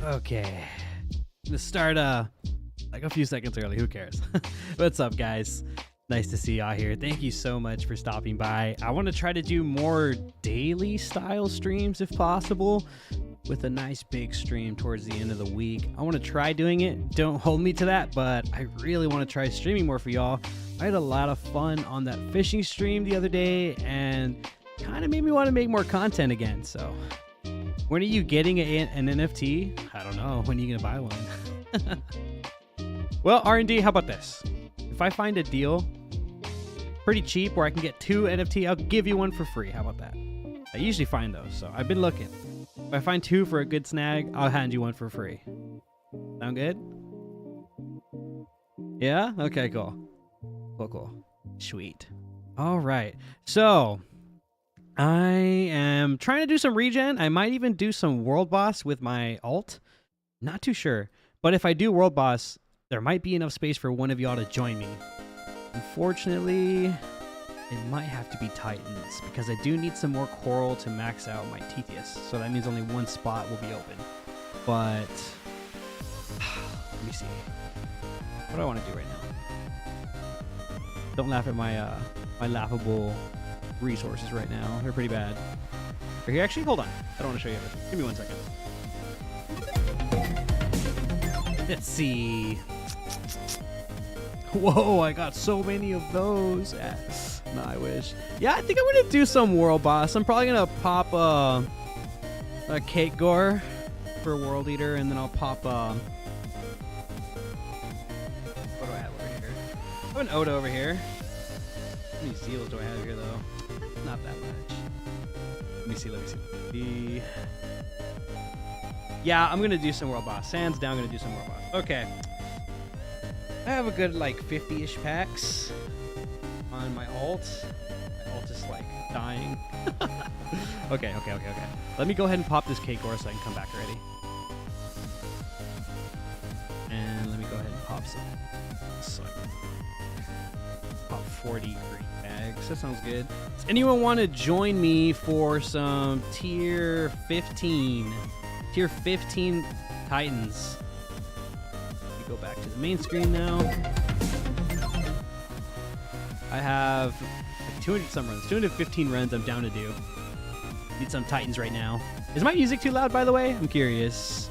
Okay, I'm gonna start like a few seconds early. Who cares? What's up, guys? Nice to see y'all here. Thank you so much for stopping by. I want to try to do more daily style streams if possible. with a nice big stream towards the end of the week. I want to try doing it. Don't hold me to that, but I really want to try streaming more for y'all. I had a lot of fun on that fishing stream the other day and kind of made me want to make more content again. So when are you getting an NFT? I don't know. When are you going to buy one? Well, R&D, how about this? If I find a deal pretty cheap where I can get 2 NFT, I'll give you one for free. How about that? I usually find those, so I've been looking. If I find 2 for a good snag, I'll hand you one for free. Sound good? Yeah? Okay, cool. Cool. Sweet. All right. So, I am trying to do some regen. I might even do some world boss with my alt. Not too sure. But if I do world boss, there might be enough space for one of y'all to join me. Unfortunately, it might have to be Titans because I do need some more coral to max out my Tethys. So that means only one spot will be open. But let me see. What do I want to do right now? Don't laugh at my my laughable resources right now. They're pretty bad. Are here actually? Hold on. I don't want to show you everything. Give me 1 second. Let's see. Whoa, I got so many of those. No, I wish. Yeah, I think I'm gonna do some world boss. I'm probably gonna pop a cake gore for world eater, and then I'll pop what do I have over here? I have an Oda over here. How many seals do I have here though? Not that much. Let me see. Yeah, I'm gonna do some world boss. Sands down, I'm gonna do some world boss. Okay. I have a good like 50-ish packs on my alt. My alt is like dying. Okay. Let me go ahead and pop this cake ore so I can come back already. And let me go ahead and pop some. So pop 40 green bags. That sounds good. Does anyone want to join me for some tier 15? Tier 15 Titans. Go back to the main screen now. I have like 200 some runs, 215 runs I'm down to do. Need some Titans right now. Is my music too loud, by the way? I'm curious.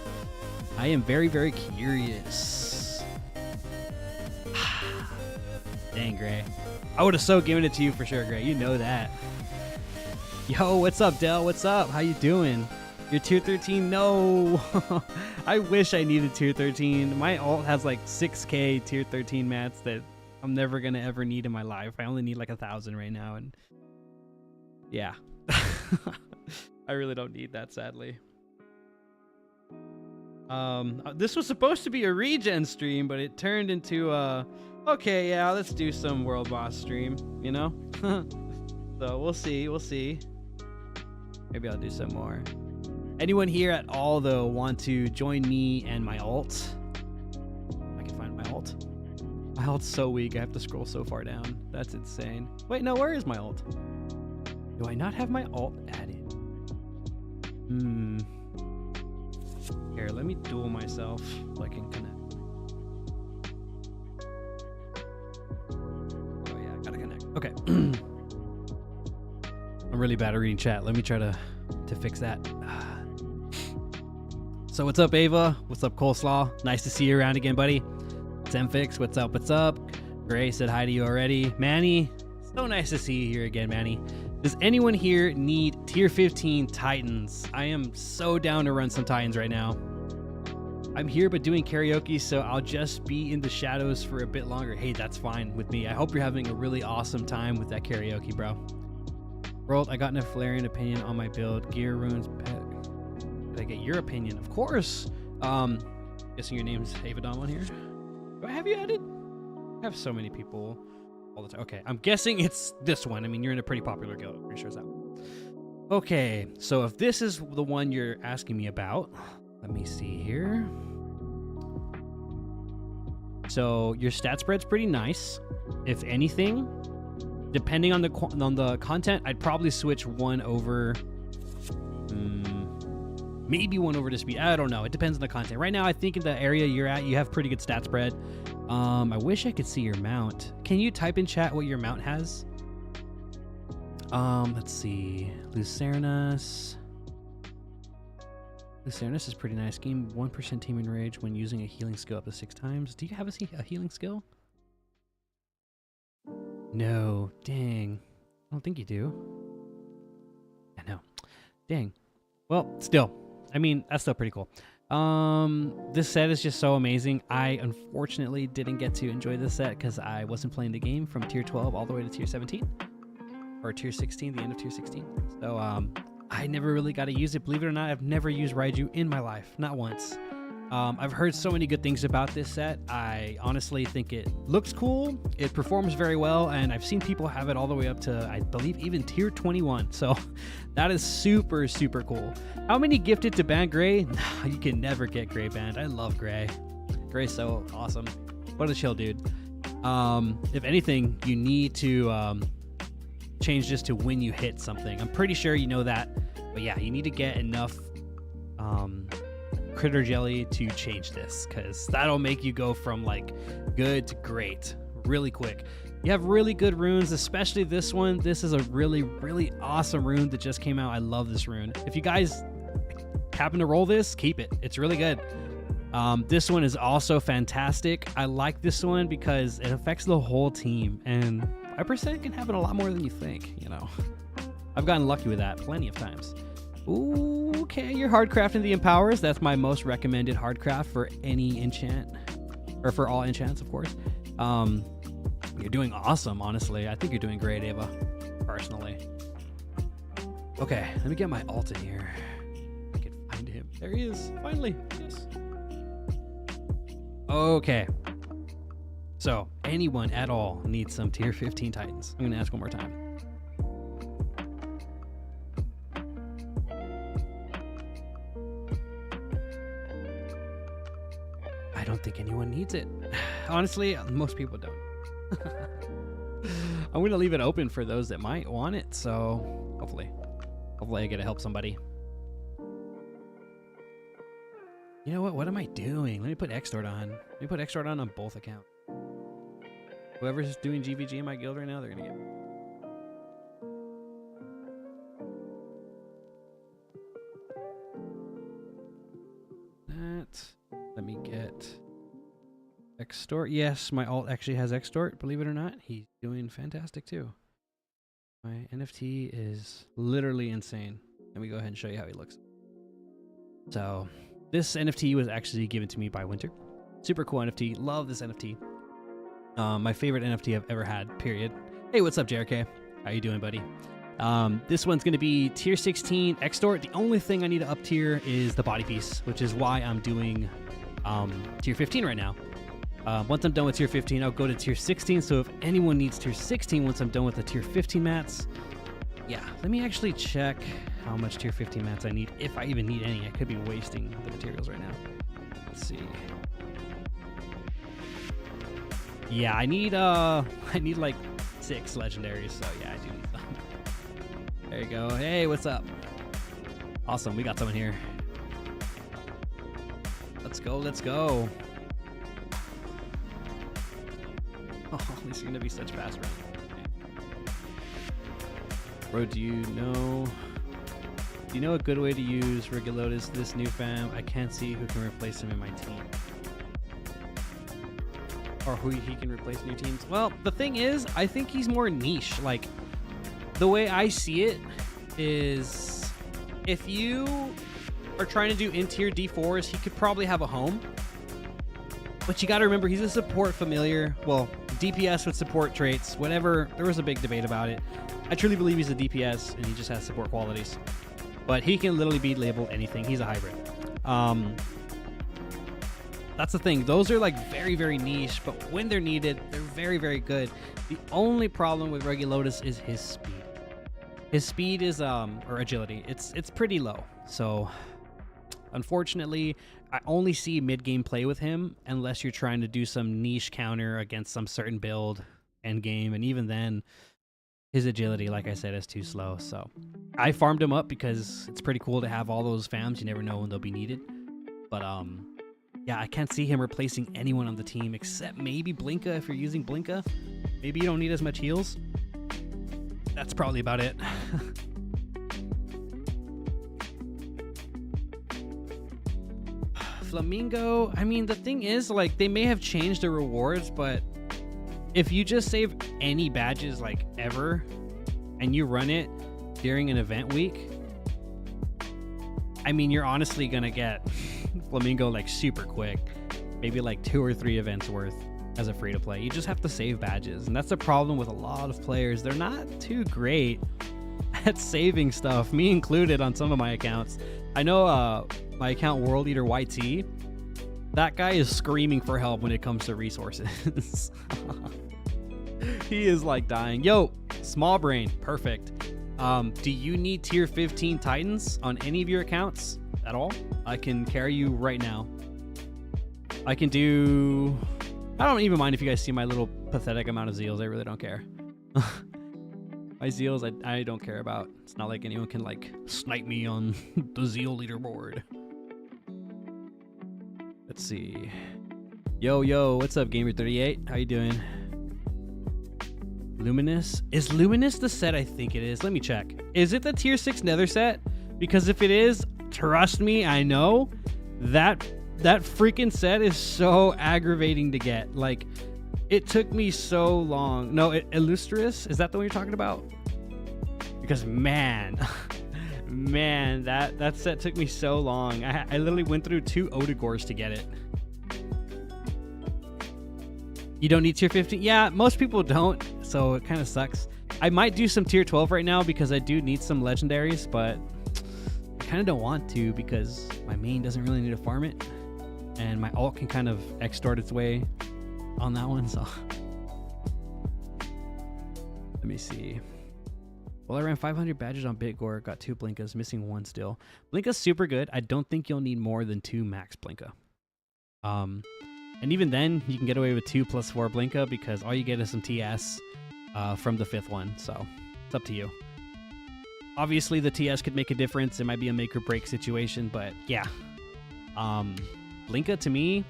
I am very, very curious. Dang, Gray. I would have so given it to you for sure, Gray. You know that. Yo, what's up, Del? What's up? How you doing? You're tier 13? No. I wish I needed tier 13. My alt has like 6k tier 13 mats that I'm never going to ever need in my life. I only need like 1,000 right now. And yeah, I really don't need that, sadly. This was supposed to be a regen stream, but it turned into okay, yeah, let's do some world boss stream, you know? So we'll see. Maybe I'll do some more. Anyone here at all, though, want to join me and my alt? I can find my alt. My alt's so weak. I have to scroll so far down. That's insane. Wait, no, where is my alt? Do I not have my alt added? Here, let me duel myself so I can connect. Oh, yeah, I gotta connect. Okay. I'm really bad at reading chat. Let me try to fix that. So what's up, Ava? What's up, Coleslaw? Nice to see you around again, buddy. Zemfix, what's up? Gray said hi to you already. Manny, so nice to see you here again, Manny. Does anyone here need tier 15 Titans? I am so down to run some Titans right now. I'm here but doing karaoke, so I'll just be in the shadows for a bit longer. Hey, that's fine with me. I hope you're having a really awesome time with that karaoke, bro. World, I got an Flareon opinion on my build. Gear runes pet. Did I get your opinion? Of course. Guessing your name's Avadon on here. Do I have you added? I have so many people all the time. Okay, I'm guessing it's this one. I mean, you're in a pretty popular guild. I'm pretty sure it's that one. Okay, so if this is the one you're asking me about, let me see here. So your stat spread's pretty nice. If anything, depending on the content, I'd probably switch one over. Maybe one over to speed. I don't know. It depends on the content. Right now, I think in the area you're at, you have pretty good stat spread. I wish I could see your mount. Can you type in chat what your mount has? Let's see. Lucernus. Lucerna's is pretty nice. Gain 1% team enrage when using a healing skill up to 6 times. Do you have a healing skill? No. Dang. I don't think you do. I know. Dang. Well, still. I mean, that's still pretty cool. This set is just so amazing. I unfortunately didn't get to enjoy this set because I wasn't playing the game from tier 12 all the way to tier 17. Or tier 16, the end of tier 16. So, I never really got to use it. Believe it or not, I've never used Raiju in my life. Not once. I've heard so many good things about this set. I honestly think it looks cool. It performs very well, and I've seen people have it all the way up to, I believe, even tier 21. So that is super, super cool. How many gifted to ban Gray? You can never get Gray banned. I love Gray. Gray's so awesome. What a chill dude. If anything, you need to change this to when you hit something. I'm pretty sure you know that. But yeah, you need to get enough critter jelly to change this, because that'll make you go from like good to great really quick. You have really good runes, especially this one. This is a really, really awesome rune that just came out. I love this rune. If you guys happen to roll this, keep it. It's really good. This one is also fantastic. I like this one because it affects the whole team, and 5% can happen a lot more than you think, you know. I've gotten lucky with that plenty of times. Ooh, okay, you're hard crafting the empowers. That's my most recommended hard craft for any enchant, or for all enchants, of course. You're doing awesome, honestly. I think you're doing great, Ava, personally. Okay, let me get my alt in here. I can find him. There he is, finally. Yes. Okay. So, anyone at all needs some tier 15 Titans? I'm gonna ask one more time. I don't think anyone needs it. Honestly, most people don't. I'm going to leave it open for those that might want it, so hopefully I get to help somebody. You know what? What am I doing? Let me put Extort on. Let me put Extort on both accounts. Whoever's doing GVG in my guild right now, they're going to get... Let me get Extort. Yes, my alt actually has Extort, believe it or not. He's doing fantastic too. My NFT is literally insane. Let me go ahead and show you how he looks. So this NFT was actually given to me by Winter. Super cool NFT. Love this NFT. My favorite NFT I've ever had, period. Hey, what's up, JRK? How you doing, buddy? This one's going to be tier 16 Extort. The only thing I need to up tier is the body piece, which is why I'm doing tier 15 right now. Once I'm done with tier 15, I'll go to tier 16. So if anyone needs tier 16 once I'm done with the tier 15 mats, yeah, let me actually check how much tier 15 mats I need, if I even need any. I could be wasting the materials right now. Let's see. Yeah, I need like 6 legendaries. So yeah, I do need some. There you go. Hey, what's up? Awesome, we got someone here. Let's go, let's go. Oh, these are gonna be such fast runs. Bro, do you know a good way to use Regulotus this new fam? I can't see who can replace him in my team. Or who he can replace in your teams. Well, the thing is, I think he's more niche. Like, the way I see it is, if you are trying to do in-tier D4s, he could probably have a home. But you gotta remember, he's a support familiar. Well, DPS with support traits, whatever. There was a big debate about it. I truly believe he's a DPS and he just has support qualities. But he can literally be labeled anything. He's a hybrid. That's the thing. Those are like very, very niche, but when they're needed, they're very, very good. The only problem with Regulotus is his speed. His speed is, or agility, it's pretty low. So, unfortunately, I only see mid-game play with him unless you're trying to do some niche counter against some certain build end game, and even then, his agility, like I said, is too slow. So, I farmed him up because it's pretty cool to have all those fams. You never know when they'll be needed. But, yeah, I can't see him replacing anyone on the team except maybe Blinka if you're using Blinka. Maybe you don't need as much heals. That's probably about it. Flamingo, I mean, the thing is, like, they may have changed the rewards, but if you just save any badges, like, ever, and you run it during an event week, I mean, you're honestly gonna get Flamingo, like, super quick. Maybe, like, 2 or 3 events worth as a free-to-play. You just have to save badges, and that's the problem with a lot of players. They're not too great at saving stuff, me included on some of my accounts. I know my account World Eater YT, that guy is screaming for help when it comes to resources. He is like dying. Yo, small brain, perfect. Do you need tier 15 Titans on any of your accounts at all? I can carry you right now. I can do... I don't even mind if you guys see my little pathetic amount of zeals. I really don't care. My zeals, I don't care about. It's not like anyone can, like, snipe me on the zeal leaderboard. Let's see. Yo, what's up, Gamer38? How you doing? Luminous? Is Luminous the set I think it is? Let me check. Is it the tier 6 nether set? Because if it is, trust me, I know that freaking set is so aggravating to get. Like, it took me so long. No, Illustrious? Is that the one you're talking about? Because, man, man, that set took me so long. I literally went through 2 Odigors to get it. You don't need tier 15? Yeah, most people don't, so it kind of sucks. I might do some tier 12 right now because I do need some legendaries, but I kind of don't want to because my main doesn't really need to farm it, and my ult can kind of extort its way on that one, so let me see. Well, I ran 500 badges on Bitgore, got 2 Blinkas, missing 1 still. Blinka's super good. I don't think you'll need more than 2 max Blinka. And even then, you can get away with 2 + 4 Blinka because all you get is some TS from the 5th one, so it's up to you. Obviously, the TS could make a difference. It might be a make or break situation, but yeah. Blinka, to me,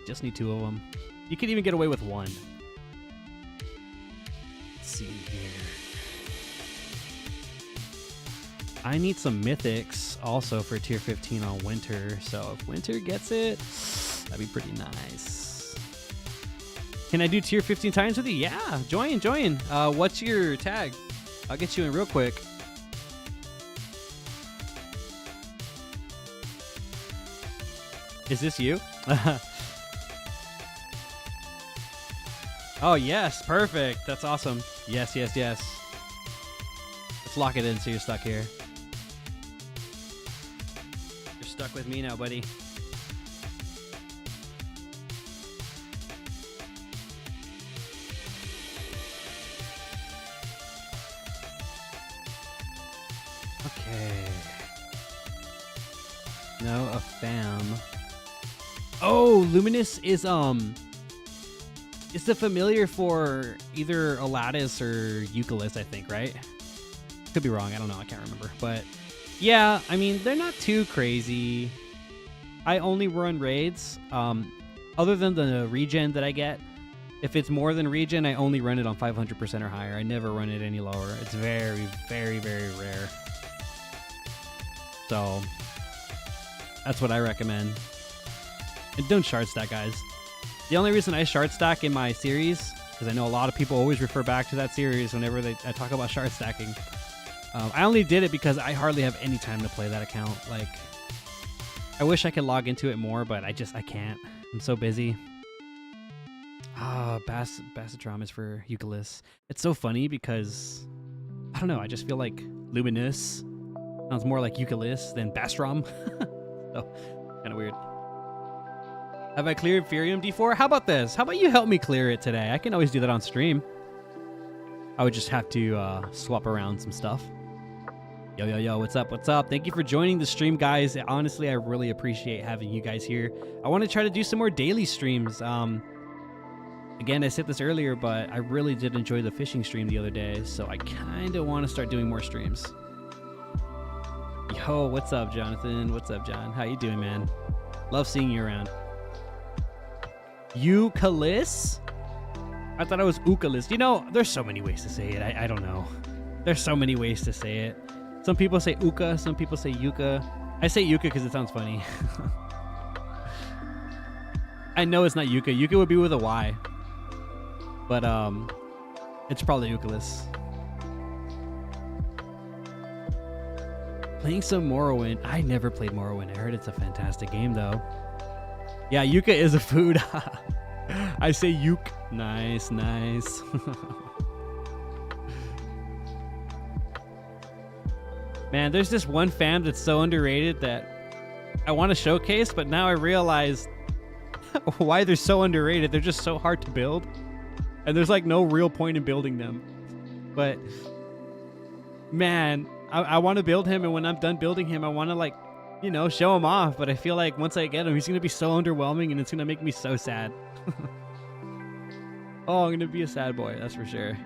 just need 2 of them. You could even get away with 1. Let's see here. I need some mythics also for tier 15 on Winter. So if Winter gets it, that'd be pretty nice. Can I do tier 15 times with you? Yeah, join. What's your tag? I'll get you in real quick. Is this you? Oh, yes. Perfect. That's awesome. Yes. Let's lock it in so you're stuck here. You're stuck with me now, buddy. Okay. No, a fam. Oh, Luminous is it's the familiar for either Aladdis or Eucalyptus, I think, right? Could be wrong. I don't know. I can't remember. But yeah, I mean, they're not too crazy. I only run raids. Other than the regen that I get, if it's more than regen, I only run it on 500% or higher. I never run it any lower. It's very, very, very rare. So that's what I recommend. And don't shard stack, guys. The only reason I shard stack in my series, because I know a lot of people always refer back to that series whenever I talk about shard stacking. I only did it because I hardly have any time to play that account. Like, I wish I could log into it more, but I can't. I'm so busy. Bassatrom is for Eucalyptus. It's so funny because, I don't know, I just feel like Luminous sounds more like Eucalyptus than Bastrom. So, kind of weird. Have I cleared Furium D4? How about this? How about you help me clear it today? I can always do that on stream. I would just have to swap around some stuff. Yo, what's up? Thank you for joining the stream, guys. Honestly, I really appreciate having you guys here. I want to try to do some more daily streams. Again, I said this earlier, but I really did enjoy the fishing stream the other day, so I kind of want to start doing more streams. Yo, what's up, Jonathan? What's up, John? How you doing, man? Love seeing you around. Eucalyptus? I thought it was Eucalyptus. You know, there's so many ways to say it. I don't know. There's so many ways to say it. Some people say Uka, some people say Yuka. I say Yuka because it sounds funny. I know it's not Yuka. Yuka would be with a Y. But it's probably Eucalyptus. Playing some Morrowind. I never played Morrowind. I heard it's a fantastic game though. Yeah, Yuka is a food. I say Yuke. Nice, nice. Man, there's this one fam that's so underrated that I want to showcase, but now I realize why they're so underrated. They're just so hard to build. And there's like no real point in building them. But man, I want to build him, and when I'm done building him, I want to like, you know, show him off. But I feel like once I get him, he's going to be so underwhelming and it's going to make me so sad. Oh, I'm going to be a sad boy. That's for sure.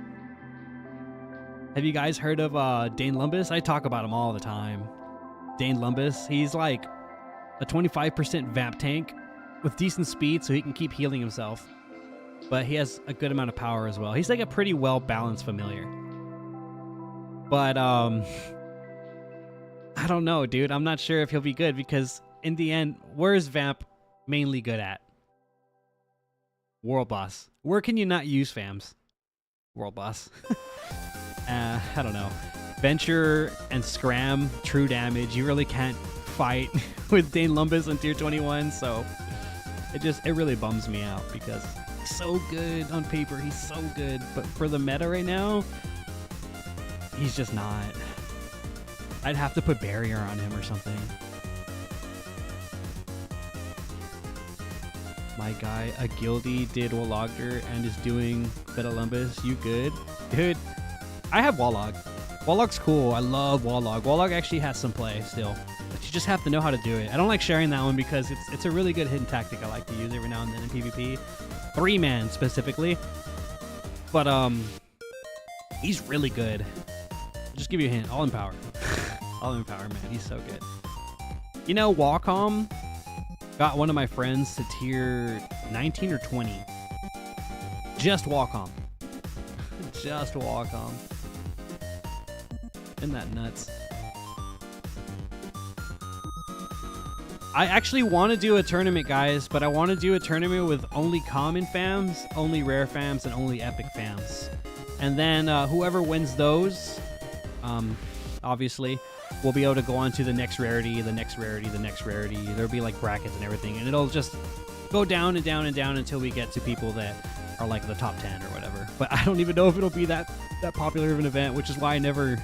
Have you guys heard of Dane Lumbus? I talk about him all the time. Dane Lumbus, he's like a 25% vamp tank with decent speed so he can keep healing himself. But he has a good amount of power as well. He's like a pretty well-balanced familiar. But, I don't know, dude. I'm not sure if he'll be good because in the end, where is vamp mainly good at? World boss. Where can you not use fams? World boss. I don't know. Venture and Scram, true damage. You really can't fight with Dane Lumbus on tier 21, so it really bums me out because he's so good on paper. He's so good, but for the meta right now, he's just not. I'd have to put barrier on him or something. My guy, a guildie did Wallogger and is doing Lumbus. You good? Dude, I have Wallog. Wallog's cool. I love Wallog. Wallog actually has some play still. But you just have to know how to do it. I don't like sharing that one because it's a really good hidden tactic I like to use every now and then in PvP. 3-man specifically. But he's really good. I'll just give you a hint. All in power. All in power, man. He's so good. You know, Wacom got one of my friends to tier 19 or 20. Just Wacom. Just Wacom. Isn't that nuts? I actually want to do a tournament, guys, but I want to do a tournament with only common fams, only rare fams, and only epic fams. And then whoever wins those, obviously, will be able to go on to the next rarity, the next rarity, the next rarity. There'll be like brackets and everything, and it'll just go down and down and down until we get to people that are like the top 10 or whatever. But I don't even know if it'll be that popular of an event, which is why I never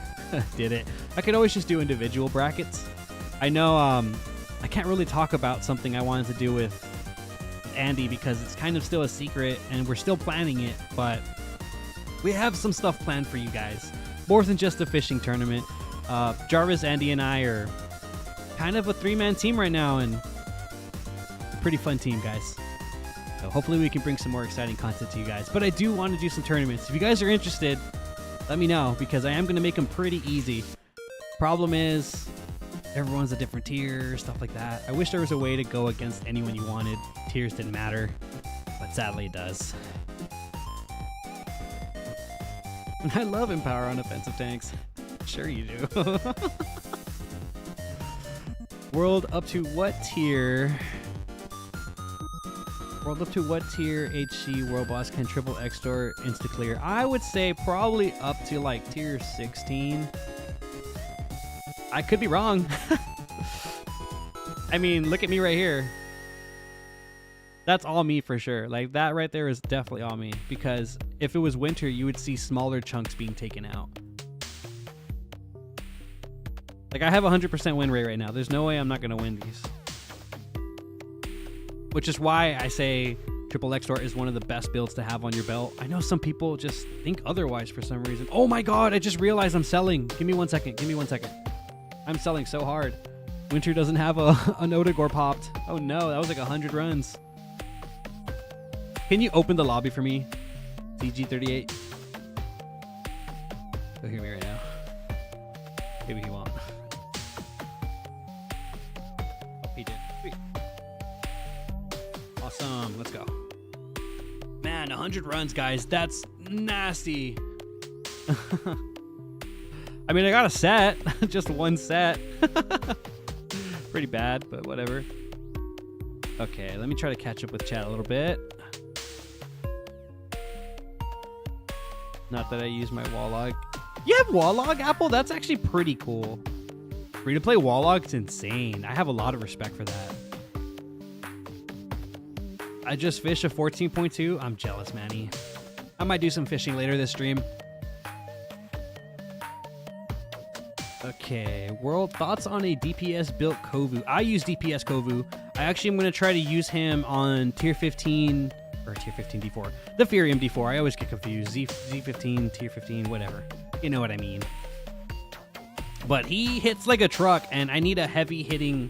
did it. I could always just do individual brackets. I know I can't really talk about something I wanted to do with Andy because it's kind of still a secret and we're still planning it, but we have some stuff planned for you guys. More than just a fishing tournament. Jarvis, Andy, and I are kind of a 3-man team right now, and a pretty fun team, guys. So hopefully we can bring some more exciting content to you guys. But I do want to do some tournaments. If you guys are interested, let me know, because I am going to make them pretty easy. Problem is, everyone's a different tier, stuff like that. I wish there was a way to go against anyone you wanted. Tiers didn't matter, but sadly it does. And I love Empower on offensive tanks. Sure you do. World up to what tier? World up to what tier HC World Boss can triple X door insta clear? I would say probably up to like tier 16. I could be wrong. I mean, look at me right here. That's all me for sure. Like that right there is definitely all me, because if it was winter, you would see smaller chunks being taken out. Like I have 100% win rate right now. There's no way I'm not going to win these. Which is why I say triple X door is one of the best builds to have on your belt. I know some people just think otherwise for some reason. Oh my god, I just realized I'm selling. Give me 1 second. Give me 1 second. I'm selling so hard. Winter doesn't have an Odagore popped. Oh no, that was like 100 runs. Can you open the lobby for me? CG38. Go hear me right now. Maybe he won't. Oh, he did. Sweet. Awesome. Let's go. Man, 100 runs, guys. That's nasty. I mean, I got a set. Just one set. Pretty bad, but whatever. Okay, let me try to catch up with chat a little bit. Not that I use my wall log. You have wall log, Apple? That's actually pretty cool. Free to play wall log is insane. I have a lot of respect for that. I just fished a 14.2. I'm jealous, Manny. I might do some fishing later this stream. Okay, world thoughts on a DPS built Kovu. I use DPS Kovu. I actually am going to try to use him on tier 15 or tier 15 D4. The Furium D4. I always get confused. Z15, tier 15, whatever. You know what I mean. But he hits like a truck, and I need a heavy hitting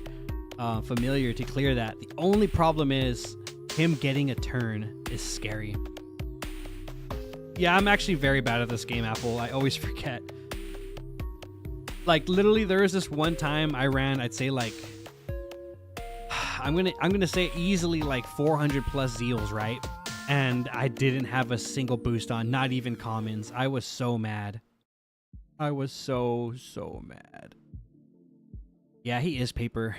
familiar to clear that. The only problem is him getting a turn is scary. Yeah, I'm actually very bad at this game, Apple. I always forget. Like literally there was this one time I ran, I'd say like I'm gonna say easily like 400 plus zeals, right? And I didn't have a single boost on, not even commons. I was so mad. I was so mad. Yeah, he is paper.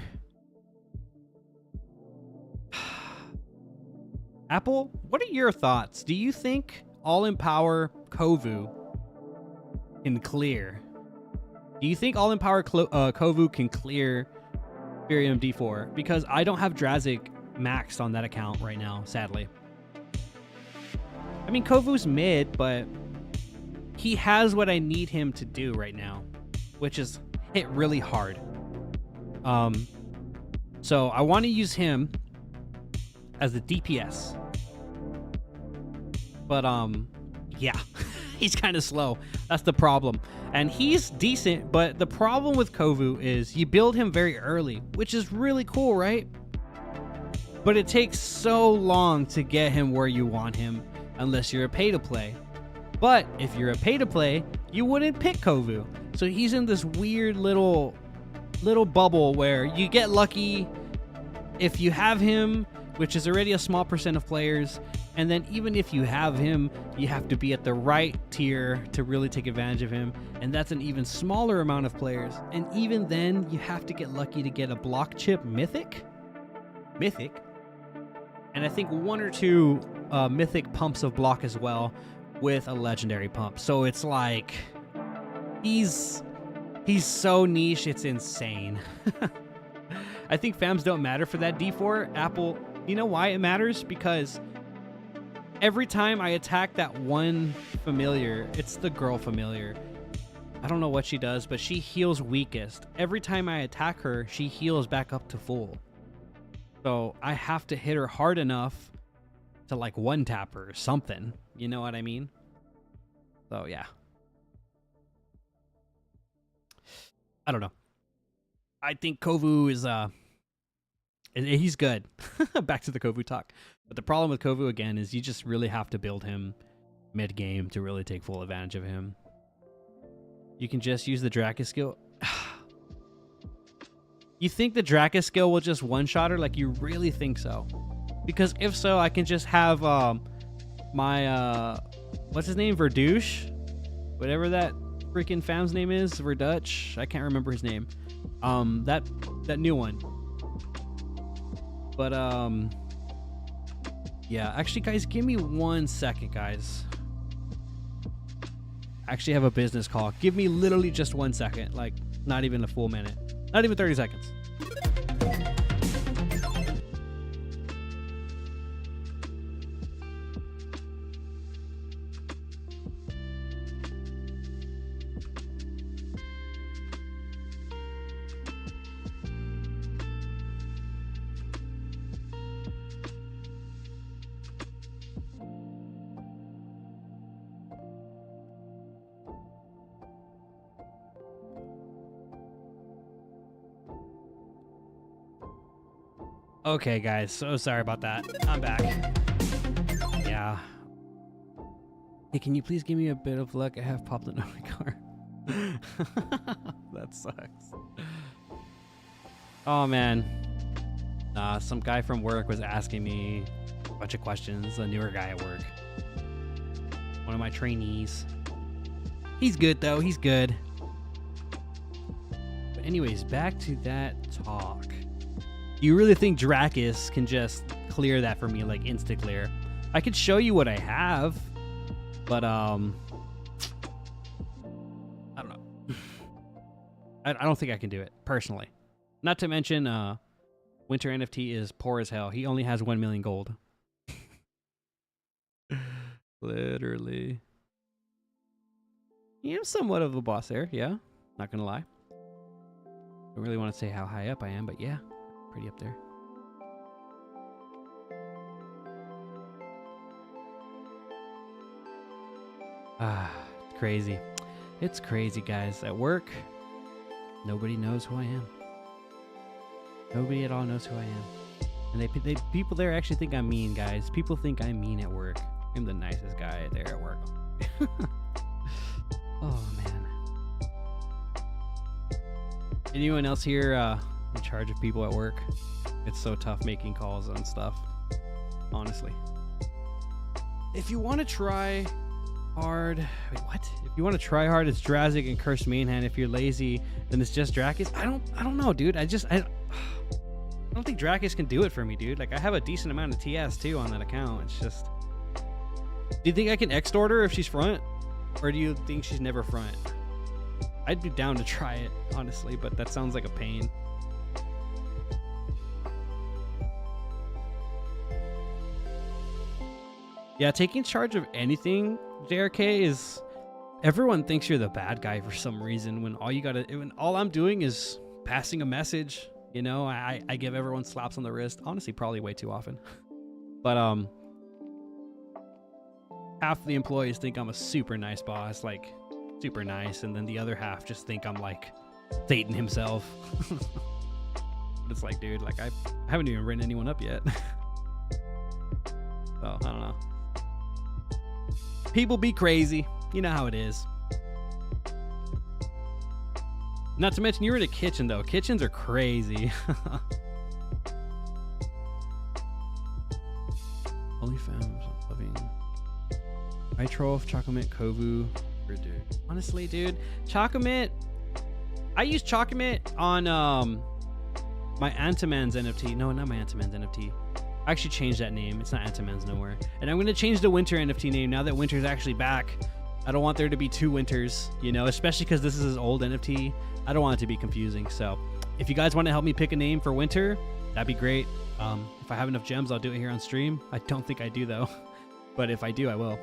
Apple, what are your thoughts? Do you think All in Power Kovu can clear? Do you think All in Power Kovu can clear Furium D4? Because I don't have Drazik maxed on that account right now, sadly. I mean, Kovu's mid, but he has what I need him to do right now, which is hit really hard. So I want to use him as the DPS. But yeah, he's kind of slow. That's the problem. And he's decent, but the problem with Kovu is you build him very early, which is really cool, right? But it takes so long to get him where you want him unless you're a pay-to-play. But if you're a pay-to-play, you wouldn't pick Kovu. So he's in this weird little bubble where you get lucky if you have him, which is already a small percent of players. And then even if you have him, you have to be at the right tier to really take advantage of him. And that's an even smaller amount of players. And even then, you have to get lucky to get a block chip mythic. And I think 1 or 2 mythic pumps of block as well with a legendary pump. So it's like, he's so niche, it's insane. I think fams don't matter for that D4. Apple, you know why it matters? Because every time I attack that one familiar, it's the girl familiar. I don't know what she does, but she heals weakest. Every time I attack her, she heals back up to full. So I have to hit her hard enough to like one tap her or something. You know what I mean? So yeah. I don't know. I think Kovu is he's good. Back to the Kovu talk. But the problem with Kovu again is you just really have to build him mid game to really take full advantage of him. You can just use the Dracus skill. You think the Dracus skill will just one-shot her? Like, you really think so? Because if so, I can just have my what's his name, Verdouche, whatever that freaking fam's name is, Verdutch. I can't remember his name. That new one. But yeah, actually, guys, give me 1 second, guys. I actually have a business call. Give me literally just 1 second, like not even a full minute, not even 30 seconds. Okay, guys, so sorry about that. I'm back. Yeah. Hey, can you please give me a bit of luck? I have popped the Nova card. That sucks. Oh, man. Some guy from work was asking me a bunch of questions. A newer guy at work. One of my trainees. He's good, though. He's good. But anyways, back to that talk. Do you really think Dracus can just clear that for me, like insta clear? I could show you what I have, but I don't know. I don't think I can do it personally. Not to mention, Winter NFT is poor as hell. He only has 1 million gold. Literally. I am somewhat of a boss there, yeah. Not gonna lie. Don't really want to say how high up I am, but yeah, pretty up there. It's crazy. It's crazy, guys. At work, nobody knows who I am. Nobody at all knows who I am. And people there actually think I'm mean, guys. People think I'm mean at work. I'm the nicest guy there at work. Oh, man. Anyone else here in charge of people at work? It's so tough making calls on stuff, honestly. If you want to try hard... Wait, what? If you want to try hard, it's Drazik and Cursed Mainhand. If you're lazy, then it's just Dracus. I don't know, dude. I don't think Dracus can do it for me, dude. Like, I have a decent amount of TS, too, on that account. It's just... Do you think I can extort her if she's front? Or do you think she's never front? I'd be down to try it, honestly, but that sounds like a pain. Yeah, taking charge of anything, JRK, is... Everyone thinks you're the bad guy for some reason when all I'm doing is passing a message. You know, I give everyone slaps on the wrist. Honestly, probably way too often. But, half the employees think I'm a super nice boss, like super nice, and then the other half just think I'm like Satan himself. But it's like, dude, like I haven't even written anyone up yet. So I don't know. People be crazy. You know how it is. Not to mention, you're in a kitchen though. Kitchens are crazy. OnlyFans, living. I troll Chocolate Kovu. Dude. Honestly, dude, Chocolate. I use Chocolate on my Antiman's NFT. No, not my Antiman's NFT. I actually changed that name. It's not Antiman's nowhere. And I'm gonna change the Winter NFT name now that Winter's actually back. I don't want there to be two Winters, you know, especially because this is his old NFT. I don't want it to be confusing. So if you guys want to help me pick a name for Winter, that'd be great. If I have enough gems, I'll do it here on stream. I don't think I do though, but if I do, I will.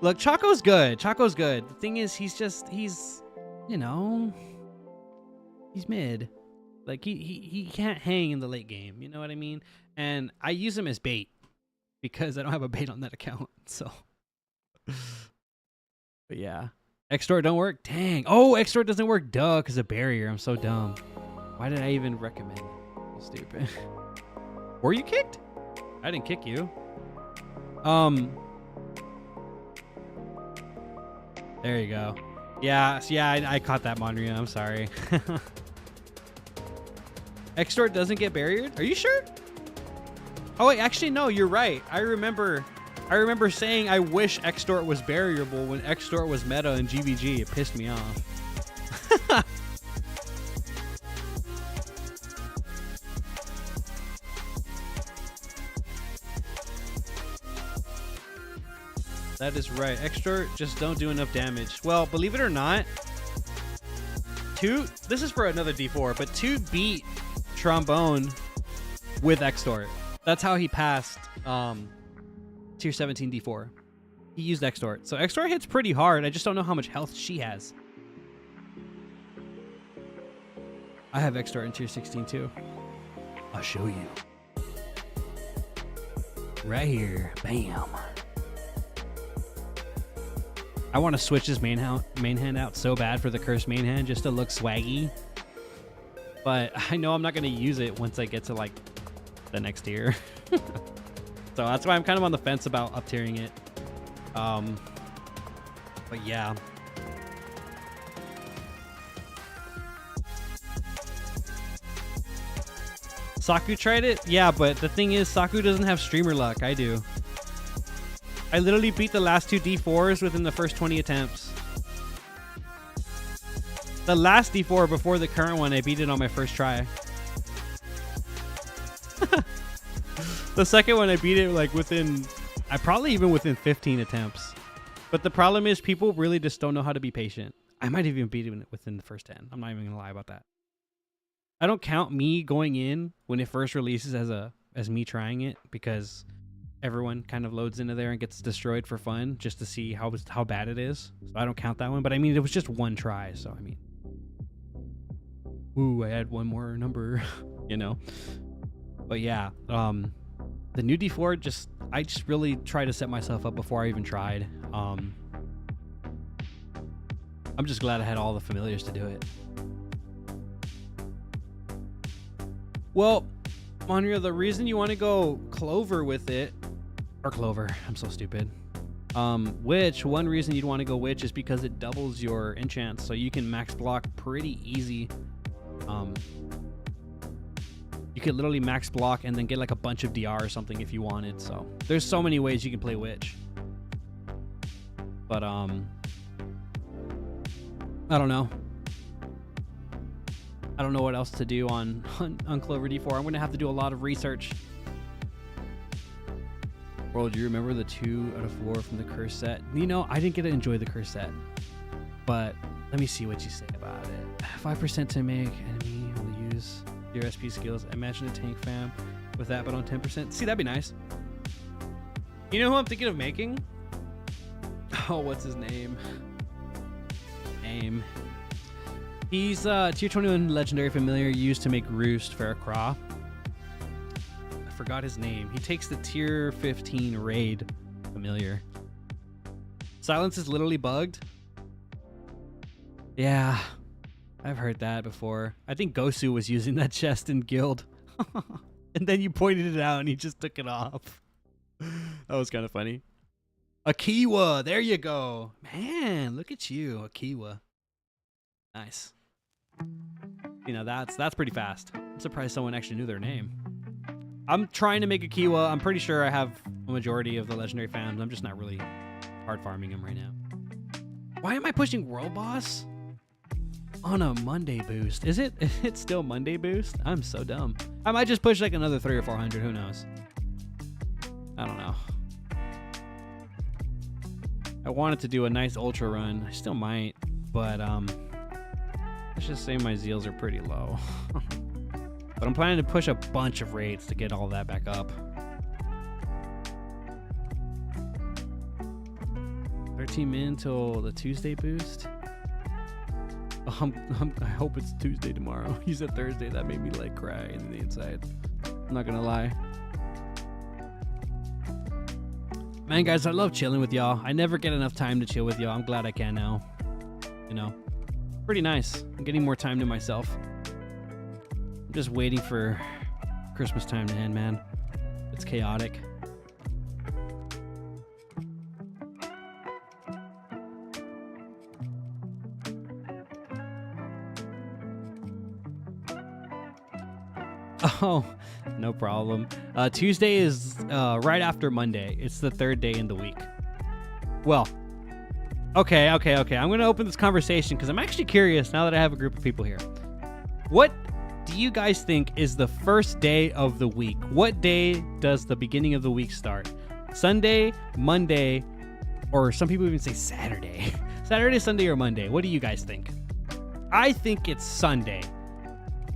Look, Choco's good. Choco's good. The thing is, he's, you know, he's mid. Like, he can't hang in the late game. You know what I mean? And I use him as bait because I don't have a bait on that account. So, but yeah. Extort don't work? Dang. Oh, Extort doesn't work. Duh, because of barrier. I'm so dumb. Why did I even recommend it? So stupid. Were you kicked? I didn't kick you. There you go. Yeah, I caught that, Mondrian. I'm sorry. Extort doesn't get barriered? Are you sure? Oh wait, actually no, you're right. I remember saying I wish Extort was barrierable when Extort was meta in GVG. It pissed me off. That is right. Extort just don't do enough damage. Well, believe it or not, this is for another D4, but 2 beat Trombone with Extort. That's how he passed tier 17 D4. He used Extort. So Extort hits pretty hard. I just don't know how much health she has. I have Extort in tier 16 too. I'll show you. Right here. Bam. I want to switch his main hand out so bad for the Cursed main hand just to look swaggy. But I know I'm not going to use it once I get to like the next tier. So that's why I'm kind of on the fence about up tiering it. But yeah. Saku tried it? Yeah, but the thing is, Saku doesn't have streamer luck. I do. I literally beat the last 2 D4s within the first 20 attempts. The last D4 before the current one, I beat it on my first try. The second one, I beat it like within, probably even within 15 attempts. But the problem is people really just don't know how to be patient. I might even beat it within the first 10. I'm not even gonna lie about that. I don't count me going in when it first releases as me trying it, because everyone kind of loads into there and gets destroyed for fun just to see how bad it is. So I don't count that one. But I mean, it was just one try, so I mean, ooh, I had one more number, you know. But yeah, the new D4 I just really try to set myself up before I even tried. I'm just glad I had all the familiars to do it. Well, Monreal, the reason you want to go Clover with it, or Clover, I'm so stupid. One reason you'd want to go Witch is because it doubles your enchants, so you can max block pretty easy. You could literally max block and then get like a bunch of DR or something if you wanted. So there's so many ways you can play Witch. But I don't know. I don't know what else to do on Clover D4. I'm gonna have to do a lot of research. World, do you remember the 2 out of 4 from the curse set? You know, I didn't get to enjoy the curse set, but let me see what you say about it. 5% to make enemy only use your SP skills. Imagine a tank fam with that, but on 10%. See, that'd be nice. You know who I'm thinking of making? Oh, what's his name? He's tier 21 legendary familiar used to make Roost Faircraw. I forgot his name. He takes the tier 15 raid familiar. Silence is literally bugged. Yeah, I've heard that before. I think Gosu was using that chest in guild. And then you pointed it out and he just took it off. That was kind of funny. Akiwa, there you go. Man, look at you, Akiwa. Nice. You know, that's pretty fast. I'm surprised someone actually knew their name. I'm trying to make a Kiwa. I'm pretty sure I have a majority of the legendary fans. I'm just not really hard farming them right now. Why am I pushing World Boss on a Monday boost? Is it still Monday boost? I'm so dumb. I might just push like another 300 or 400. Who knows? I don't know. I wanted to do a nice ultra run. I still might, but let's just say my zeals are pretty low. But I'm planning to push a bunch of raids to get all that back up. 13 min till the Tuesday boost. I hope it's Tuesday tomorrow. You said Thursday. That made me like cry in the inside. I'm not gonna lie. Man, guys, I love chilling with y'all. I never get enough time to chill with y'all. I'm glad I can now. You know, pretty nice. I'm getting more time to myself. I'm just waiting for Christmas time to end, man. It's chaotic. Oh, no problem. Tuesday is right after Monday. It's the third day in the week. Well, okay. I'm going to open this conversation because I'm actually curious now that I have a group of people here. What do you guys think is the first day of the week? What day does the beginning of the week start? Sunday, Monday, or some people even say Saturday. Saturday, Sunday, or Monday? What do you guys think? I think it's Sunday.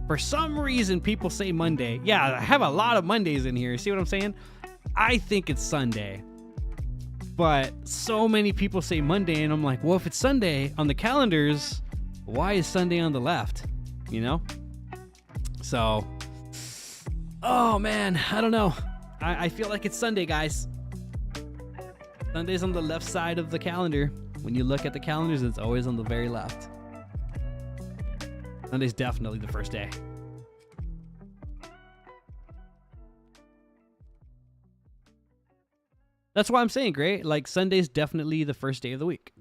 For some reason, people say Monday. Yeah, I have a lot of Mondays in here. See what I'm saying? I think it's Sunday. But so many people say Monday, and I'm like, well, if it's Sunday on the calendars, why is Sunday on the left? You know? So, oh man, I don't know. I feel like it's Sunday, guys. Sunday's on the left side of the calendar. When you look at the calendars, it's always on the very left. Sunday's definitely the first day. That's why I'm saying, great. Like, Sunday's definitely the first day of the week.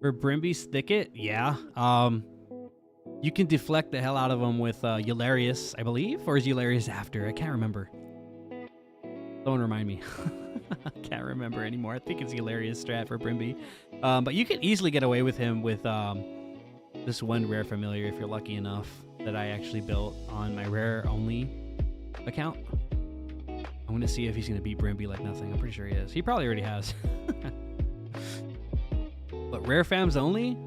For Brimby's Thicket, yeah. You can deflect the hell out of them with Eularius, I believe. Or is Eularius after? I can't remember. Don't remind me. I can't remember anymore. I think it's Eularius strat for Brimby. But you can easily get away with him with this one rare familiar if you're lucky enough that I actually built on my rare only account. I'm gonna see if he's gonna beat Brimby like nothing. I'm pretty sure he is. He probably already has. But rare fams only,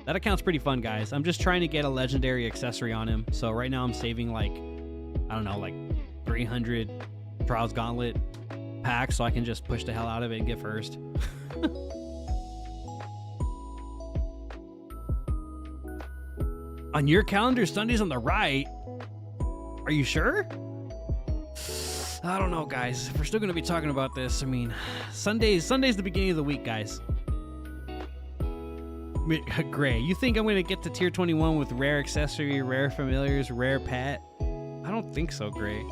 that account's pretty fun, guys. I'm just trying to get a legendary accessory on him. So right now I'm saving like, I don't know, like 300 Trials Gauntlet packs so I can just push the hell out of it and get first. On your calendar, Sunday's on the right. Are you sure? I don't know, guys. If we're still going to be talking about this, I mean, Sunday's the beginning of the week, guys. Gray, you think I'm going to get to tier 21 with rare accessory, rare familiars, rare pet? I don't think so, Gray.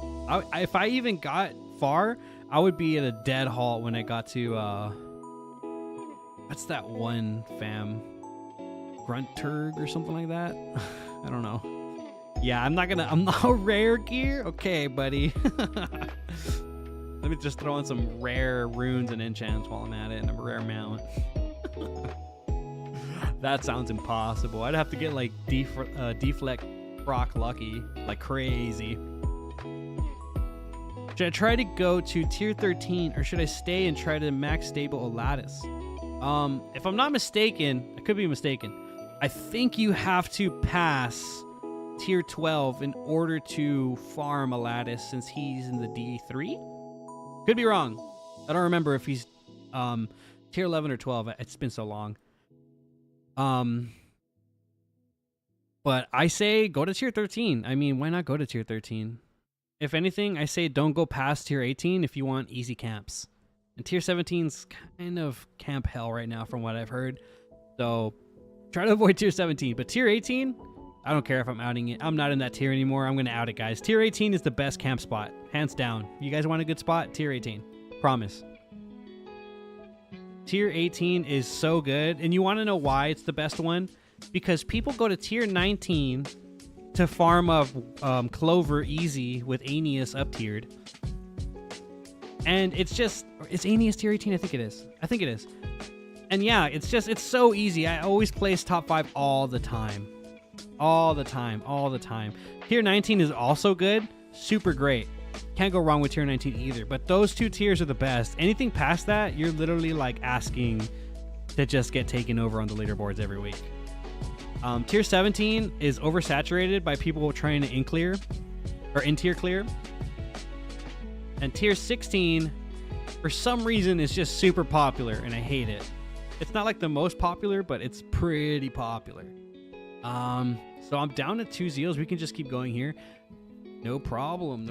If I even got far, I would be at a dead halt when I got to, what's that one fam? Grunturg or something like that? I don't know. Yeah, I'm not rare gear. Okay, buddy. Let me just throw in some rare runes and enchants while I'm at it and a rare mount. That sounds impossible. I'd have to get like deflect proc lucky like crazy. Should I try to go to tier 13 or should I stay and try to max stable Aladdis? If I'm not mistaken, I could be mistaken. I think you have to pass tier 12 in order to farm Aladdis since he's in the D3. Could be wrong. I don't remember if he's tier 11 or 12. It's been so long. But I say go to tier 13. I mean, why not go to tier 13? If anything, I say don't go past tier 18 if you want easy camps. And tier 17's kind of camp hell right now from what I've heard. So try to avoid tier 17. But tier 18, I don't care if I'm outing it. I'm not in that tier anymore. I'm going to out it, guys. Tier 18 is the best camp spot. Hands down. You guys want a good spot? Tier 18. Promise. Tier 18 is so good. And you want to know why it's the best one? Because people go to tier 19 to farm up Clover easy with Aeneas up tiered. And it's Aeneas tier 18? I think it is. And yeah, it's so easy. I always place top 5 all the time. All the time. Tier 19 is also good. Super great. Can't go wrong with tier 19 either. But those two tiers are the best. Anything past that, you're literally like asking to just get taken over on the leaderboards every week. Tier 17 is oversaturated by people trying to in-tier clear. And tier 16, for some reason, is just super popular, and I hate it. It's not like the most popular, but it's pretty popular. So I'm down to 2 Zeals. We can just keep going here. No problem.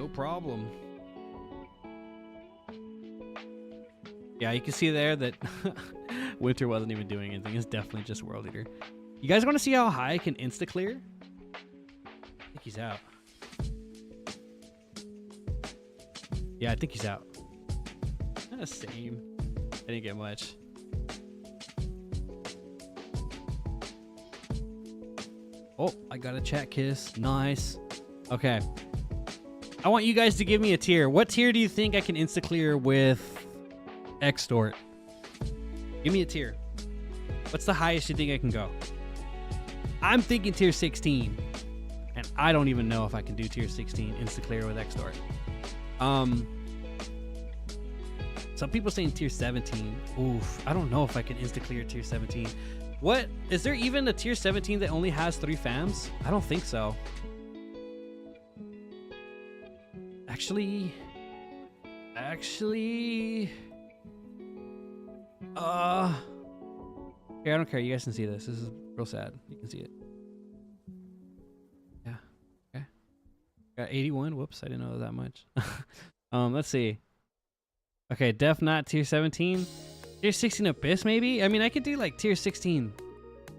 Yeah, you can see there that Winter wasn't even doing anything. It's definitely just World Eater. You guys want to see how high I can insta-clear? I think he's out. Yeah, I think he's out. Same. I didn't get much. Oh, I got a chat kiss. Nice. Okay. I want you guys to give me a tier. What tier do you think I can insta-clear with Extort? Give me a tier. What's the highest you think I can go? I'm thinking tier 16. And I don't even know if I can do tier 16 insta-clear with Extort. Some people saying tier 17. Oof. I don't know if I can insta-clear tier 17. What? Is there even a tier 17 that only has 3 fams? I don't think so. Actually... Here, I don't care. You guys can see this. This is real sad. You can see it. Yeah. Okay. Got 81. Whoops, I didn't know that much. Let's see. Okay, def not tier 17. Tier 16 Abyss, maybe? I mean, I could do like tier 16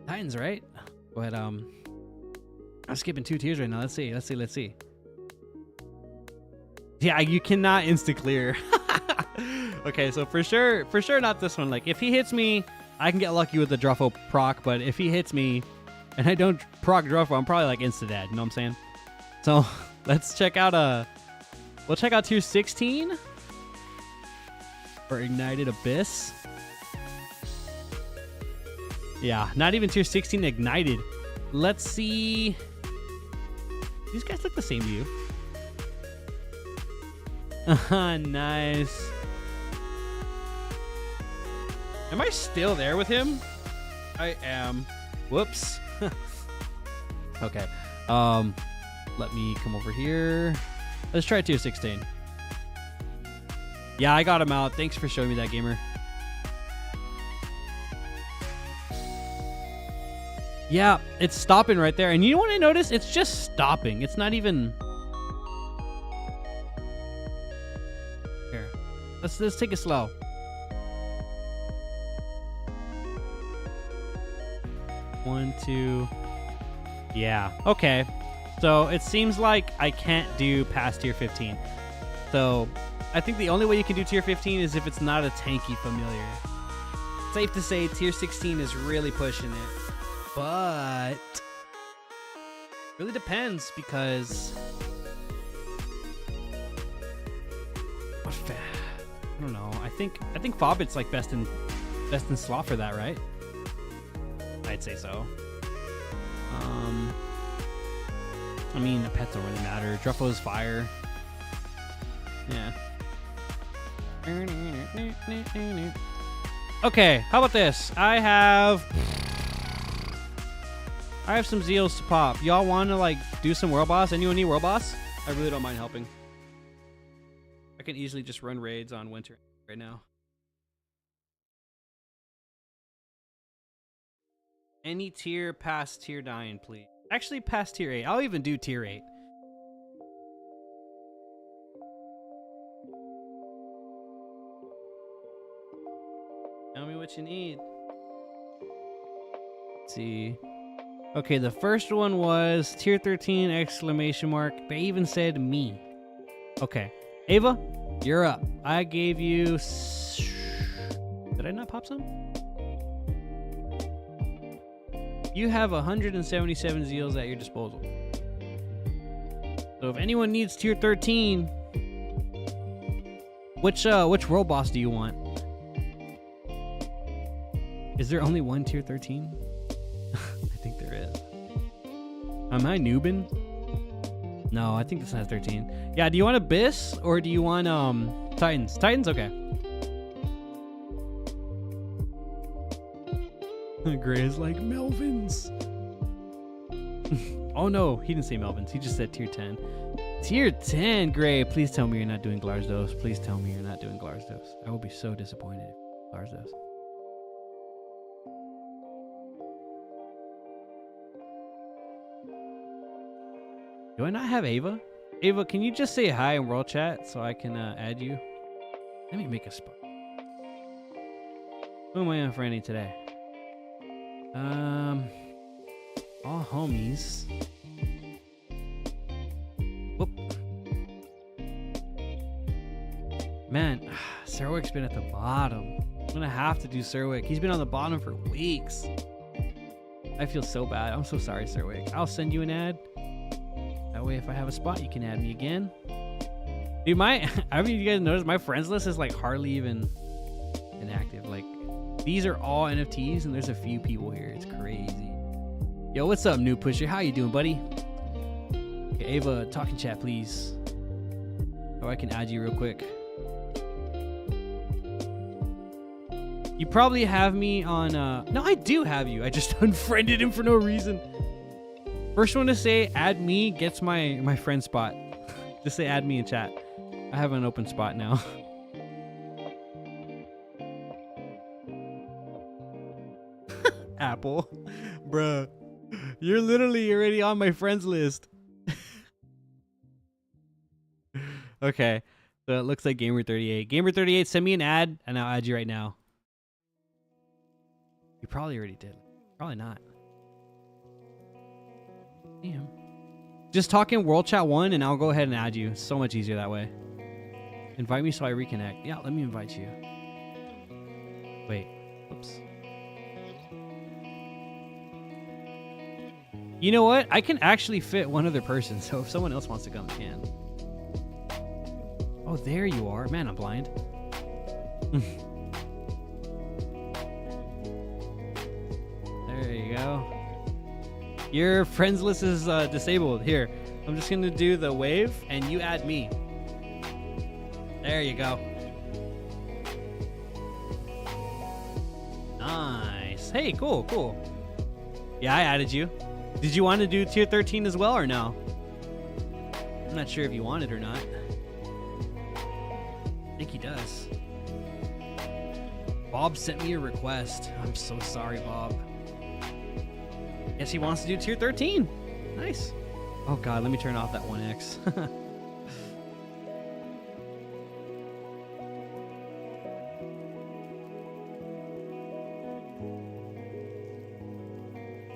Titans, right? But I'm skipping 2 tiers right now. Let's see. Yeah, you cannot insta-clear. Okay, so for sure not this one. Like, if he hits me, I can get lucky with the Druffo proc, but if he hits me and I don't proc Druffo, I'm probably like insta-dead, you know what I'm saying? So, let's check out we'll check out tier 16 for Ignited Abyss. Yeah, not even tier 16 ignited. Let's see. These guys look the same to you. Nice. Am I still there with him? I am. Whoops. Okay. Let me come over here. Let's try tier 16. Yeah, I got him out. Thanks for showing me that, gamer. Yeah, it's stopping right there. And you know what I noticed? It's just stopping. It's not even... Here. Let's take it slow. One, two. Yeah. Okay. So it seems like I can't do past tier 15. So I think the only way you can do tier 15 is if it's not a tanky familiar. Safe to say tier 16 is really pushing it. But really depends because I don't know. I think Fobbit's like best in slot for that, right? I'd say so. I mean, the pets don't really matter. Druffo's fire. Yeah. Okay, how about this? I have some Zeals to pop. Y'all want to like do some world boss? Anyone need world boss? I really don't mind helping. I can easily just run raids on winter right now. Any tier past tier 9, please. Actually, past tier 8. I'll even do tier 8. Tell me what you need. Let's see. Okay, the first one was tier 13 exclamation mark. They even said me. Okay. Ava, you're up. I gave you... Did I not pop some? You have 177 Zeals at your disposal. So if anyone needs tier 13, which world boss do you want? Is there only one tier 13? I think there is. Am I noobin? No, I think this has 13. Yeah, do you want Abyss or do you want Titans? Titans, okay. Gray is like Melvins. Oh no, he didn't say Melvins. He just said tier 10. Tier 10, Gray. Please tell me you're not doing Glarsdos. Please tell me you're not doing Glarsdos. I will be so disappointed if Glarsdos. Do I not have Ava? Ava, can you just say hi in world chat so I can add you? Let me make a spot. Who am I unfriending today? All homies. Whoop. Man, Serwick's been at the bottom. I'm gonna have to do Serwick. He's been on the bottom for weeks. I feel so bad. I'm so sorry, Serwick. I'll send you an ad. That way, if I have a spot, you can add me again. Dude, I mean, you guys notice my friends list is like hardly even inactive. Like, these are all NFTs, and there's a few people here. It's crazy. Yo, what's up, New Pusher? How you doing, buddy? Okay, Ava, talk in chat, please. Oh, I can add you real quick. You probably have me on... No, I do have you. I just unfriended him for no reason. First one to say add me gets my friend spot. Just say add me in chat. I have an open spot now. Apple. Bruh. You're literally already on my friends list. Okay. So it looks like Gamer38. Gamer38, send me an ad and I'll add you right now. You probably already did. Probably not. Damn. Just talk in World Chat 1 and I'll go ahead and add you. It's so much easier that way. Invite me so I reconnect. Yeah, let me invite you. Wait. Oops. You know what? I can actually fit one other person, so if someone else wants to come, they can. Oh, there you are. Man, I'm blind. Your friends list is disabled. Here, I'm just gonna do the wave and you add me. There you go. Nice. Hey, cool, cool. Yeah, I added you. Did you want to do tier 13 as well or no? I'm not sure if you want it or not. I think he does. Bob sent me a request. I'm so sorry, Bob. Guess he wants to do tier 13. Nice. Oh god, let me turn off that 1x.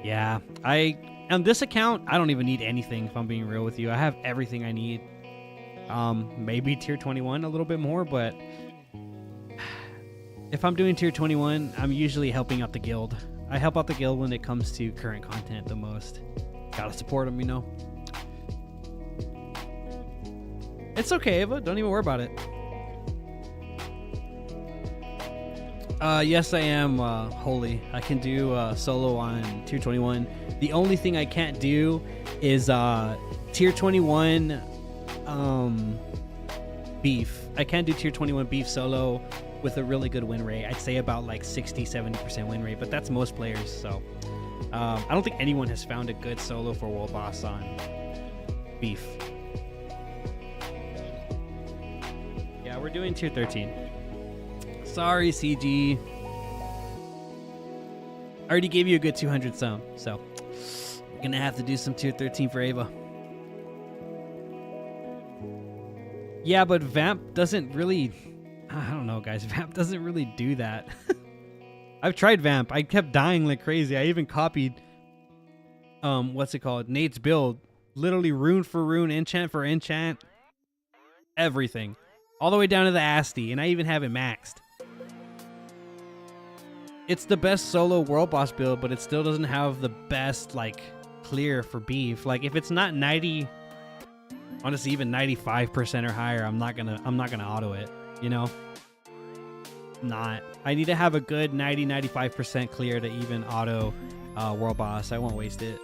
Yeah, on this account, I don't even need anything if I'm being real with you. I have everything I need. Maybe tier 21 a little bit more, but if I'm doing tier 21, I'm usually helping out the guild. I help out the guild when it comes to current content the most. Gotta support them, you know. It's okay, Ava. Don't even worry about it. Yes, I am holy. I can do solo on tier 21. The only thing I can't do is tier 21 beef. I can't do tier 21 beef solo with a really good win rate. I'd say about like 60-70% win rate, but that's most players. So I don't think anyone has found a good solo for world boss on beef. Yeah, we're doing tier 13. Sorry, CG. I already gave you a good 200 some, so we're gonna have to do some tier 13 for Ava. Yeah, but Vamp doesn't really... I don't know, guys. Vamp doesn't really do that. I've tried Vamp. I kept dying like crazy. I even copied... what's it called? Nate's build. Literally rune for rune, enchant for enchant. Everything. All the way down to the Asti, and I even have it maxed. It's the best solo world boss build, but it still doesn't have the best, like, clear for beef. Like, if it's not 90... honestly, even 95% or higher, I'm not gonna auto it, you know? Not. I need to have a good 90-95% clear to even auto world boss. I won't waste it.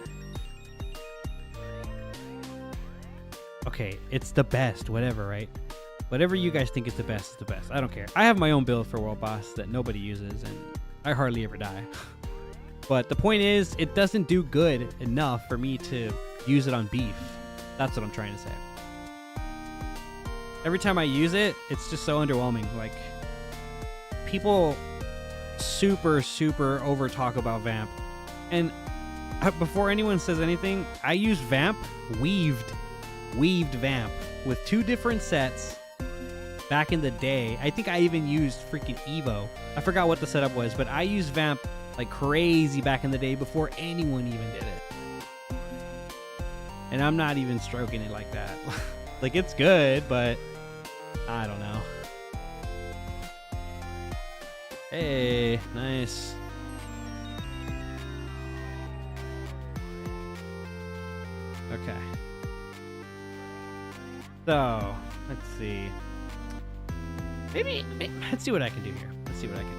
Okay, it's the best, whatever, right? Whatever you guys think is the best is the best. I don't care. I have my own build for world boss that nobody uses, and I hardly ever die. But the point is, it doesn't do good enough for me to use it on beef. That's what I'm trying to say. Every time I use it, it's just so underwhelming. Like, people super over talk about Vamp. And before anyone says anything, I use Vamp weaved Vamp with 2 different sets back in the day. I think I even used freaking Evo. I forgot what the setup was, but I used Vamp like crazy back in the day before anyone even did it. And I'm not even stroking it like that. Like, it's good, but I don't know. Hey, nice. Okay. So, let's see. Maybe let's see what I can do here. Let's see what I can do.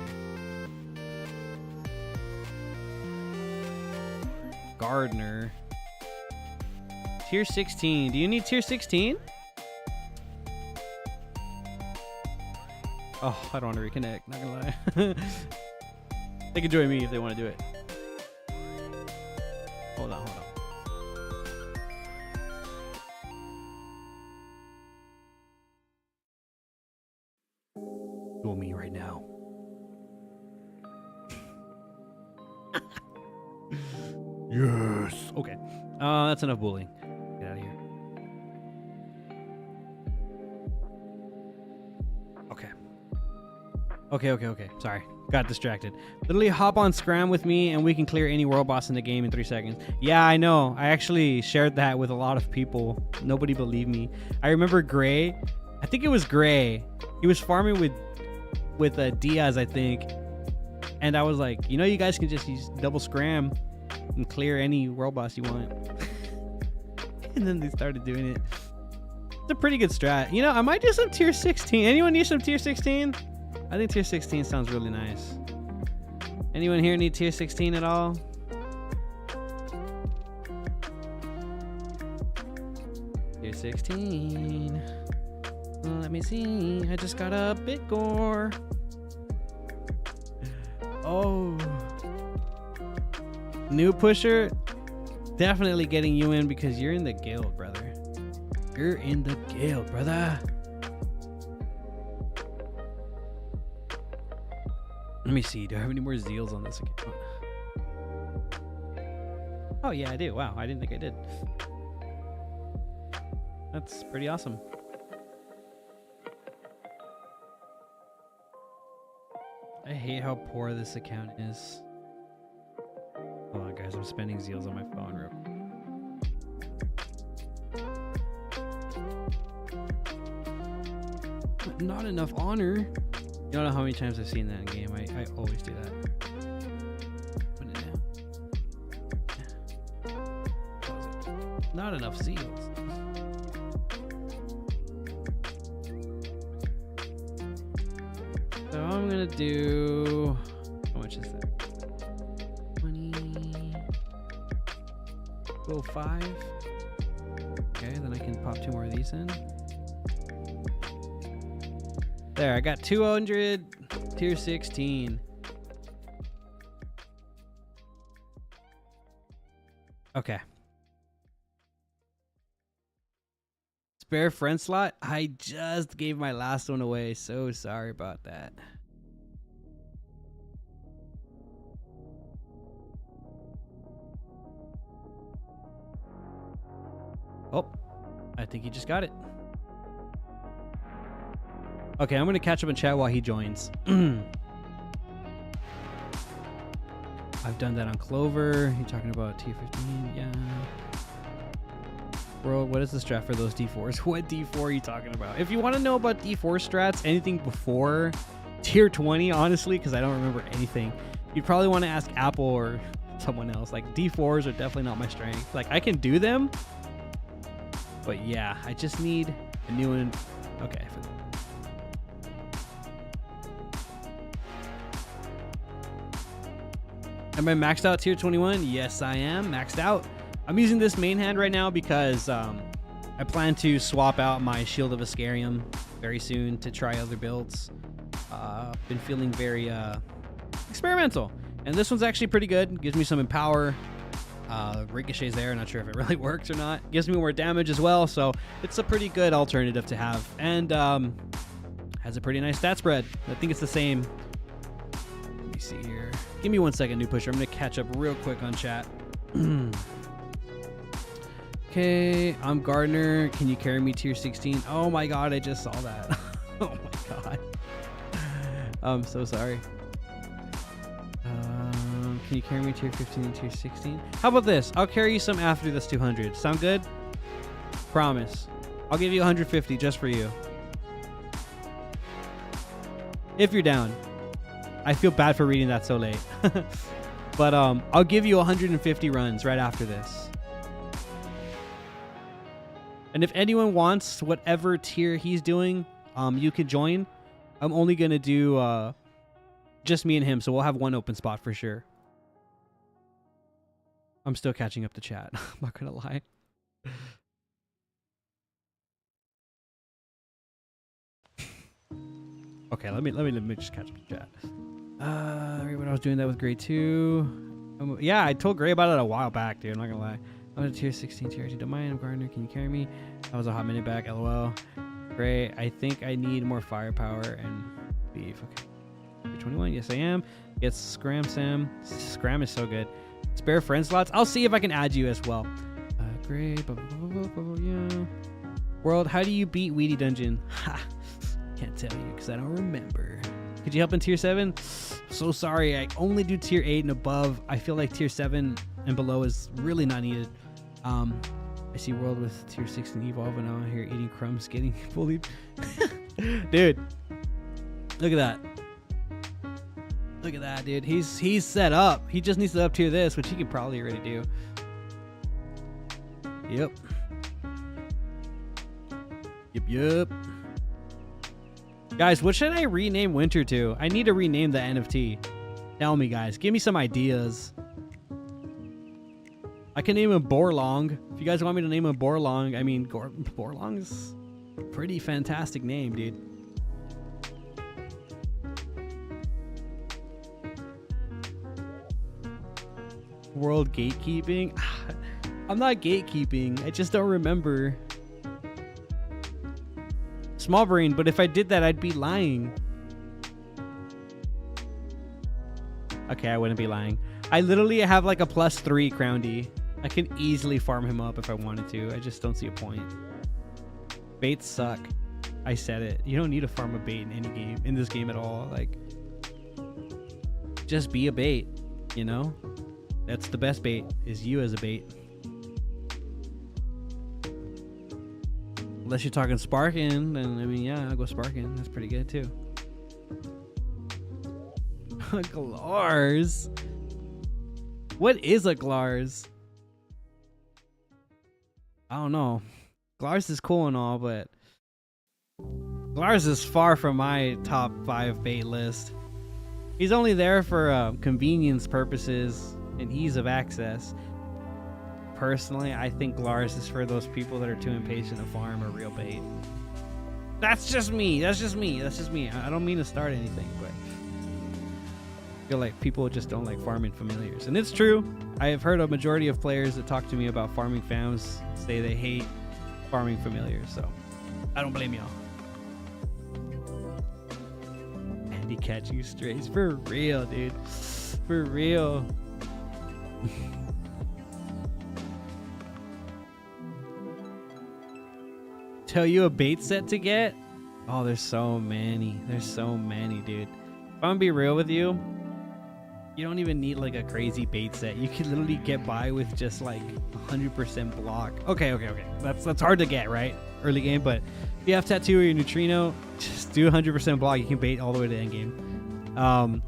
Gardener. Tier 16. Do you need tier 16? Oh, I don't want to reconnect. Not gonna lie. They can join me if they want to do it. Hold on. Duel me right now. Yes. Okay. That's enough bullying. Get out of here. Okay. Sorry. Got distracted. Literally hop on Scram with me and we can clear any world boss in the game in 3 seconds. Yeah, I know. I actually shared that with a lot of people. Nobody believed me. I remember Gray. I think it was Gray. He was farming with Diaz, I think. And I was like, you know, you guys can just use double Scram and clear any world boss you want. And then they started doing it. It's a pretty good strat. You know, I might do some tier 16. Anyone need some tier 16? I think tier 16 sounds really nice. Anyone here need tier 16 at all? Tier 16. Let me see. I just got a bit gore. Oh. New pusher. Definitely getting you in because you're in the guild, brother. You're in the guild, brother. Let me see. Do I have any more zeals on this account? Oh, yeah, I do. Wow, I didn't think I did. That's pretty awesome. I hate how poor this account is. Hold on, guys. I'm spending zeals on my phone real quick. Not enough honor. You don't know how many times I've seen that in game. I always do that. Put it down. Not enough zeals. So I'm gonna do. How much is that? 20. Go 5. Okay, then I can pop 2 more of these in. There, I got 200 tier 16. Okay. Spare friend slot? I just gave my last one away. So sorry about that. Oh, I think he just got it. Okay, I'm going to catch up in chat while he joins. I've done that on Clover. You're talking about tier 15? Yeah. Bro, what is the strat for those D4s? What D4 are you talking about? If you want to know about D4 strats, anything before tier 20, honestly, because I don't remember anything, you'd probably want to ask Apple or someone else. Like, D4s are definitely not my strength. Like, I can do them, but yeah, I just need a new one. Okay. Am I maxed out tier 21? Yes, I am maxed out. I'm using this main hand right now because I plan to swap out my Shield of Ascarium very soon to try other builds. Been feeling very experimental, and this one's actually pretty good. Gives me some empower. Ricochet's there. Not sure if it really works or not. Gives me more damage as well, so it's a pretty good alternative to have, and has a pretty nice stat spread. I think it's the same. Let me see here. Give me 1 second, new pusher. I'm gonna catch up real quick on chat. Okay, I'm Gardner. Can you carry me tier 16? Oh my god, I just saw that. Oh my god. I'm so sorry. Can you carry me tier 15 and tier 16? How about this? I'll carry you some after this 200. Sound good? Promise. I'll give you 150 just for you. If you're down. I feel bad for reading that so late. But I'll give you 150 runs right after this. And if anyone wants whatever tier he's doing, you can join. I'm only going to do just me and him, so we'll have one open spot for sure. I'm still catching up to chat. I'm not going to lie. Okay, let me just catch up to chat. When I was doing that with Gray 2. Yeah, I told Gray about it a while back, dude. I'm not going to lie. I'm at tier 16, tier 2. Don't mind. I'm Gardner. Can you carry me? That was a hot minute back. LOL. Great. I think I need more firepower and beef. Okay. Tier 21. Yes, I am. Get Scram Sam. Scram is so good. Spare friend slots. I'll see if I can add you as well. Great. Yeah. World, how do you beat Weedy Dungeon? Ha. Can't tell you because I don't remember. Could you help in tier 7? So sorry. I only do tier 8 and above. I feel like tier 7 and below is really not needed. I see World with tier 16 evolve and I'm here eating crumbs getting bullied. Dude, look at that. Look at that, dude. He's set up. He just needs to up tier this, which he can probably already do. Yep. Yep. Guys, what should I rename Winter to? I need to rename the NFT. Tell me, guys. Give me some ideas. I can name a Borlong. If you guys want me to name a Borlong, I mean, Borlong's a pretty fantastic name, dude. World gatekeeping? I'm not gatekeeping. I just don't remember. Small brain, but if I did that, I'd be lying. Okay, I wouldn't be lying. I literally have like a +3 Crown D. I can easily farm him up if I wanted to. I just don't see a point. Baits suck. I said it. You don't need to farm a bait in any game, in this game at all. Like, just be a bait, you know? That's the best bait, is you as a bait. Unless you're talking Sparkin, then I mean, yeah, I'll go Sparkin. That's pretty good too. Glars? What is a Glars? I don't know. Glars is cool and all, but Glars is far from my top 5 bait list. He's only there for convenience purposes and ease of access. Personally, I think Glars is for those people that are too impatient to farm a real bait. That's just me. That's just me. That's just me. I don't mean to start anything, but I feel like people just don't like farming familiars. And it's true. I have heard a majority of players that talk to me about farming fams say they hate farming familiars, so I don't blame y'all. Andy catching strays. For real, dude. For real. Tell you a bait set to get? Oh, there's so many. There's so many, dude. If I'm gonna be real with you, you don't even need like a crazy bait set. You can literally get by with just like 100% block. Okay. That's hard to get, right? Early game, but if you have Tattoo or your Neutrino, just do 100% block. You can bait all the way to end game.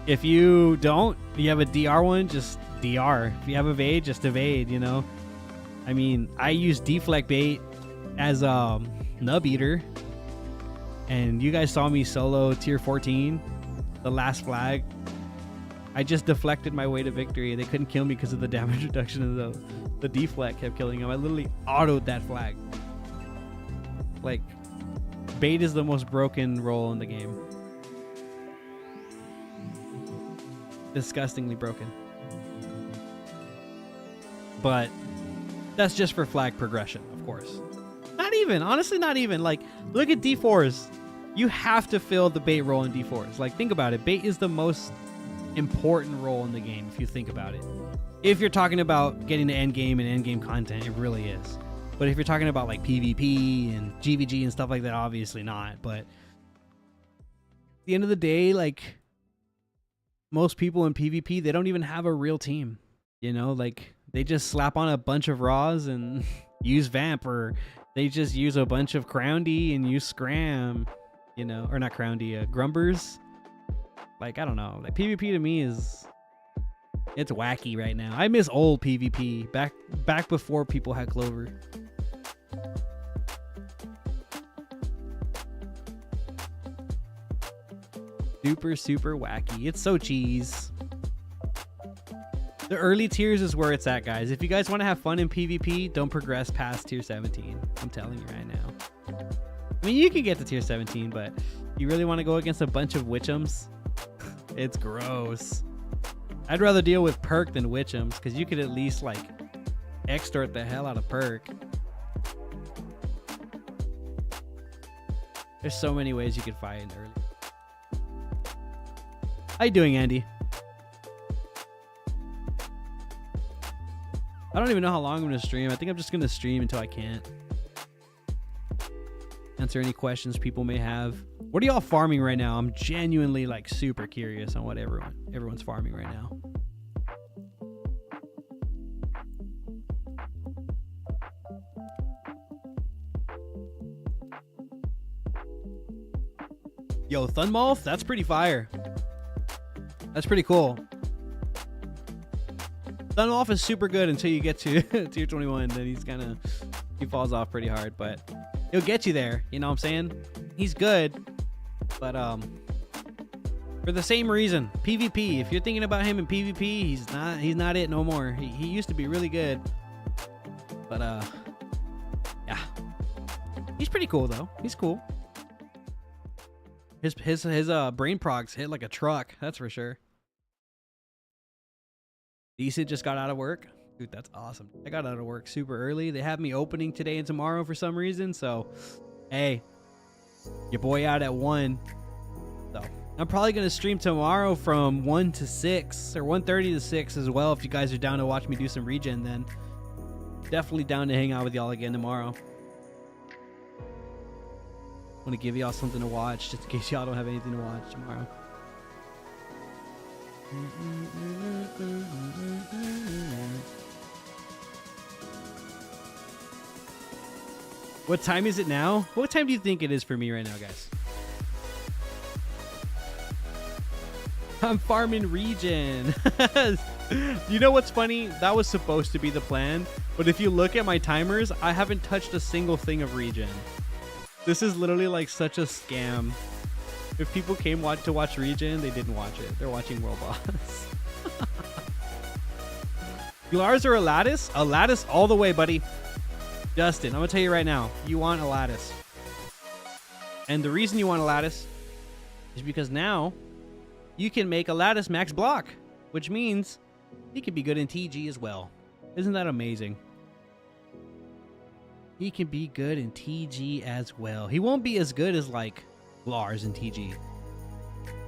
If you don't, you have a DR one, just DR. If you have evade, just evade, you know? I mean, I use deflect bait as nub eater, and you guys saw me solo tier 14, the last flag. I just deflected my way to victory. They couldn't kill me because of the damage reduction of the deflect kept killing him. I literally autoed that flag. Like, bait is the most broken role in the game. Disgustingly broken. But that's just for flag progression, of course. Not even, honestly, not even. Like, look at D4s. You have to fill the bait role in D4s. Like, think about it. Bait is the most important role in the game, if you think about it. If you're talking about getting to end game and end game content, it really is. But if you're talking about like PvP and GVG and stuff like that, obviously not. But at the end of the day, like, most people in PvP, they don't even have a real team. You know, like, they just slap on a bunch of Raws and use Vamp, or they just use a bunch of Crown D and use Scram, you know, or not Crown D, Grumbers. Like, I don't know. Like, PvP to me is, it's wacky right now. I miss old PvP, back before people had Clover. Super wacky. It's so cheese. The early tiers is where it's at, guys. If you guys want to have fun in PvP, don't progress past tier 17. I'm telling you right now. I mean, you can get to tier 17, but you really want to go against a bunch of Witchums? It's gross. I'd rather deal with Perk than Witchums, because you could at least, like, extort the hell out of Perk. There's so many ways you could fight in early. How you doing, Andy? I don't even know how long I'm going to stream. I think I'm just going to stream until I can't. Answer any questions people may have. What are y'all farming right now? I'm genuinely, like, super curious on what everyone's farming right now. Yo, Thunmoth? That's pretty fire. That's pretty cool. Thunmoth is super good until you get to tier 21. Then he falls off pretty hard, but he'll get you there. You know what I'm saying? He's good, but For the same reason, PvP. If you're thinking about him in PvP, he's not it no more. He used to be really good. But yeah. He's pretty cool though. He's cool. His brain procs hit like a truck, that's for sure. Decent just got out of work. Dude, that's awesome. I got out of work super early. They have me opening today and tomorrow for some reason. So, hey, your boy out at 1. So, I'm probably going to stream tomorrow from 1 to 6 or 1:30 to 6 as well. If you guys are down to watch me do some regen, then definitely down to hang out with y'all again tomorrow. Want to give y'all something to watch just in case y'all don't have anything to watch tomorrow. What time is it now? What time do you think it is for me right now, guys? I'm farming regen. You know what's funny? That was supposed to be the plan, but if you look at my timers, I haven't touched a single thing of regen. This is literally like such a scam. If people came to watch regen, they didn't watch it. They're watching World Boss. Glars or a lattice? A lattice all the way, buddy. Justin, I'm gonna tell you right now, you want a lattice. And the reason you want a lattice is because now you can make a lattice max block, which means he can be good in TG as well. Isn't that amazing? He can be good in TG as well. He won't be as good as like Lars in TG,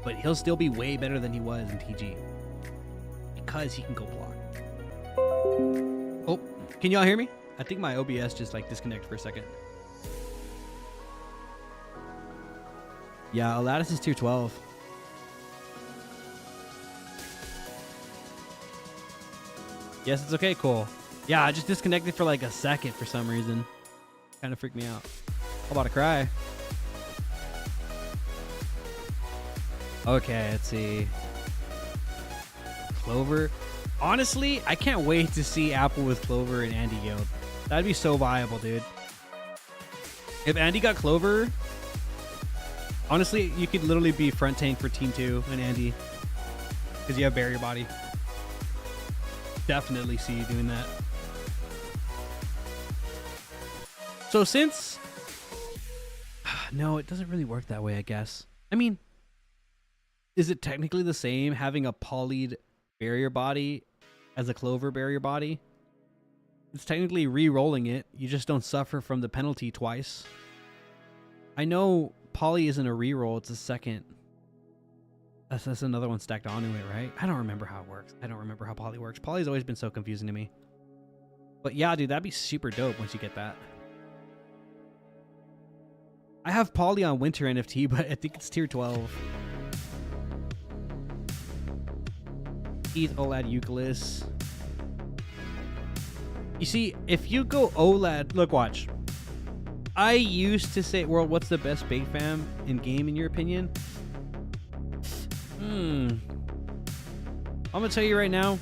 but he'll still be way better than he was in TG because he can go block. Oh, can y'all hear me? I think my OBS just like disconnected for a second. Yeah, Aladdis is tier 12. Yes, it's okay, cool. Yeah, I just disconnected for like a second for some reason. Kind of freaked me out. I'm about to cry. Okay, let's see. Clover. Honestly, I can't wait to see Apple with Clover and Andy Guild. That'd be so viable, dude. If Andy got Clover, honestly, you could literally be front tank for Team 2 and Andy. Because you have barrier body. Definitely see you doing that. So since... No, it doesn't really work that way, I guess. I mean, is it technically the same having a polyed barrier body as a Clover barrier body? It's technically re-rolling it. You just don't suffer from the penalty twice. I know poly isn't a re-roll, it's a second. That's another one stacked onto it, right? I don't remember how it works. I don't remember how poly works. Poly's always been so confusing to me. But yeah, dude, that'd be super dope once you get that. I have poly on Winter NFT, but I think it's tier 12. Heath, OLAD, Euclid. You see, if you go OLAD, look, watch. I used to say, World, what's the best bait fam in game, in your opinion? I'm gonna tell you right now,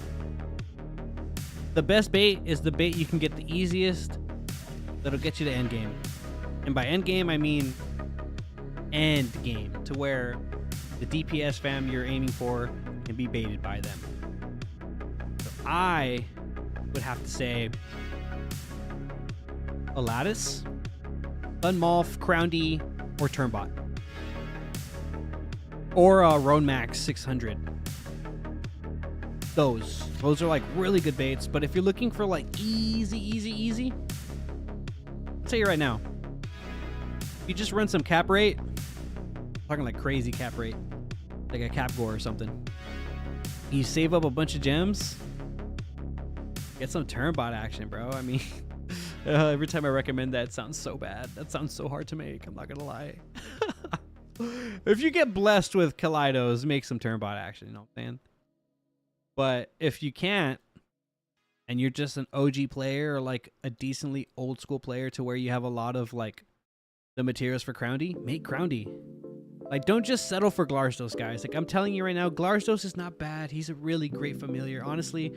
the best bait is the bait you can get the easiest, that'll get you to end game. And by end game, I mean end game, to where the DPS fam you're aiming for can be baited by them. So I would have to say a lattice, Unmolf, Crowndy, or Turnbot. Or a Roan Max 600. Those are like really good baits. But if you're looking for like easy, I'll tell you right now, if you just run some cap rate, I'm talking like crazy cap rate, like a cap gore or something, you save up a bunch of gems, get some Turnbot action, bro. I mean, every time I recommend that, it sounds so bad. That sounds so hard to make. I'm not gonna lie. If you get blessed with Kaleidos, make some Turnbot action, you know what I'm saying? But if you can't, and you're just an OG player or like a decently old school player to where you have a lot of like the materials for Crowndy, make Crowndy. Like, don't just settle for Glarsdos, guys. Like, I'm telling you right now, Glarsdos is not bad. He's a really great familiar. Honestly,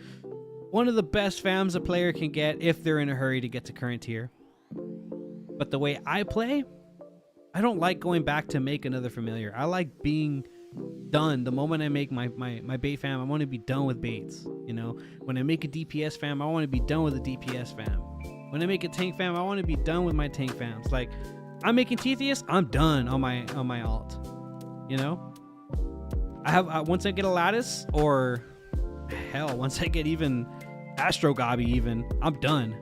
one of the best fams a player can get if they're in a hurry to get to current tier. But the way I play, I don't like going back to make another familiar. I like being done. The moment I make my bait fam, I want to be done with baits. You know, when I make a DPS fam, I want to be done with the DPS fam. When I make a tank fam, I want to be done with my tank fams. Like, I'm making Tetheus, I'm done on my alt. You know, I have once I get a lattice, or hell, once I get even Astro Gobby, even, I'm done.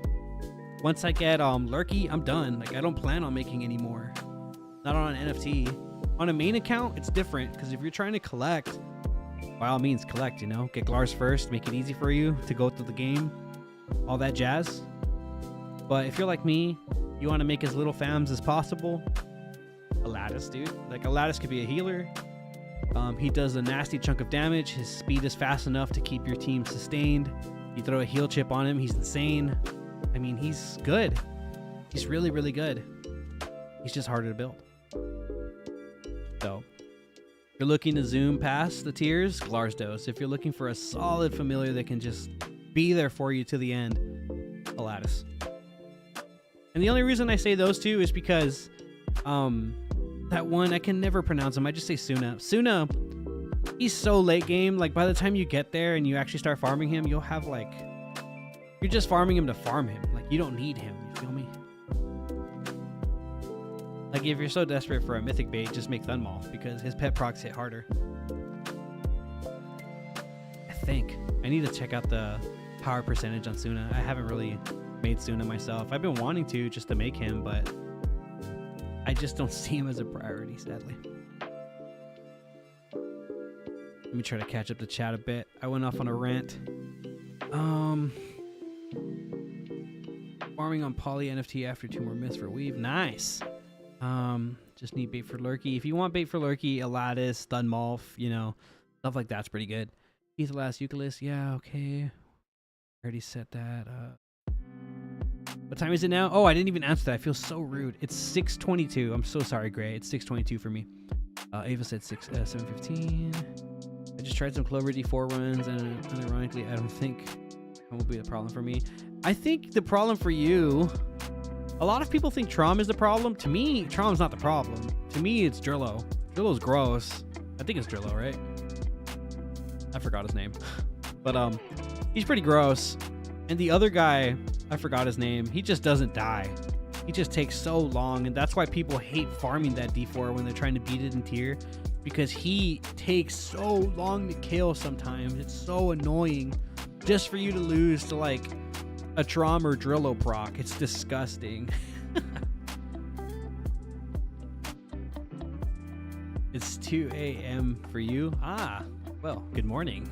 Once I get Lurky, I'm done. Like, I don't plan on making any more. Not on an NFT. On a main account, it's different, because if you're trying to collect, by all means collect, you know, get Glars first, make it easy for you to go through the game, all that jazz. But if you're like me, you want to make as little fams as possible, a lattice, dude. Like, a lattice could be a healer. He does a nasty chunk of damage. His speed is fast enough to keep your team sustained. You throw a heal chip on him, he's insane. I mean, he's good. He's really, really good. He's just harder to build. So, if you're looking to zoom past the tiers, Glarsdos. If you're looking for a solid familiar that can just be there for you to the end, Aladdis. And the only reason I say those two is because that one, I can never pronounce him. I just say Suna. Suna, he's so late game. Like, by the time you get there and you actually start farming him, you'll have like, you're just farming him to farm him. Like, you don't need him. You feel me? Like, if you're so desperate for a mythic bait, just make Thunmaw, because his pet procs hit harder. I think. I need to check out the power percentage on Suna. I haven't really made Suna myself. I've been wanting to, just to make him, but I just don't see him as a priority, sadly. Let me try to catch up the chat a bit. I went off on a rant. Farming on Poly NFT after 2 more myths for Weave. Nice. Just need bait for Lurky. If you want bait for Lurky, Aladdis, Thunmaw, you know, stuff like that's pretty good. He's the last Eucalyptus. Yeah, okay. Already set that up. What time is it now? Oh, I didn't even answer that. I feel so rude. It's 6:22. I'm so sorry, Gray. It's 6:22 for me. Ava said 7:15. I just tried some Clover D4 runs, and unironically, I don't think that will be the problem for me. I think the problem for you, a lot of people think Trom is the problem. To me, Trom's not the problem. To me, it's Drillo. Drillo's gross. I think it's Drillo, right? I forgot his name. But he's pretty gross. And the other guy, I forgot his name. He just doesn't die. He just takes so long, and that's why people hate farming that D4 when they're trying to beat it in tier, because he takes so long to kill sometimes. It's so annoying just for you to lose to like a Trom or Drillo proc. It's disgusting. It's 2 a.m. for you. Ah, well, good morning.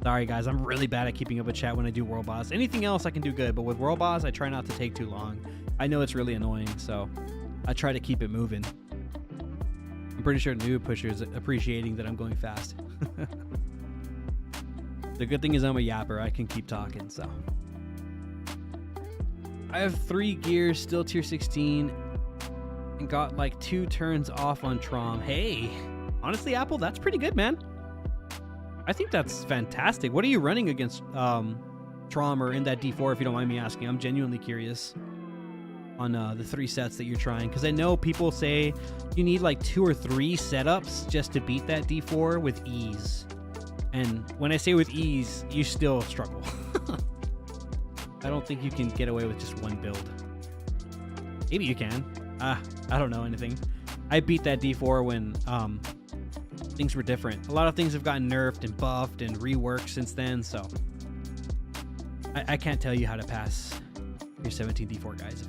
Sorry guys, I'm really bad at keeping up with chat when I do World Boss. Anything else I can do good, but with World Boss, I try not to take too long. I know it's really annoying, so I try to keep it moving. I'm pretty sure New Pusher is appreciating that I'm going fast. The good thing is I'm a yapper. I can keep talking, so. I have 3 gears, still tier 16, and got like 2 turns off on Trom. Hey, honestly, Apple, that's pretty good, man. I think that's fantastic. What are you running against Trom or in that D4, if you don't mind me asking? I'm genuinely curious on the 3 sets that you're trying, because I know people say you need like 2 or 3 setups just to beat that D4 with ease. And when I say with ease, you still struggle. I don't think you can get away with just one build. Maybe you can. I don't know anything. I beat that D4 when things were different. A lot of things have gotten nerfed and buffed and reworked since then, so I can't tell you how to pass your 17 D4 guys.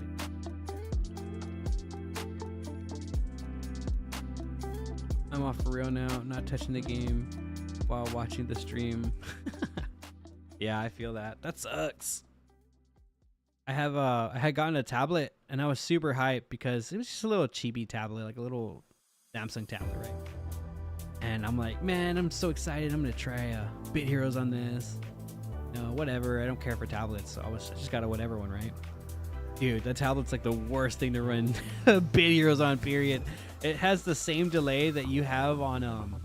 I'm off for real now, not touching the game while watching the stream. Yeah, I feel that. That sucks. I had gotten a tablet and I was super hyped because it was just a little chibi tablet, like a little Samsung tablet, right? And I'm like, man, I'm so excited. I'm gonna try Bit Heroes on this. No, whatever. I don't care for tablets, so I just got a whatever one, right? Dude, that tablet's like the worst thing to run Bit Heroes on, period. It has the same delay that you have on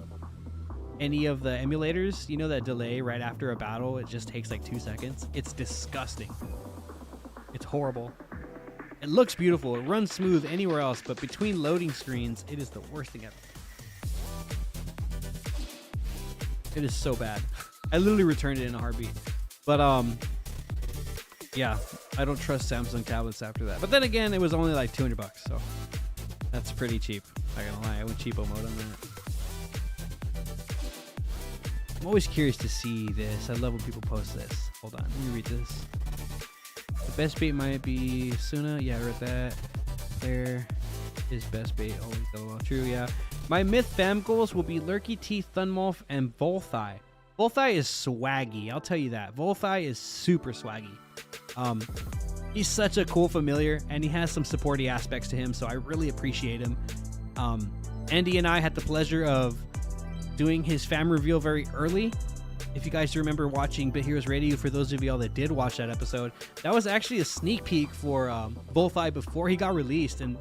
any of the emulators. You know that delay right after a battle? It just takes like 2 seconds. It's disgusting. It's horrible. It looks beautiful. It runs smooth anywhere else, but between loading screens, it is the worst thing ever. It is so bad. I literally returned it in a heartbeat. But yeah, I don't trust Samsung tablets after that. But then again, it was only like $200, so that's pretty cheap. Not gonna lie, I went cheapo mode on that. I'm always curious to see this. I love when people post this. Hold on, let me read this. The best bait might be Suna. Yeah, I read that. There is best bait. Always LOL. True, yeah. My myth fam goals will be Lurky Teeth, Thunmolf, and Volthai. Volthai is swaggy, I'll tell you that. Volthai is super swaggy. He's such a cool familiar, and he has some supporty aspects to him, so I really appreciate him. Andy and I had the pleasure of doing his fam reveal very early. If you guys remember watching Bit Heroes Radio, for those of y'all that did watch that episode, that was actually a sneak peek for Volthai before he got released, and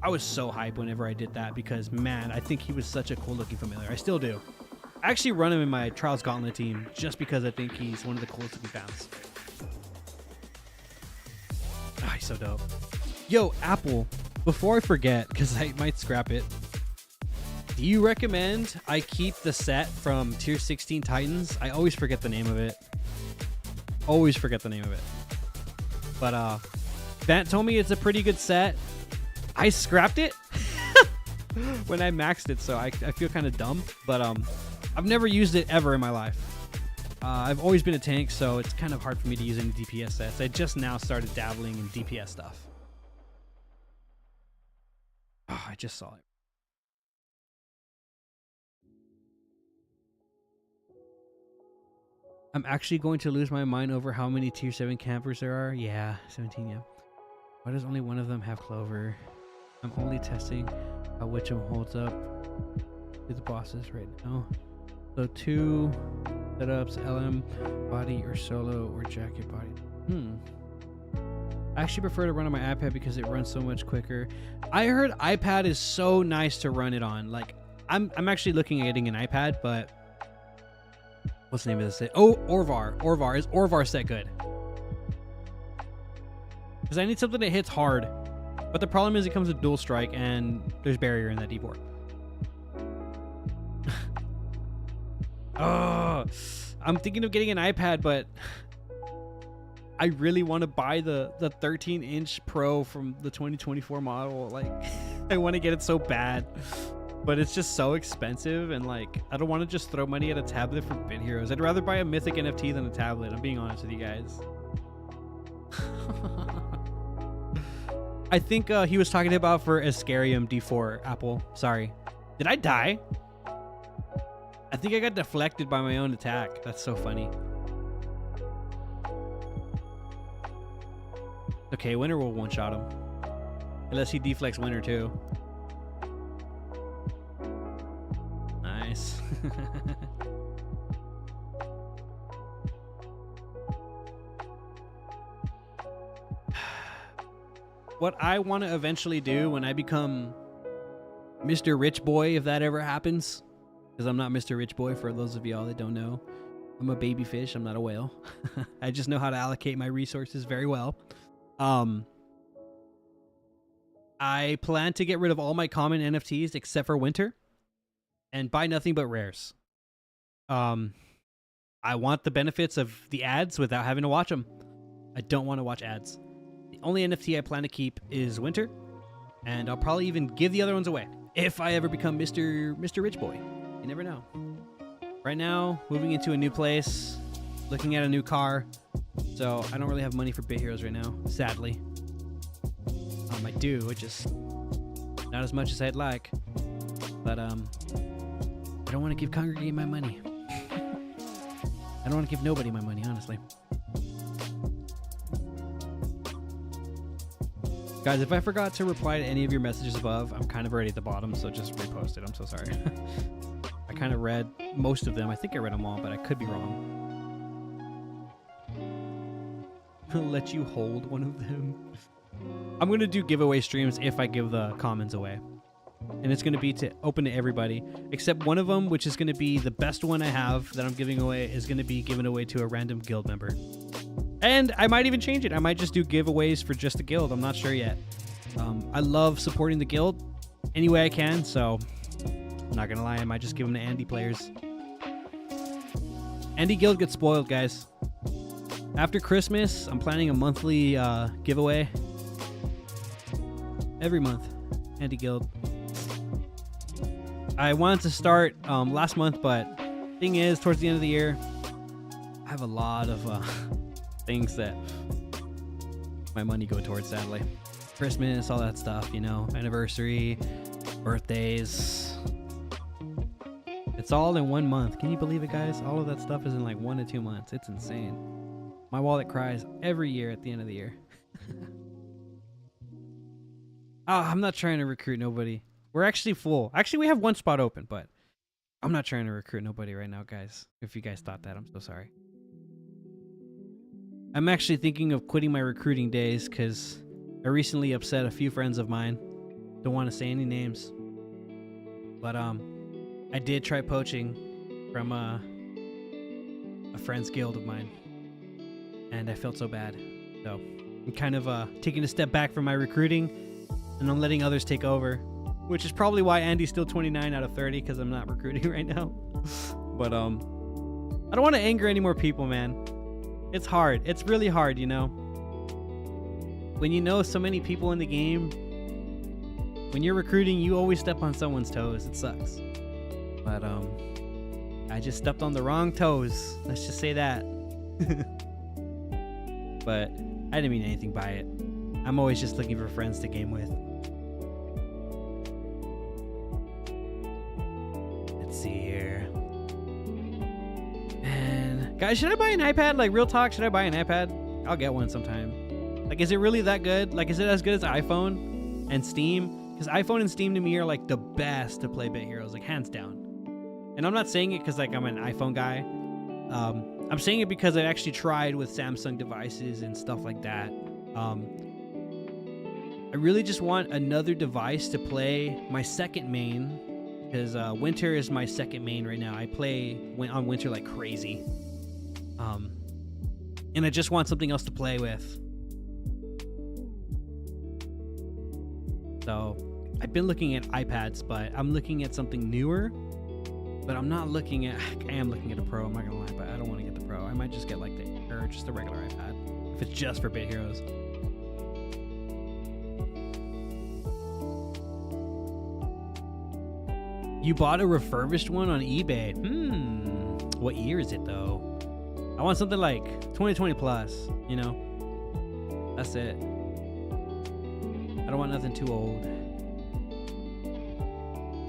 I was so hyped whenever I did that because, man, I think he was such a cool-looking familiar. I still do. I actually run him in my Trials Gauntlet team just because I think he's one of the coolest looking fans. Ah, he's so dope. Yo, Apple, before I forget, because I might scrap it, do you recommend I keep the set from Tier 16 Titans? I always forget the name of it. Always forget the name of it. But Vant told me it's a pretty good set. I scrapped it when I maxed it, so I feel kind of dumb. But I've never used it ever in my life. I've always been a tank, so it's kind of hard for me to use any DPS sets. I just now started dabbling in DPS stuff. Oh, I just saw it. I'm actually going to lose my mind over how many Tier 7 campers there are. Yeah, 17, yeah. Why does only one of them have Clover? I'm only testing how Witcham holds up to the bosses right now. So 2 setups, LM body or solo or jacket body. I actually prefer to run on my iPad because it runs so much quicker. I heard iPad is so nice to run it on. Like, I'm actually looking at getting an iPad, but what's the name of this set? Oh, Orvar. Orvar. Is Orvar set good? Because I need something that hits hard. But the problem is it comes with dual strike and there's barrier in that D4. Oh, I'm thinking of getting an iPad, but I really want to buy the 13-inch Pro from the 2024 model. Like, I want to get it so bad. But it's just so expensive, and like, I don't want to just throw money at a tablet for Bit Heroes. I'd rather buy a Mythic NFT than a tablet. I'm being honest with you guys. I think he was talking about for Ascarium D4, Apple. Sorry. Did I die? I think I got deflected by my own attack. That's so funny. Okay, Winter will one-shot him. Unless he deflects Winter too. Nice. What I want to eventually do when I become Mr. Rich Boy, if that ever happens, because I'm not Mr. Rich Boy, for those of y'all that don't know. I'm a baby fish. I'm not a whale. I just know how to allocate my resources very well. I plan to get rid of all my common NFTs except for Winter and buy nothing but rares. I want the benefits of the ads without having to watch them. I don't want to watch ads. The only NFT I plan to keep is Winter, and I'll probably even give the other ones away if I ever become Mr. Rich Boy. You never know. Right now, moving into a new place, looking at a new car, so I don't really have money for Bit Heroes right now, sadly. I do, it just not as much as I'd like, but I don't want to give Congregate my money. I don't want to give nobody my money, honestly. Guys, if I forgot to reply to any of your messages above, I'm kind of already at the bottom, so just repost it. I'm so sorry. I kind of read most of them. I think I read them all, but I could be wrong. I'll let you hold one of them. I'm going to do giveaway streams if I give the commons away. And it's going to be open to everybody, except one of them, which is going to be the best one I have that I'm giving away, is going to be given away to a random guild member. And I might even change it. I might just do giveaways for just the guild. I'm not sure yet. I love supporting the guild any way I can, so I'm not going to lie. I might just give them to Andy players. Andy Guild gets spoiled, guys. After Christmas, I'm planning a monthly giveaway. Every month, Andy Guild. I wanted to start last month, but thing is, towards the end of the year, I have a lot of things that my money go towards, sadly. Christmas, all that stuff, you know, anniversary, birthdays. It's all in 1 month. Can you believe it, guys? All of that stuff is in like 1 to 2 months. It's insane. My wallet cries every year at the end of the year. I'm not trying to recruit nobody. We're actually full. Actually, we have 1 spot open, but I'm not trying to recruit nobody right now, guys. If you guys thought that, I'm so sorry. I'm actually thinking of quitting my recruiting days because I recently upset a few friends of mine. Don't want to say any names. But I did try poaching from a friend's guild of mine. And I felt so bad. So I'm kind of taking a step back from my recruiting and I'm letting others take over. Which is probably why Andy's still 29 out of 30 because I'm not recruiting right now. But I don't want to anger any more people, man. It's hard. It's really hard, you know. When you know so many people in the game, when you're recruiting, you always step on someone's toes. It sucks. But I just stepped on the wrong toes. Let's just say that. But I didn't mean anything by it. I'm always just looking for friends to game with. Let's see here. And guys, should I buy an iPad? Like, real talk, should I buy an iPad? I'll get one sometime. Like, is it really that good? Like, is it as good as iPhone and Steam? Because iPhone and Steam to me are like the best to play Bit Heroes, like hands down. And I'm not saying it because like I'm an iPhone guy. I'm saying it because I actually tried with Samsung devices and stuff like that. I really just want another device to play my second main, because Winter is my second main right now. I play on Winter like crazy. And I just want something else to play with. So I've been looking at iPads, but I'm looking at something newer. But I'm not looking at, I am looking at a Pro, I'm not gonna lie, but I don't want to get the Pro. I might just get like or just a regular iPad, if it's just for Bit Heroes. You bought a refurbished one on eBay. What year is it though? I want something like 2020 plus, you know? That's it. I don't want nothing too old.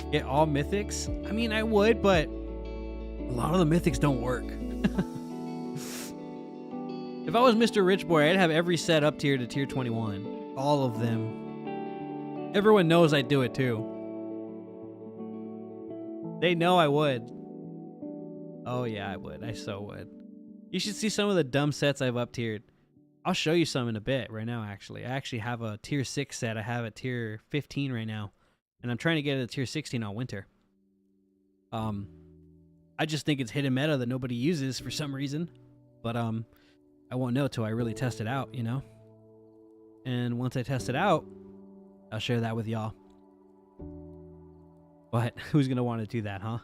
Get all mythics? I mean, I would, but a lot of the mythics don't work. If I was Mr. Rich Boy, I'd have every set up tier to tier 21. All of them. Everyone knows I'd do it too. They know I would. Oh yeah, I would. I so would. You should see some of the dumb sets I've up tiered. I'll show you some in a bit right now, actually. I actually have a tier 6 set. I have a tier 15 right now. And I'm trying to get a tier 16 on Winter. I just think it's hidden meta that nobody uses for some reason. But I won't know till I really test it out, you know? And once I test it out, I'll share that with y'all. But who's going to want to do that, huh?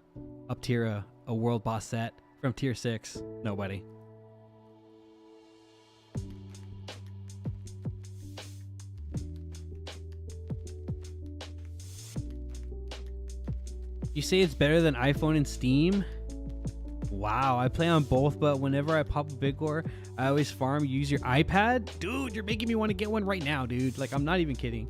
Up tier a world boss set from tier 6? Nobody. You say it's better than iPhone and Steam? Wow, I play on both, but whenever I pop a big ore, I always farm. Use your iPad? Dude, you're making me want to get one right now, dude. Like, I'm not even kidding.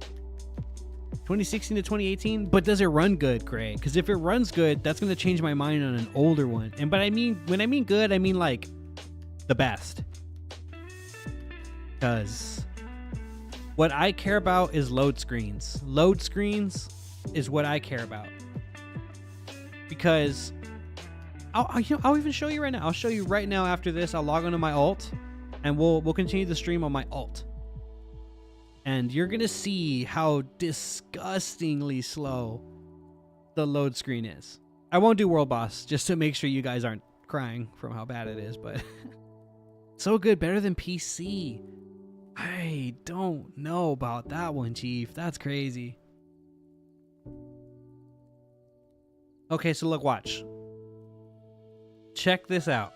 2016 to 2018? But does it run good, Gray? Because if it runs good, that's going to change my mind on an older one. But I mean, when I mean good, I mean like the best. Because what I care about is load screens. Load screens is what I care about. Because I'll even show you right now. I'll show you right now after this. I'll log onto my alt and we'll continue the stream on my alt. And you're going to see how disgustingly slow the load screen is. I won't do World Boss just to make sure you guys aren't crying from how bad it is, but so good, better than PC. I don't know about that one, Chief. That's crazy. Okay, so look, watch. Check this out.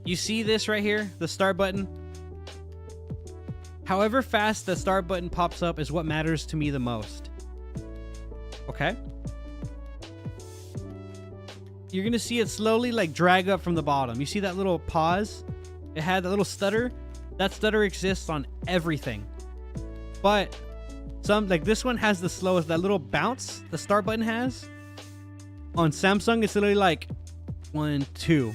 You see this right here, the start button? However fast the start button pops up is what matters to me the most. Okay? You're gonna see it slowly like drag up from the bottom. You see that little pause? It had a little stutter. That stutter exists on everything. But some, like this one has the slowest, that little bounce the start button has. On Samsung, it's literally like 1, 2.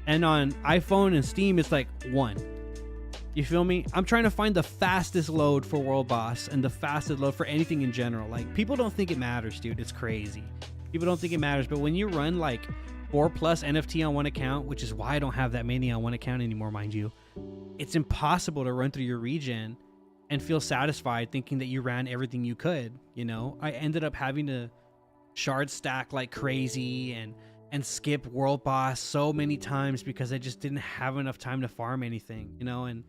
And on iPhone and Steam, it's like 1. You feel me? I'm trying to find the fastest load for World Boss and the fastest load for anything in general. Like, people don't think it matters, dude. It's crazy. People don't think it matters. But when you run like 4+ NFT on one account, which is why I don't have that many on one account anymore, mind you, it's impossible to run through your regen and feel satisfied thinking that you ran everything you could. You know, I ended up having to shard stack like crazy and skip World Boss so many times because I just didn't have enough time to farm anything, you know. And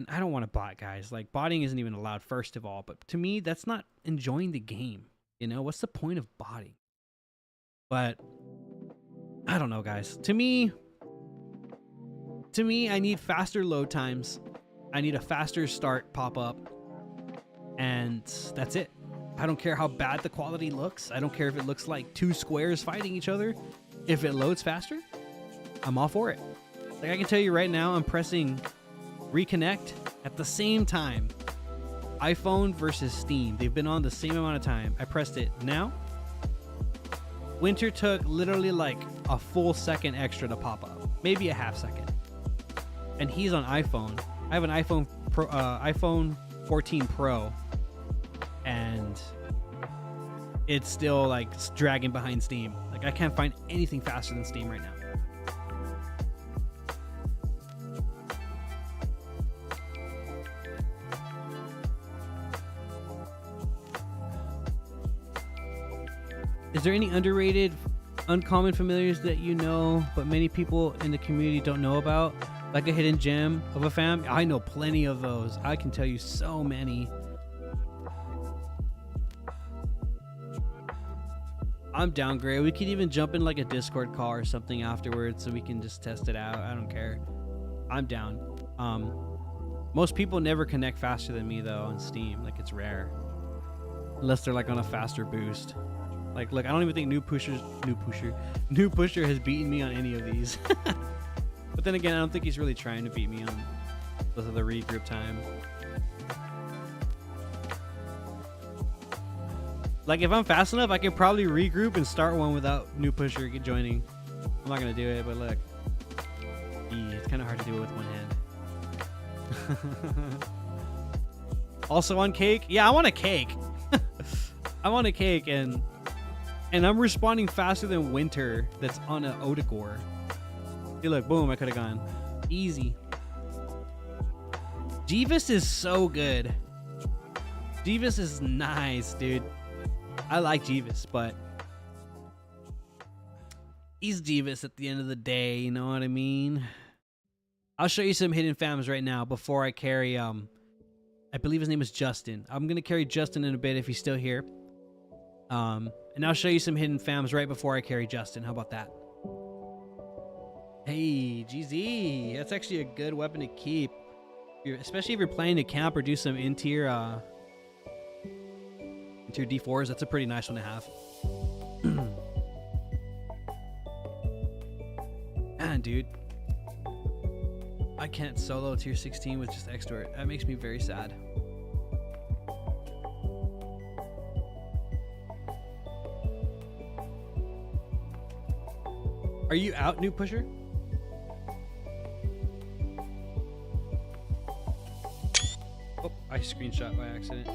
I don't want to bot, guys. Like, botting isn't even allowed, first of all. But to me, that's not enjoying the game. You know, what's the point of botting? But I don't know, guys. To me, I need faster load times. I need a faster start pop up. And that's it. I don't care how bad the quality looks. I don't care if it looks like 2 squares fighting each other. If it loads faster, I'm all for it. Like, I can tell you right now, I'm pressing reconnect at the same time. iPhone versus Steam. They've been on the same amount of time. I pressed it now. Winter took literally like a full second extra to pop up. Maybe a half second. And he's on iPhone. I have an iPhone Pro, iPhone 14 Pro. And it's still like dragging behind Steam. Like, I can't find anything faster than Steam right now. Is there any underrated, uncommon familiars that you know, but many people in the community don't know about? Like a hidden gem of a fam? I know plenty of those. I can tell you so many. I'm down, Gray. We could even jump in like a Discord call or something afterwards so we can just test it out. I don't care. I'm down. Most people never connect faster than me though on Steam. Like, it's rare. Unless they're like on a faster boost. Like, look, I don't even think New Pusher has beaten me on any of these. But then again, I don't think he's really trying to beat me on the regroup time. Like, if I'm fast enough, I could probably regroup and start one without New Pusher joining. I'm not gonna do it, but look, it's kind of hard to do it with one hand. Also on cake, yeah, I want a cake. I want a cake, and I'm responding faster than Winter that's on an Odegor. Hey, look, boom, I could have gone. Easy. Jeeves is so good. Jeeves is nice, dude. I like Jeeves, but he's Jeeves at the end of the day, you know what I mean? I'll show you some hidden fams right now before I carry, I believe his name is Justin. I'm going to carry Justin in a bit if he's still here. And I'll show you some hidden fams right before I carry Justin. How about that? Hey, GZ. That's actually a good weapon to keep. Especially if you're planning to camp or do some interior D4s. That's a pretty nice one to have. Man, dude. I can't solo tier 16 with just Extort. That makes me very sad. Are you out, New Pusher? Oh, I screenshot by accident.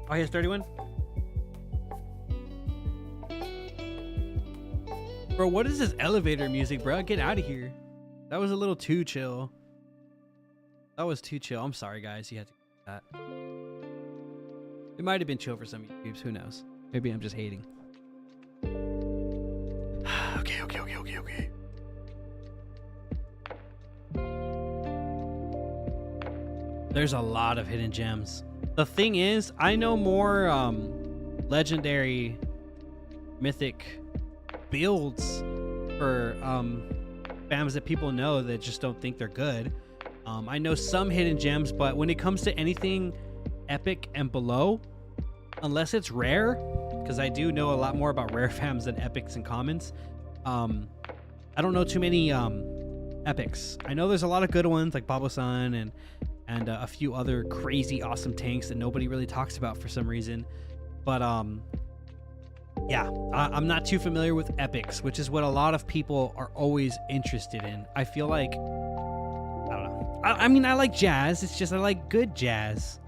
Oh, he has 31? Bro, what is this elevator music, bro? Get out of here. That was a little too chill. That was too chill. I'm sorry, guys. You had to do that. It might have been chill for some YouTubers. Who knows? Maybe I'm just hating. Okay. There's a lot of hidden gems. The thing is, I know more legendary mythic builds for fams that people know that just don't think they're good. I know some hidden gems, but when it comes to anything epic and below, unless it's rare, because I do know a lot more about rare fams than epics and commons, I don't know too many epics. I know there's a lot of good ones like Babo-san and a few other crazy awesome tanks that nobody really talks about for some reason. But yeah, I'm not too familiar with epics, which is what a lot of people are always interested in. I feel like, I don't know. I mean, I like jazz. It's just I like good jazz.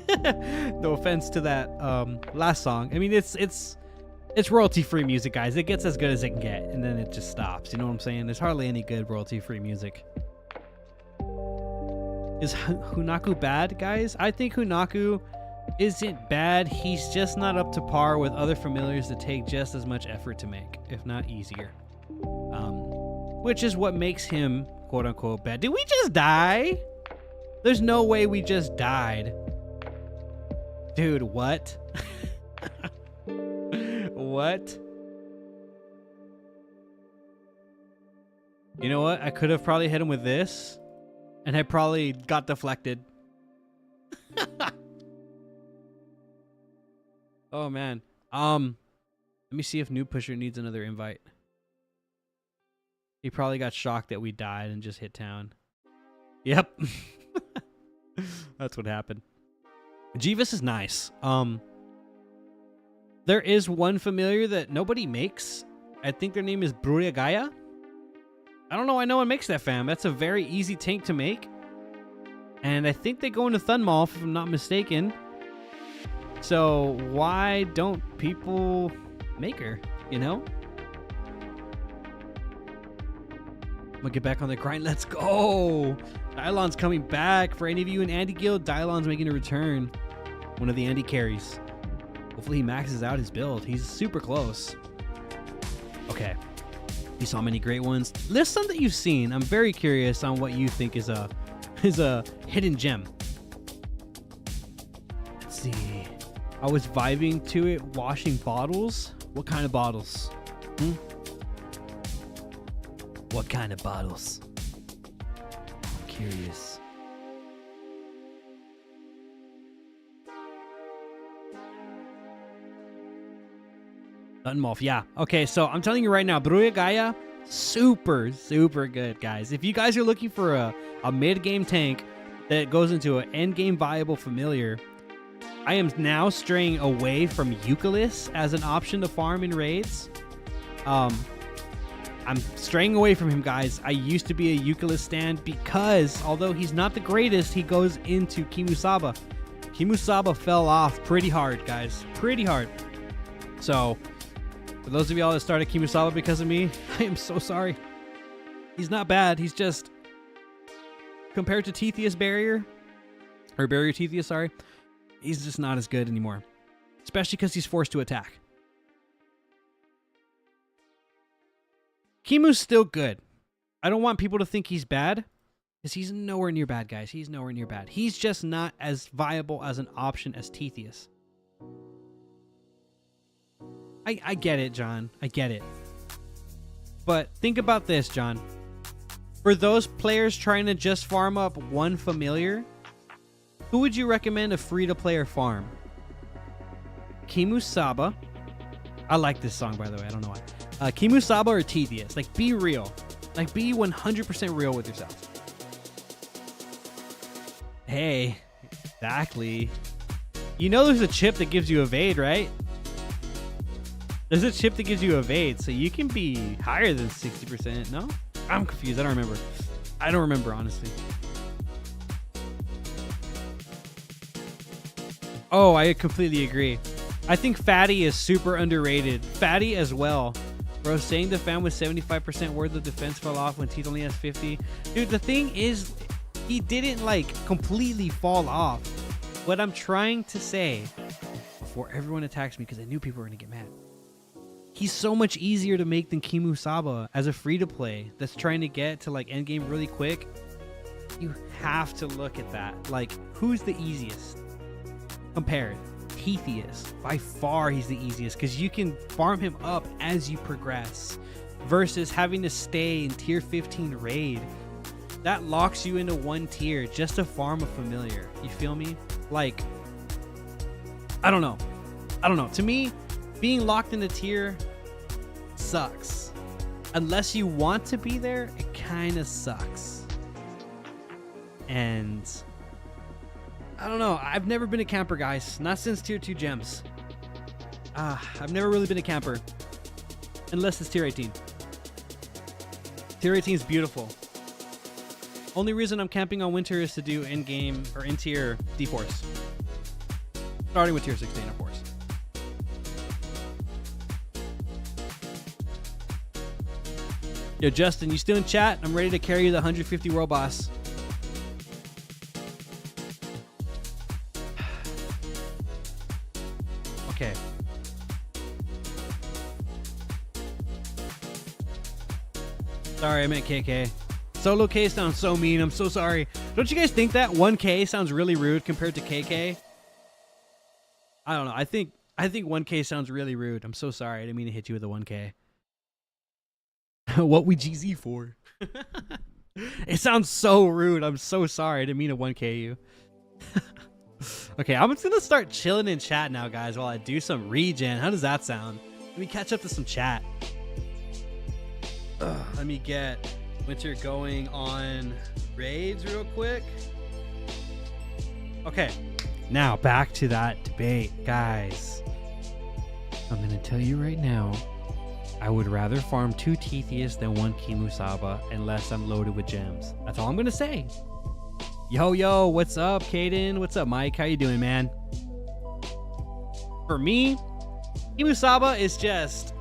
No offense to that last song. I mean, it's royalty-free music, guys. It gets as good as it can get, and then it just stops. You know what I'm saying? There's hardly any good royalty-free music. Is Hunaku bad, guys? I think Hunaku isn't bad. He's just not up to par with other familiars that take just as much effort to make, if not easier. Which is what makes him quote-unquote bad. Did we just die? There's no way we just died. Dude, what? What? You know what? I could have probably hit him with this, and I probably got deflected. Oh man. Let me see if New Pusher needs another invite. He probably got shocked that we died and just hit town. Yep. That's what happened. Jeeves is nice. There is one familiar that nobody makes. I think their name is Bruria Gaia. I don't know why no one makes that, fam. That's a very easy tank to make. And I think they go into Thunmaw, if I'm not mistaken. So why don't people make her, you know? I'm gonna get back on the grind. Let's go. Dylon's coming back. For any of you in Andy Guild, Dylon's making a return. One of the Andy carries. Hopefully he maxes out his build. He's super close. Okay. You saw many great ones. List some that you've seen. I'm very curious on what you think is a hidden gem. Let's see. I was vibing to it, washing bottles. What kind of bottles? What kind of bottles? I'm curious. Dunmolf, yeah. Okay, so I'm telling you right now, Bruya Gaia, super, super good, guys. If you guys are looking for a mid-game tank that goes into an end-game viable familiar, I am now straying away from Eucalyptus as an option to farm in raids. I'm straying away from him, guys. I used to be a Eucalyptus stand because, although he's not the greatest, he goes into Kimusaba. Kimusaba fell off pretty hard, guys. Pretty hard. So, for those of y'all that started Kimusaba because of me, I am so sorry. He's not bad. He's just, compared to Tetheus Barrier, or Barrier Tetheus, sorry, he's just not as good anymore. Especially because he's forced to attack. Kimu's still good. I don't want people to think he's bad, because he's nowhere near bad, guys. He's nowhere near bad. He's just not as viable as an option as Tetheus. I get it, John. I get it. But think about this, John. For those players trying to just farm up one familiar, who would you recommend a free-to-player farm? Kimusaba. I like this song, by the way. I don't know why. Kimusaba or Tetheus. Like, be real. Like, be 100% real with yourself. Hey, exactly. You know there's a chip that gives you evade, right? There's a chip that gives you evade, so you can be higher than 60%. No? I'm confused. I don't remember. I don't remember, honestly. Oh, I completely agree. I think Fatty is super underrated. Fatty as well. Bro, saying the fan with 75% worth of defense fell off when Teeth only has 50. Dude, the thing is, he didn't, like, completely fall off. What I'm trying to say, before everyone attacks me, because I knew people were going to get mad, he's so much easier to make than Kimusaba as a free-to-play that's trying to get to, like, endgame really quick. You have to look at that. Like, who's the easiest? Compared. Tetheus. By far, he's the easiest because you can farm him up as you progress. versus having to stay in tier 15 raid. That locks you into one tier just to farm a familiar. You feel me? Like, I don't know. To me, being locked in a tier sucks. Unless you want to be there, it kind of sucks. And I don't know. I've never been a camper, guys. Not since tier 2 gems. I've never really been a camper. Unless it's tier 18. Tier 18 is beautiful. Only reason I'm camping on winter is to do in-game or in-tier D-Force. Starting with tier 16, of course. Yo, Justin, you still in chat? I'm ready to carry you the 150 world boss. Okay. Sorry, I meant KK. Solo K sounds so mean. I'm so sorry. Don't you guys think that 1K sounds really rude compared to KK? I don't know. I think 1K sounds really rude. I'm so sorry. I didn't mean to hit you with a 1K. What we GZ for? It sounds so rude. I'm so sorry. I didn't mean to 1K you. Okay, I'm just gonna start chilling in chat now, guys, while I do some regen. How does that sound? Let me catch up to some chat. Let me get winter going on raids real quick. Okay, now back to that debate, guys. I'm gonna tell you right now, I would rather farm 2 Teethius than 1 Kimusaba unless I'm loaded with gems. That's all I'm gonna say. Yo, what's up, Kaden? What's up, Mike? How you doing, man? For me, Kimusaba is just,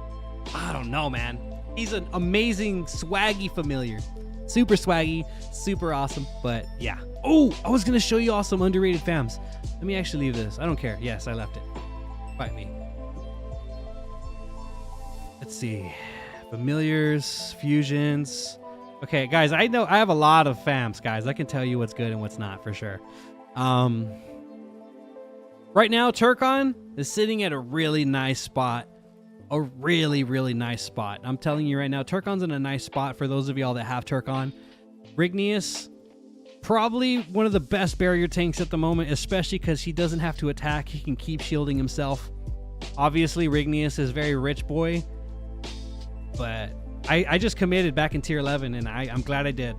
I don't know, man. He's an amazing, swaggy familiar. Super swaggy, super awesome, but yeah. Oh, I was gonna show you all some underrated fams. Let me actually leave this. I don't care. Yes, I left it. Fight me. Let's see. Familiars, fusions. Okay, guys, I know I have a lot of fams, guys. I can tell you what's good and what's not for sure. Right now, Turkon is sitting at a really nice spot. A really, really nice spot. I'm telling you right now, Turkon's in a nice spot for those of y'all that have Turkon. Rigneous, probably one of the best barrier tanks at the moment, especially because he doesn't have to attack. He can keep shielding himself. Obviously, Rigneous is very rich boy, but I just committed back in tier 11, and I'm glad I did.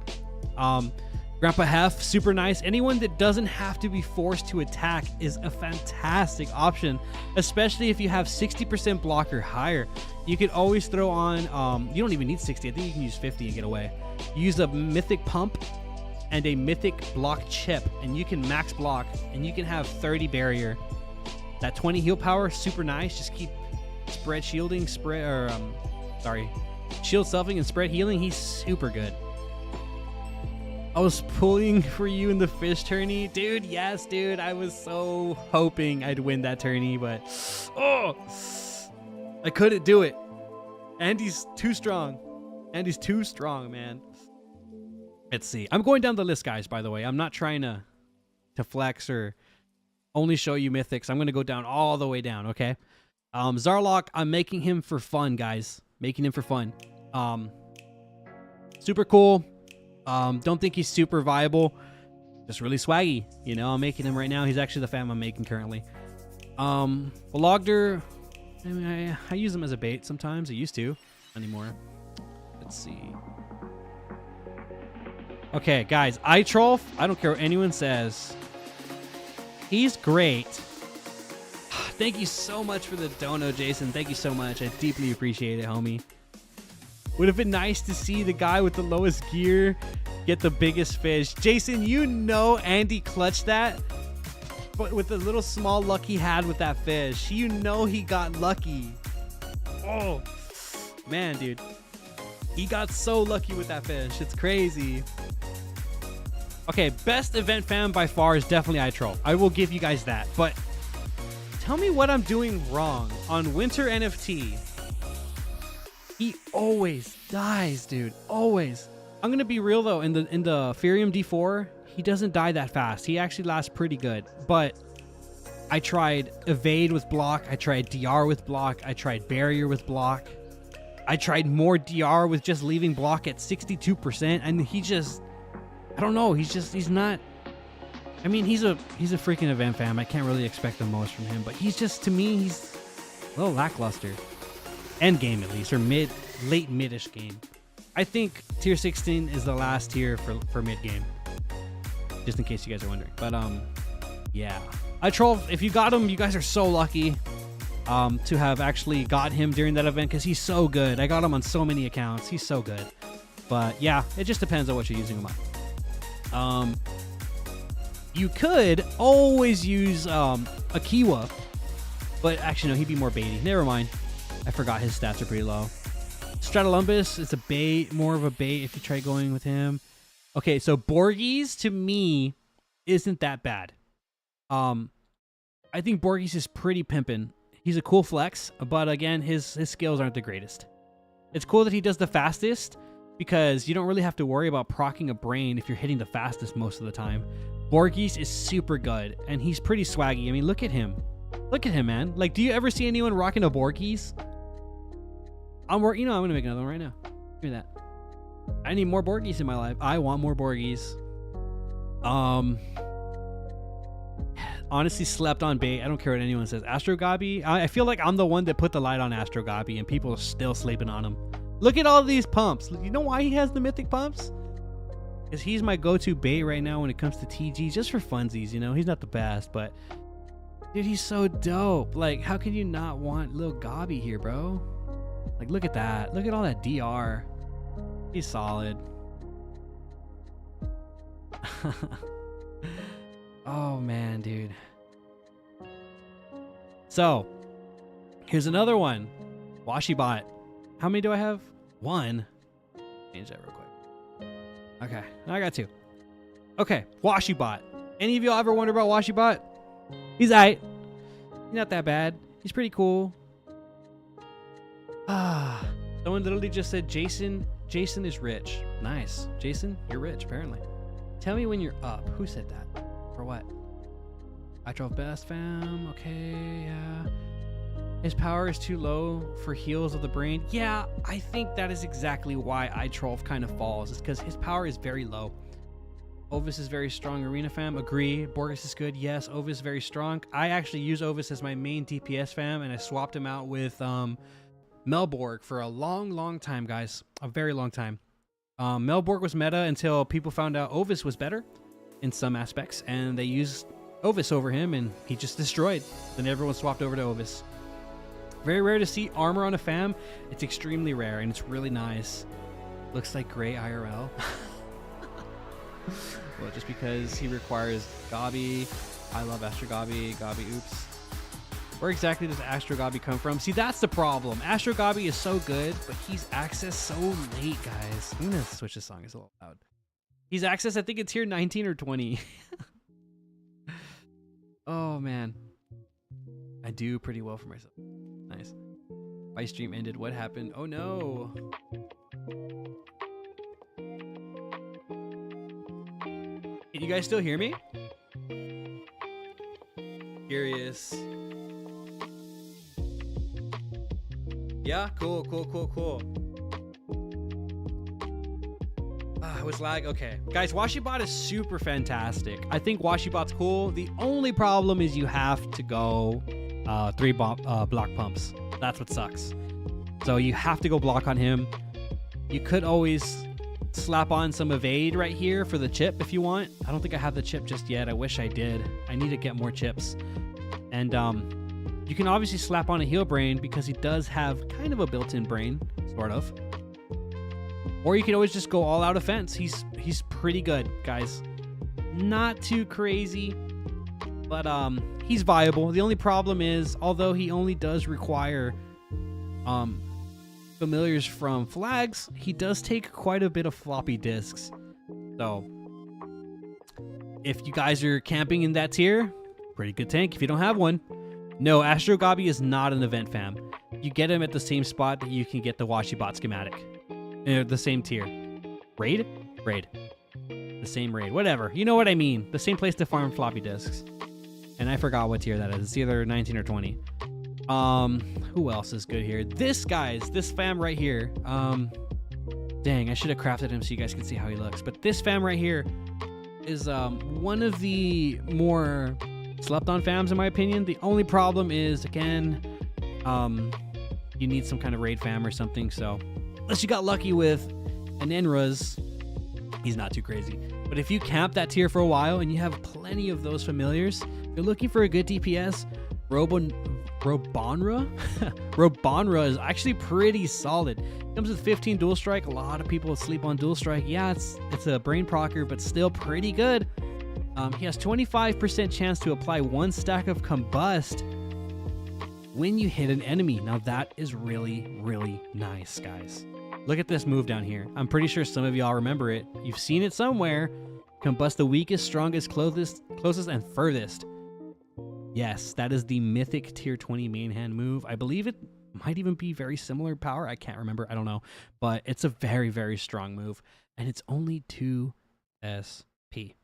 Grandpa Hef, super nice. Anyone that doesn't have to be forced to attack is a fantastic option, especially if you have 60% block or higher. You could always throw on, you don't even need 60. I think you can use 50 and get away. You use a mythic pump and a mythic block chip, and you can max block, and you can have 30 barrier. That 20 heal power, super nice. Just keep spread shielding, shield selfing and spread healing. He's super good. I was pulling for you in the fish tourney. Dude, yes, dude. I was so hoping I'd win that tourney, but I couldn't do it. Andy's too strong. Andy's too strong, man. Let's see. I'm going down the list, guys, by the way. I'm not trying to flex or only show you mythics. I'm going to go down all the way down, okay? Zarlock, I'm making him for fun, guys. Making him for fun. Super cool. Don't think he's super viable. Just really swaggy. You know, I'm making him right now. He's actually the fam I'm making currently. Vologder, I mean, I use him as a bait sometimes. I used to. Not anymore. Let's see. Okay, guys. Itrolf, I don't care what anyone says. He's great. Thank you so much for the dono, Jason. Thank you so much. I deeply appreciate it, homie. Would have been nice to see the guy with the lowest gear get the biggest fish. Jason, you know Andy clutched that, but with the little small luck he had with that fish, you know he got lucky. Oh, man, dude. He got so lucky with that fish. It's crazy. Okay, best event fan by far is definitely iTroll. I will give you guys that, but tell me what I'm doing wrong. On Winter NFT, he always dies, dude. Always. I'm gonna be real though. In the Ferium D4, he doesn't die that fast. He actually lasts pretty good. But I tried evade with block. I tried DR with block. I tried barrier with block. I tried more DR with just leaving block at 62%, and he just, I don't know, he's not, I mean, he's a freaking event fam. I can't really expect the most from him, but he's just, to me, he's a little lackluster. End game, at least, or late mid-ish game. I think tier 16 is the last tier for mid game, just in case you guys are wondering. But yeah, troll, if you got him, you guys are so lucky to have actually got him during that event, because he's so good. I got him on so many accounts. He's so good. But yeah, it just depends on what you're using him on. You could always use a Kiwa, but actually no, he'd be more baity. Never mind. I forgot his stats are pretty low. Stratolumbus is a bait, more of a bait if you try going with him. Okay, so Borgies to me isn't that bad. I think Borgies is pretty pimpin'. He's a cool flex, but again, his skills aren't the greatest. It's cool that he does the fastest, because you don't really have to worry about proccing a brain if you're hitting the fastest most of the time. Borgies is super good, and he's pretty swaggy. I mean, look at him. Look at him, man. Like, do you ever see anyone rocking a Borgies? I'm going to make another one right now. Give me that. I need more Borgies in my life. I want more Borgies. Honestly, slept on bait. I don't care what anyone says. Astro Gabi. I feel like I'm the one that put the light on Astro Gabi, and people are still sleeping on him. Look at all these pumps. You know why he has the mythic pumps? Because he's my go-to bait right now when it comes to TG, just for funsies. You know, he's not the best, but dude, he's so dope. Like, how can you not want little Gabi here, bro? Like, look at that. Look at all that DR. He's solid. Oh, man, dude. So, here's another one. Washibot. How many do I have? One. Change that real quick. Okay, now I got two. Okay, Washibot. Any of y'all ever wonder about Washibot? He's aight. He's not that bad. He's pretty cool. Someone literally just said Jason is rich. Nice. Jason, you're rich, apparently. Tell me when you're up. Who said that? For what? I drove best fam. Okay, yeah. His power is too low for heals of the brain. Yeah, I think that is exactly why iTrolf kind of falls. It's because his power is very low. Ovis is very strong. Arena fam, agree. Borgus is good. Yes, Ovis is very strong. I actually use Ovis as my main DPS fam, and I swapped him out with Melborg for a long time, guys. A very long time. Melborg was meta until people found out Ovis was better in some aspects, and they used Ovis over him, and he just destroyed. Then everyone swapped over to Ovis. Very rare to see armor on a fam. It's extremely rare, and it's really nice. Looks like gray IRL. Well, just because he requires Gabi. I love Astro Gabi. Gabi, oops. Where exactly does Astro Gabi come from? See, that's the problem. Astro Gabi is so good, but he's accessed so late, guys. I'm going to switch this song. It's a little loud. He's accessed, I think it's here 19 or 20. Oh, man. I do pretty well for myself. Nice. My stream ended. What happened? Oh, no. Can you guys still hear me? Curious. Yeah, cool. It was lag. Okay, guys, Washibot is super fantastic. I think Washibot's cool. The only problem is you have to go 3 block pumps. That's what sucks. So you have to go block on him. You could always slap on some evade right here for the chip if you want. I don't think I have the chip just yet. I wish I did. I need to get more chips. And you can obviously slap on a heal brain because he does have kind of a built-in brain, sort of. Or you can always just go all out offense. He's pretty good, guys. Not too crazy, but he's viable. The only problem is, although he only does require familiars from flags, he does take quite a bit of floppy disks. So if you guys are camping in that tier, pretty good tank if you don't have one. No, Astro Gabi is not an event fam. You get him at the same spot that you can get the Washibot schematic. The same tier. Raid? Raid. The same raid. Whatever. You know what I mean. The same place to farm floppy disks. And I forgot what tier that is. It's either 19 or 20. Who else is good here? This fam right here. Dang, I should have crafted him so you guys can see how he looks. But this fam right here is one of the more slept on fams in my opinion. The only problem is, again, you need some kind of raid fam or something. So unless you got lucky with an Enra's, he's not too crazy. But if you camp that tier for a while and you have plenty of those familiars, if you're looking for a good DPS, Robonra is actually pretty solid. Comes with 15 dual strike. A lot of people sleep on dual strike. Yeah, it's a brain procker, but still pretty good. He has 25% chance to apply 1 stack of combust when you hit an enemy. Now that is really, really nice, guys. Look at this move down here. I'm pretty sure some of y'all remember it. You've seen it somewhere. Combust the weakest, strongest, closest, and furthest. Yes, that is the mythic tier 20 main hand move. I believe it might even be very similar power. I can't remember. I don't know. But it's a very, very strong move. And it's only 2 SP.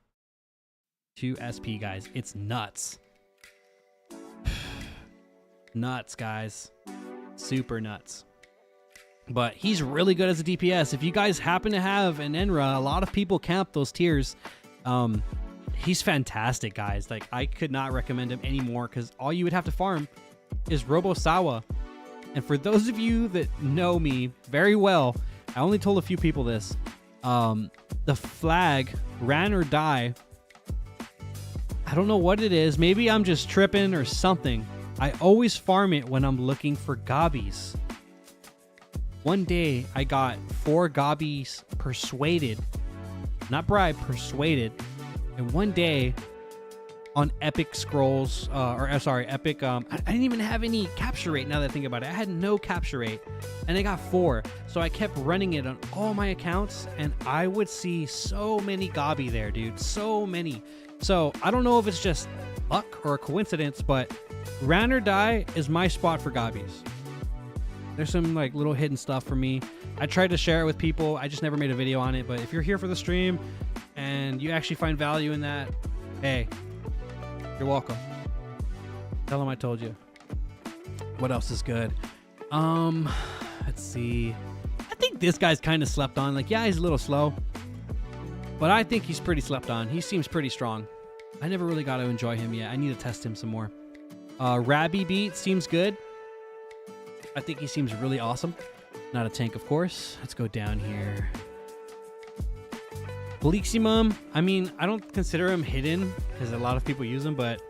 2 SP, guys. It's nuts. Nuts, guys. Super nuts. But he's really good as a DPS. If you guys happen to have an Enra, a lot of people camp those tiers. He's fantastic, guys. Like, I could not recommend him anymore because all you would have to farm is Robo-Sawa. And for those of you that know me very well, I only told a few people this. The flag, ran or die. I don't know what it is. Maybe I'm just tripping or something. I always farm it when I'm looking for gobbies. One day, I got 4 gobbies persuaded. Not bribed, persuaded. And one day, on Epic Scrolls, Epic, I didn't even have any capture rate now that I think about it. I had no capture rate, and I got 4. So I kept running it on all my accounts, and I would see so many gobby there, dude. So many. So I don't know if it's just luck or a coincidence, but Ran or Die is my spot for gobbies. There's some like little hidden stuff for me. I tried to share it with people. I just never made a video on it. But if you're here for the stream and you actually find value in that, hey, you're welcome. Tell them I told you. What else is good? Let's see. I think this guy's kind of slept on. Like, yeah, he's a little slow, but I think he's pretty slept on. He seems pretty strong. I never really got to enjoy him yet. I need to test him some more. Rabby Beat seems good. I think he seems really awesome. Not a tank, of course. Let's go down here. Bliximum. I mean, I don't consider him hidden because a lot of people use him, but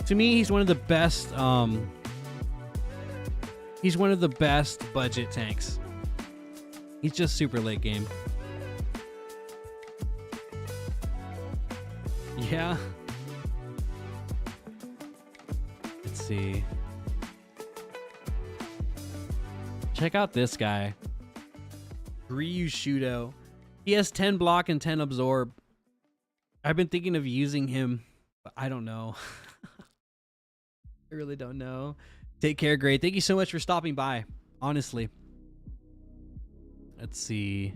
to me, he's one of the best. He's one of the best budget tanks. He's just super late game. Yeah. Let's see. Check out this guy. Ryu Shudo. He has 10 block and 10 absorb. I've been thinking of using him, but I don't know. I really don't know. Take care, Gray. Thank you so much for stopping by. Honestly. Let's see.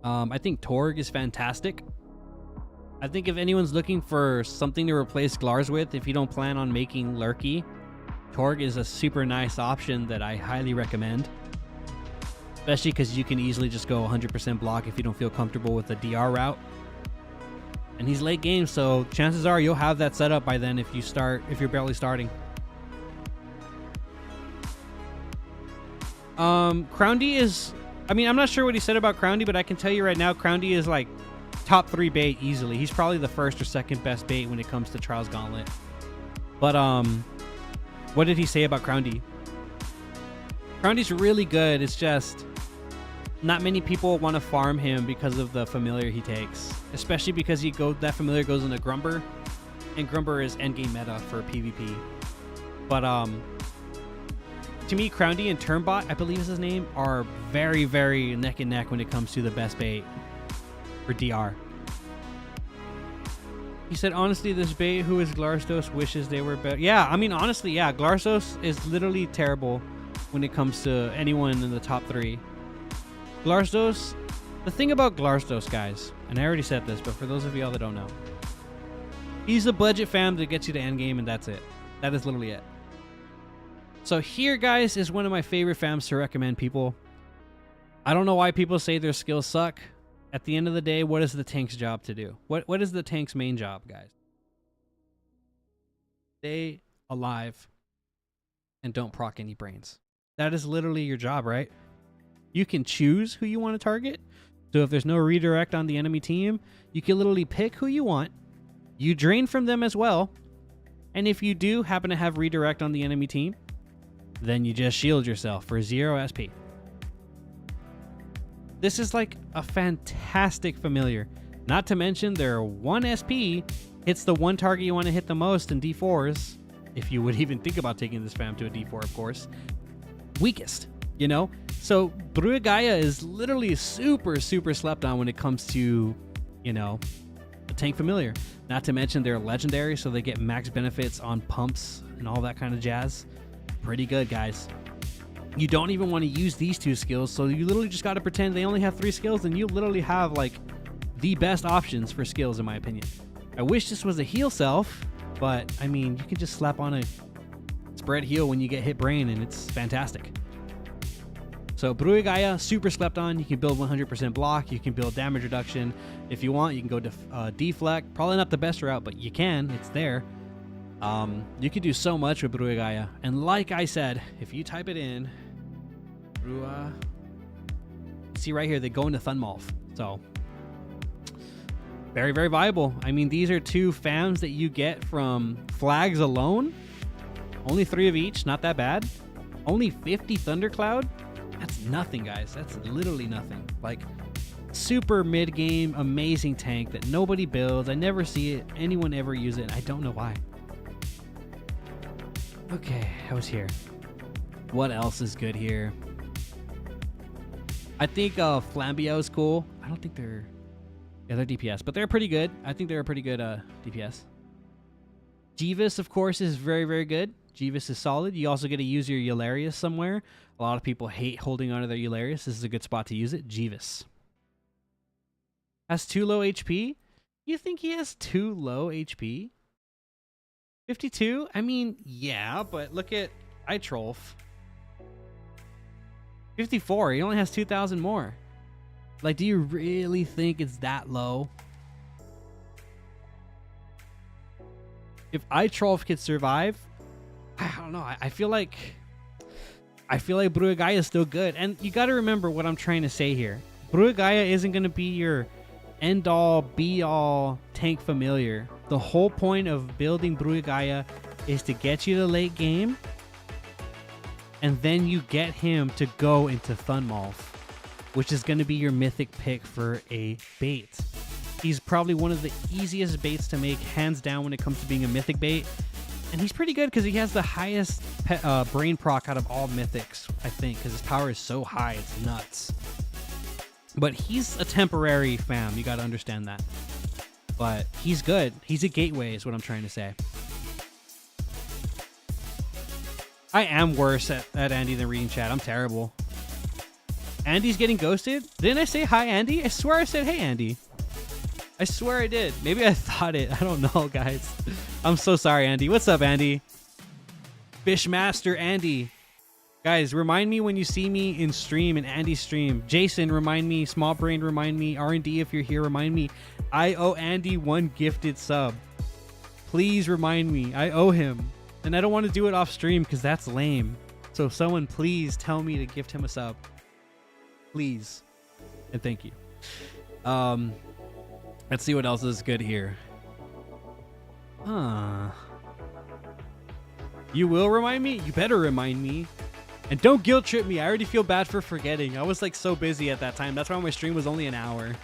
I think Torg is fantastic. I think if anyone's looking for something to replace Glars with, if you don't plan on making Lurky, Torg is a super nice option that I highly recommend. Especially because you can easily just go 100% block if you don't feel comfortable with the DR route. And he's late game, so chances are you'll have that set up by then if you're barely starting. Crowndy is, I mean, I'm not sure what he said about Crowndy, but I can tell you right now, Crowndy is like top 3 bait easily. He's probably the first or second best bait when it comes to Trials Gauntlet. But what did he say about Crowndy? Crowndy's really good. It's just not many people want to farm him because of the familiar he takes, especially because that familiar goes into Grumber, and Grumber is endgame meta for PvP. But to me, Crowndy and Turnbot, I believe is his name, are very, very neck and neck when it comes to the best bait for DR. He said, honestly, this bait who is Glarstos wishes they were better. Yeah, I mean, honestly, yeah, Glarstos is literally terrible when it comes to anyone in the top 3. Glarstos, the thing about Glarstos, guys, and I already said this, but for those of y'all that don't know, he's a budget fam that gets you to endgame, and that's it. That is literally it. So here, guys, is one of my favorite fams to recommend people. I don't know why people say their skills suck. At the end of the day, what is the tank's job to do? What is the tank's main job, guys? Stay alive and don't proc any brains. That is literally your job, right? You can choose who you want to target. So if there's no redirect on the enemy team, you can literally pick who you want. You drain from them as well. And if you do happen to have redirect on the enemy team, then you just shield yourself for 0 SP. This is like a fantastic familiar. Not to mention their 1 SP hits the one target you want to hit the most in D4s. If you would even think about taking this fam to a D4, of course. Weakest, you know? So Bruigaya is literally super, super slept on when it comes to, you know, a tank familiar. Not to mention they're legendary, so they get max benefits on pumps and all that kind of jazz. Pretty good, guys. You don't even want to use these 2 skills, so you literally just got to pretend they only have 3 skills, and you literally have like the best options for skills, in my opinion. I wish this was a heal self, but I mean, you can just slap on a spread heal when you get hit brain, and it's fantastic. So Bruigaya, super slept on. You can build 100% block. You can build damage reduction. If you want, you can go deflect. Probably not the best route, but you can. It's there. You can do so much with Bruigaya. And like I said, if you type it in, see right here, they go into Thunmolf. So very, very viable. I mean, these are 2 fams that you get from flags alone. Only 3 of each, not that bad. Only 50 Thundercloud. That's nothing, guys. That's literally nothing. Like, super mid-game, amazing tank that nobody builds. I never see it. Anyone ever use it. I don't know why. Okay, I was here. What else is good here? I think Flambio is cool. I don't think they're... Yeah, they're DPS, but they're pretty good. I think they're a pretty good DPS. Jeevis, of course, is very, very good. Jeevis is solid. You also get to use your Eularius somewhere. A lot of people hate holding onto their Eularius. This is a good spot to use it. Jeevis. Has 2 low HP? You think he has 2 low HP? 52? I mean, yeah, but look at Itrolf. 54. He only has 2,000 more. Like, do you really think it's that low? If Itrolf could survive, I don't know. I feel like Bruigaya is still good. And you got to remember what I'm trying to say here. Bruigaya isn't going to be your end-all, be-all tank familiar. The whole point of building Bruigaya is to get you to late game, and then you get him to go into Thunmolf, which is going to be your mythic pick for a bait. He's probably one of the easiest baits to make, hands down, when it comes to being a mythic bait. And he's pretty good because he has the highest brain proc out of all mythics, I think, because his power is so high, it's nuts. But he's a temporary fam, you got to understand that. But he's good. He's a gateway is what I'm trying to say. I am worse at Andy than reading chat. I'm terrible. Andy's getting ghosted? Didn't I say hi, Andy? I swear I said hey, Andy. I swear I did. Maybe I thought it. I don't know, guys. I'm so sorry, Andy. What's up, Andy? Fishmaster Andy. Guys, remind me when you see me in stream, in Andy's stream. Jason, remind me. Small Brain, remind me. R&D, if you're here, remind me. I owe Andy 1 gifted sub. Please remind me. I owe him. And I don't want to do it off stream because that's lame. So someone please tell me to gift him a sub. Please. And thank you. Let's see what else is good here. You will remind me? You better remind me. And don't guilt trip me. I already feel bad for forgetting. I was like so busy at that time. That's why my stream was only an hour.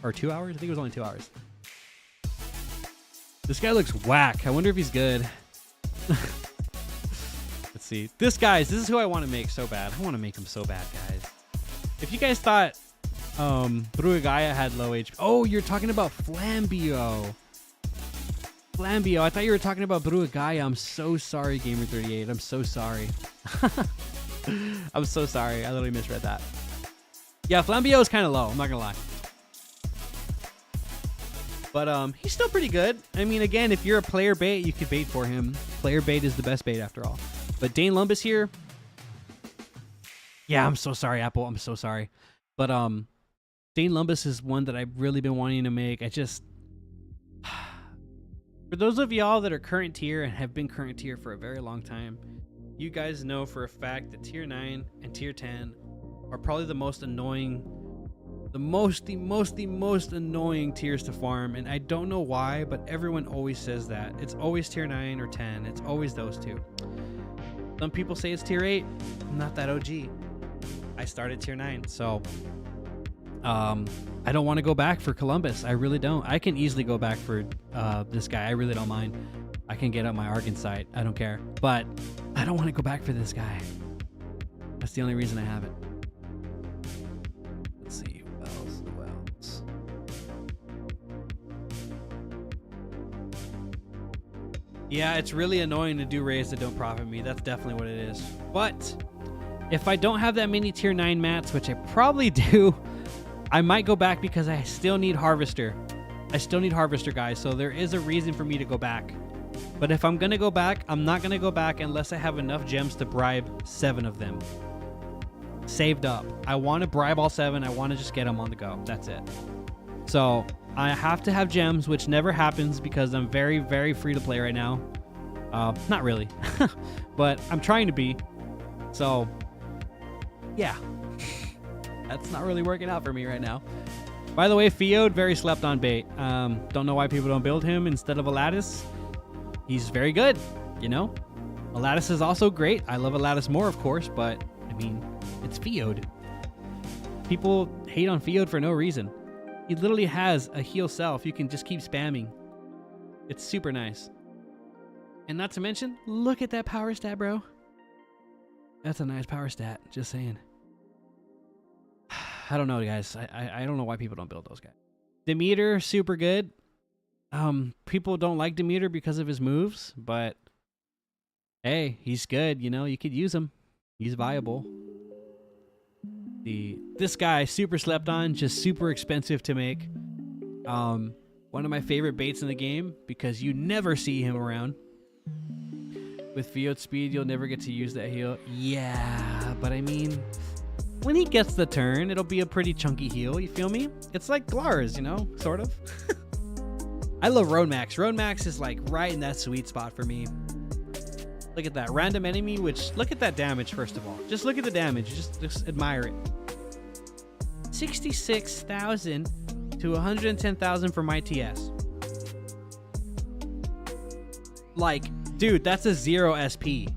Or 2 hours? I think it was only 2 hours. This guy looks whack. I wonder if he's good. Let's see. This is who I want to make so bad. I want to make him so bad, guys. If you guys thought Bruigaya had low HP. Oh, you're talking about Flambio. Flambio. I thought you were talking about Bruigaya. I'm so sorry, Gamer38. I'm so sorry. I'm so sorry. I literally misread that. Yeah, Flambio is kind of low. I'm not going to lie. But he's still pretty good. I mean, again, if you're a player bait, you could bait for him. Player bait is the best bait after all. But Dane Lumbus here. Yeah, I'm so sorry, Apple. I'm so sorry. But Dane Lumbus is one that I've really been wanting to make. I just... For those of y'all that are current tier and have been current tier for a very long time, you guys know for a fact that tier 9 and tier 10 are probably the most annoying... The most annoying tiers to farm, and I don't know why, but everyone always says that. It's always tier 9 or 10. It's always those two. Some people say it's tier 8. I'm not that OG. I started tier 9, so I don't want to go back for Columbus. I really don't. I can easily go back for this guy. I really don't mind. I can get up my Argon site. I don't care. But I don't want to go back for this guy. That's the only reason I have it. Let's see. Who else? Yeah, it's really annoying to do raids that don't profit me. That's definitely what it is. But if I don't have that many tier 9 mats, which I probably do, I might go back because I still need Harvester. I still need Harvester, guys, so there is a reason for me to go back. But if I'm going to go back, I'm not going to go back unless I have enough gems to bribe 7 of them. Saved up. I want to bribe all 7. I want to just get them on the go. That's it. So I have to have gems, which never happens because I'm very, very free to play right now. Not really, but I'm trying to be. So yeah, that's not really working out for me right now. By the way, Fiode, very slept on bait. Don't know why people don't build him instead of Aladdis. He's very good, you know? Aladdis is also great. I love Aladdis more, of course, but I mean, it's Fiode. People hate on Fiode for no reason. He literally has a heal self. You can just keep spamming. It's super nice. And not to mention, look at that power stat, bro. That's a nice power stat. Just saying. I don't know, guys. I don't know why people don't build those guys. Demeter, super good. People don't like Demeter because of his moves, but hey, he's good. You know, you could use him. He's viable. This guy, super slept on, just super expensive to make. One of my favorite baits in the game because you never see him around. With Fiode speed, you'll never get to use that heal. Yeah, but I mean, when he gets the turn, it'll be a pretty chunky heal. You feel me? It's like Glars, you know, sort of. I love Road Max. Road Max is like right in that sweet spot for me. Look at that random enemy, which look at that damage. First of all, just look at the damage. Just admire it. 66,000 to 110,000 for my TS. Like, dude, that's a 0 SP.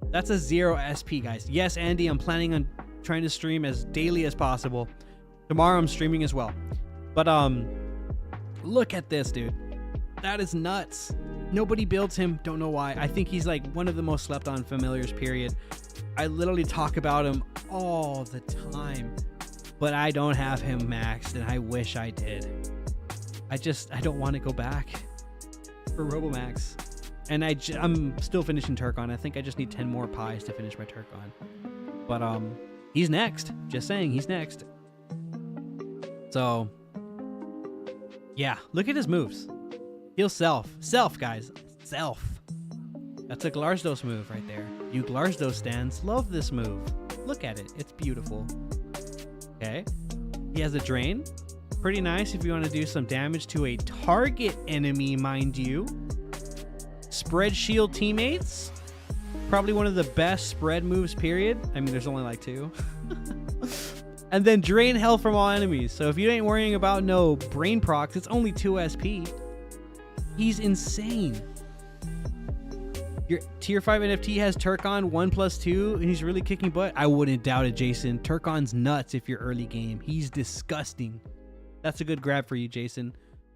That's a 0 SP, guys. Yes, Andy, I'm planning on trying to stream as daily as possible. Tomorrow I'm streaming as well. But look at this, dude. That is nuts. Nobody builds him. Don't know why. I think he's like one of the most slept on familiars, period. I literally talk about him all the time, but I don't have him maxed, and I wish I did. I don't want to go back for Robomax. And I'm still finishing Turkon. I think I just need 10 more pies to finish my Turkon. But he's next. Just saying, he's next. So yeah, look at his moves. Heal self. Self, guys. Self. That's a Glarsdos move right there. You Glarsdos stands love this move. Look at it. It's beautiful. Okay. He has a drain. Pretty nice if you want to do some damage to a target enemy, mind you. Spread shield teammates. Probably one of the best spread moves, period. I mean, there's only like 2. And then drain health from all enemies. So if you ain't worrying about no brain procs, it's only 2 SP. He's insane. Your tier 5 NFT has Turkon 1+2 and he's really kicking butt. I wouldn't doubt it, Jason. Turkon's nuts if you're early game. He's disgusting. That's a good grab for you, Jason.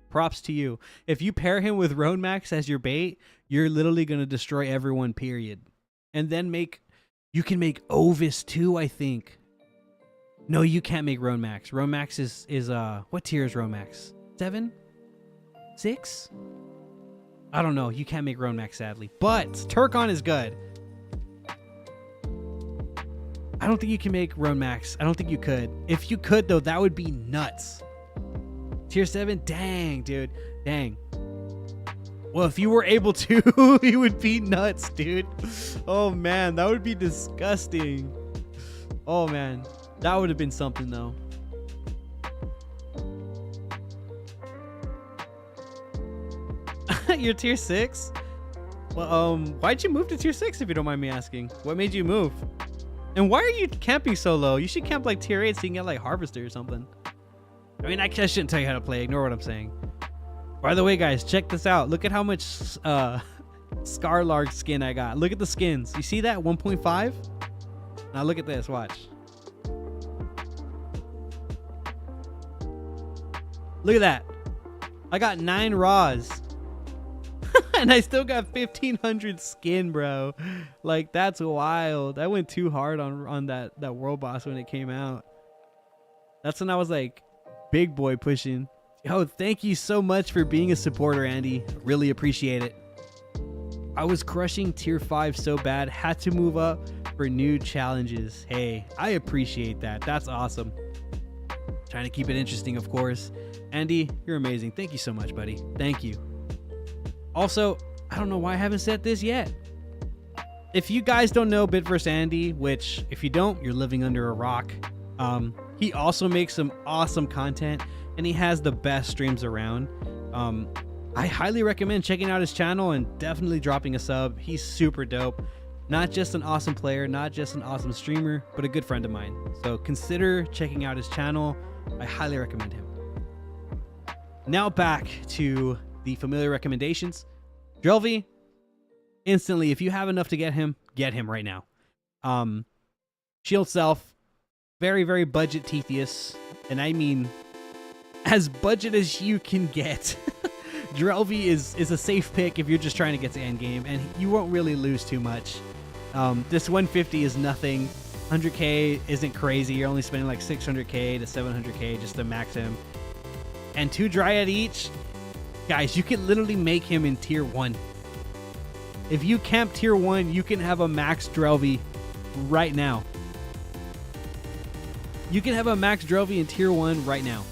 Props to you. If you pair him with Road Max as your bait, you're literally going to destroy everyone, period. And then you can make Ovis too, I think. No, you can't make Road Max. Road Max is what tier is Road Max? 7? 6? I don't know. You can't make Road Max, sadly. But Turkon is good. I don't think you can make Road Max. I don't think you could. If you could, though, that would be nuts. Tier 7? Dang, dude. Dang. Well, if you were able to, you would be nuts, dude. Oh, man. That would be disgusting. Oh, man. That would have been something, though. You're tier 6? Well, why'd you move to tier 6 if you don't mind me asking? What made you move? And why are you camping so low? You should camp like tier 8 so you can get like Harvester or something. I mean, I shouldn't tell you how to play. Ignore what I'm saying. By the way, guys, check this out. Look at how much Scarlark skin I got. Look at the skins. You see that? 1.5? Now look at this. Watch. Look at that. I got 9 raws. And I still got 1,500 skin, bro. Like, that's wild. I went too hard on that world boss when it came out. That's when I was like big boy pushing. Yo, thank you so much for being a supporter, Andy. Really appreciate it. I was crushing tier 5 so bad, had to move up for new challenges. Hey, I appreciate that. That's awesome. Trying to keep it interesting, of course. Andy, you're amazing. Thank you so much, buddy. Thank you. Also, I don't know why I haven't said this yet. If you guys don't know Bitverse Andy, which if you don't, you're living under a rock. He also makes some awesome content and he has the best streams around. I highly recommend checking out his channel and definitely dropping a sub. He's super dope. Not just an awesome player, not just an awesome streamer, but a good friend of mine. So consider checking out his channel. I highly recommend him. Now back to the familiar recommendations. Drelvy, instantly, if you have enough to get him right now. Shield Self, very, very budget Tetheus, and I mean as budget as you can get. Drelvy is a safe pick if you're just trying to get to endgame, and you won't really lose too much. This 150 is nothing. 100k isn't crazy. You're only spending like 600k to 700k just to max him. And 2 Dryad each. Guys, you can literally make him in tier 1. If you camp tier 1, you can have a max Drelvy right now. You can have a max Drelvy in tier 1 right now.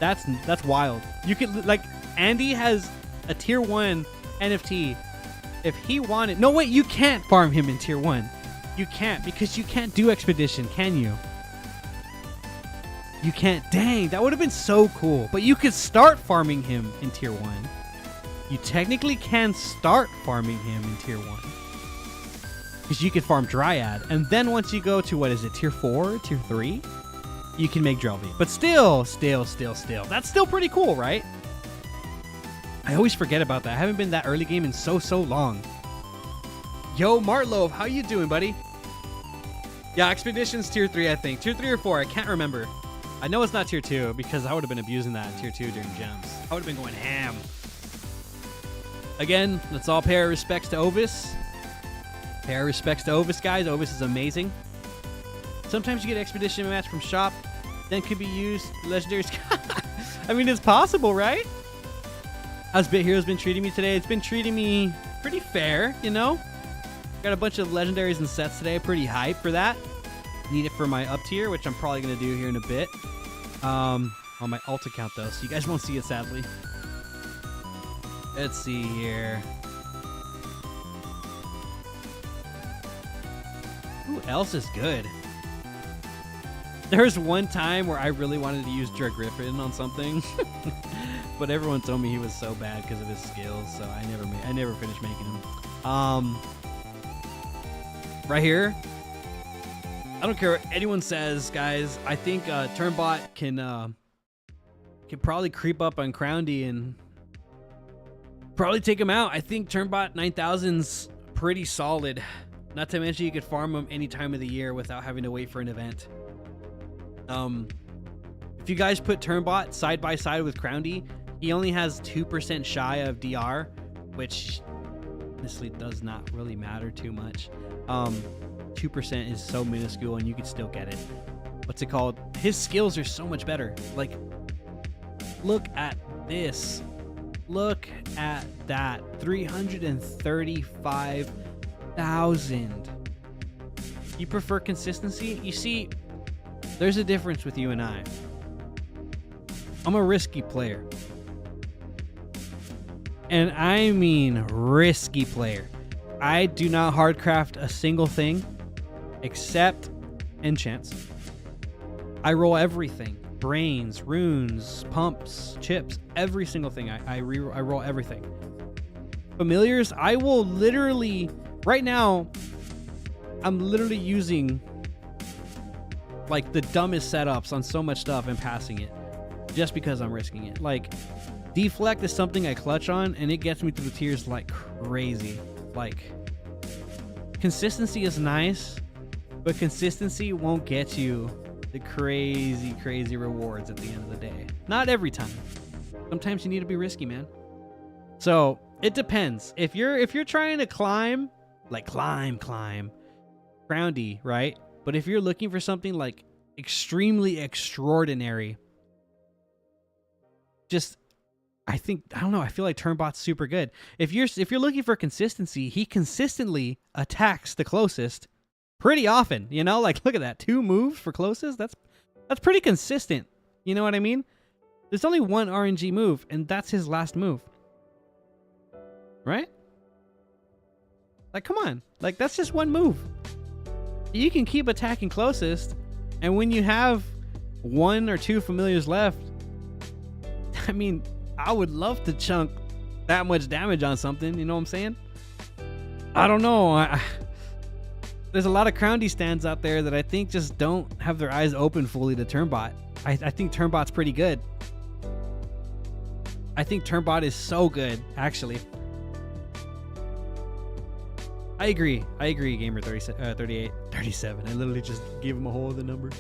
That's wild. You can, like, Andy has a tier 1 NFT. If he wanted... No, wait, you can't farm him in tier 1. You can't, because you can't do Expedition, can you? You can't. Dang, that would have been so cool. But you could start farming him in tier 1. You technically can start farming him in tier 1. Because you could farm Dryad. And then once you go to, what is it, tier 4, tier 3? You can make Drelvy. But still. That's still pretty cool, right? I always forget about that. I haven't been that early game in so long. Yo, Martlove, how you doing, buddy? Yeah, Expedition's tier 3, I think. Tier 3 or 4, I can't remember. I know it's not tier 2 because I would have been abusing that in tier 2 during gems. I would have been going ham. Again, let's all pay our respects to Ovis. Pay our respects to Ovis, guys. Ovis is amazing. Sometimes you get Expedition match from shop, then could be used legendaries. I mean, it's possible, right? How's Bit Hero's been treating me today? It's been treating me pretty fair, you know? Got a bunch of legendaries and sets today. Pretty hyped for that. Need it for my up tier, which I'm probably going to do here in a bit. On my alt account, though, so you guys won't see it, sadly. Let's see here. Who else is good? There's one time where I really wanted to use Jer Griffin on something, but everyone told me he was so bad because of his skills, so I never finished making him. Right here. I don't care what anyone says, guys. I think Turnbot can probably creep up on Crowndy and probably take him out. I think Turnbot 9000's pretty solid. Not to mention you could farm him any time of the year without having to wait for an event. If you guys put Turnbot side by side with Crowndy, he only has 2% shy of DR, which honestly does not really matter too much. 2% is so minuscule and you can still get it. What's it called? His skills are so much better. Like, look at this. Look at that. 335,000. You prefer consistency? You see, there's a difference with you and I. I'm a risky player. And I mean risky player. I do not hardcraft a single thing except enchants. I roll everything. Brains, runes, pumps, chips, every single thing. I roll everything. Familiars, I will literally, right now, I'm literally using like the dumbest setups on so much stuff and passing it just because I'm risking it. Like, deflect is something I clutch on and it gets me through the tiers like crazy. Like, consistency is nice, but consistency won't get you the crazy rewards at the end of the day. Not every time. Sometimes you need to be risky, man. So it depends. If you're trying to climb, like climb Crown D, right? But if you're looking for something like extremely extraordinary, just I don't know, I feel like Turnbot's super good. If you're looking for consistency, he consistently attacks the closest pretty often, you know? Like, look at that, 2 moves for closest. That's pretty consistent. You know what I mean? There's only one RNG move, and that's his last move. Right? Like, come on. Like, that's just one move. You can keep attacking closest, and when you have 1 or 2 familiars left, I mean, I would love to chunk that much damage on something, you know what I'm saying? I don't know. There's a lot of Crown D stands out there that I think just don't have their eyes open fully to Turnbot. I think Turnbot's pretty good. I think Turnbot is so good, actually. I agree, Gamer 38, 37. I literally just gave him a whole other number.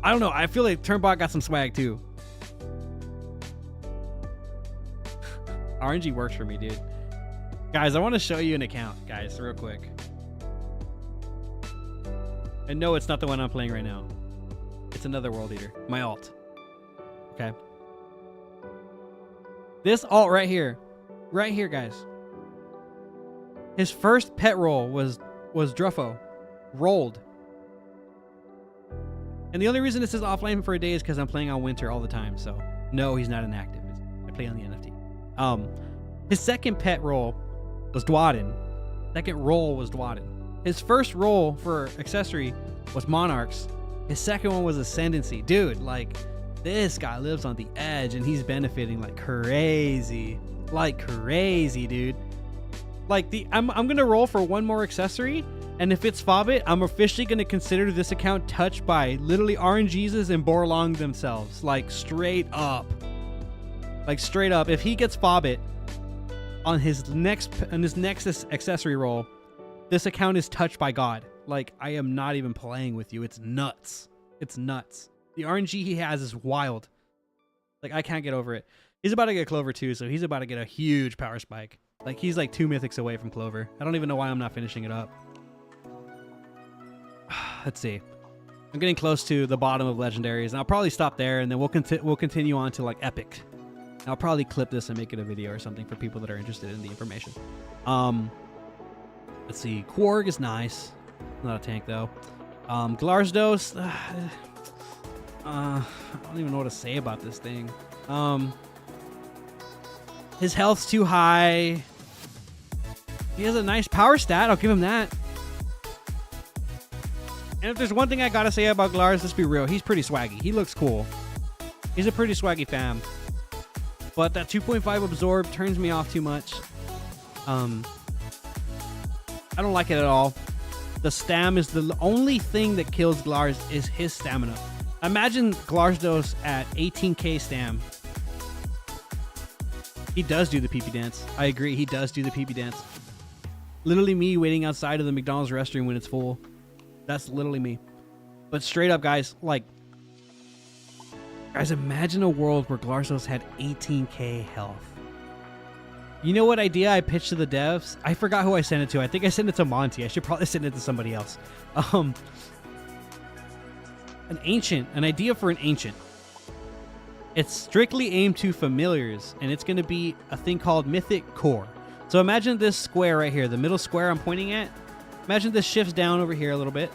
I don't know. I feel like Turnbot got some swag too. RNG works for me, dude. Guys, I want to show you an account, guys, real quick. And no, it's not the one I'm playing right now. It's another World Eater. My alt. Okay. This alt right here. Right here, guys. His first pet roll was Druffo. Rolled. And the only reason this is offline for a day is because I'm playing on winter all the time. So, no, he's not inactive. I play on the NFT. His second pet roll was Dwadden. Second roll was Dwadden. His first roll for accessory was Monarchs. His second one was Ascendancy. Dude, like, this guy lives on the edge and he's benefiting like crazy. Like crazy, dude. Like, I'm gonna roll for one more accessory, and if it's Fobbit, I'm officially gonna consider this account touched by literally RNGesus and Borlong themselves. Like, straight up. Like, straight up. If he gets Fobbit on his next accessory roll, this account is touched by God. Like, I am not even playing with you. It's nuts. It's nuts. The RNG he has is wild. Like, I can't get over it. He's about to get Clover too, so he's about to get a huge power spike. Like, he's like 2 mythics away from Clover. I don't even know why I'm not finishing it up. Let's see. I'm getting close to the bottom of legendaries, and I'll probably stop there, and then we'll continue on to like epic. And I'll probably clip this and make it a video or something for people that are interested in the information. Let's see. Quarg is nice. Not a tank though. Glarsdos. I don't even know what to say about this thing. His health's too high. He has a nice power stat. I'll give him that. And if there's one thing I gotta say about Glars, let's be real. He's pretty swaggy. He looks cool. He's a pretty swaggy fam. But that 2.5 absorb turns me off too much. I don't like it at all. The stam is the only thing that kills Glars is his stamina. Imagine Glarsdos at 18k stam. He does do the pee-pee dance. I agree, he does do the pee-pee dance. Literally me waiting outside of the McDonald's restroom when it's full. That's literally me. But straight up, guys, like, guys, imagine a world where Glarsdos had 18k health. You know what idea I pitched to the devs? I forgot who I sent it to. I think I sent it to Monty. I should probably send it to somebody else. An idea for an ancient. It's strictly aimed to familiars, and it's going to be a thing called Mythic Core. So imagine this square right here, the middle square I'm pointing at. Imagine this shifts down over here a little bit.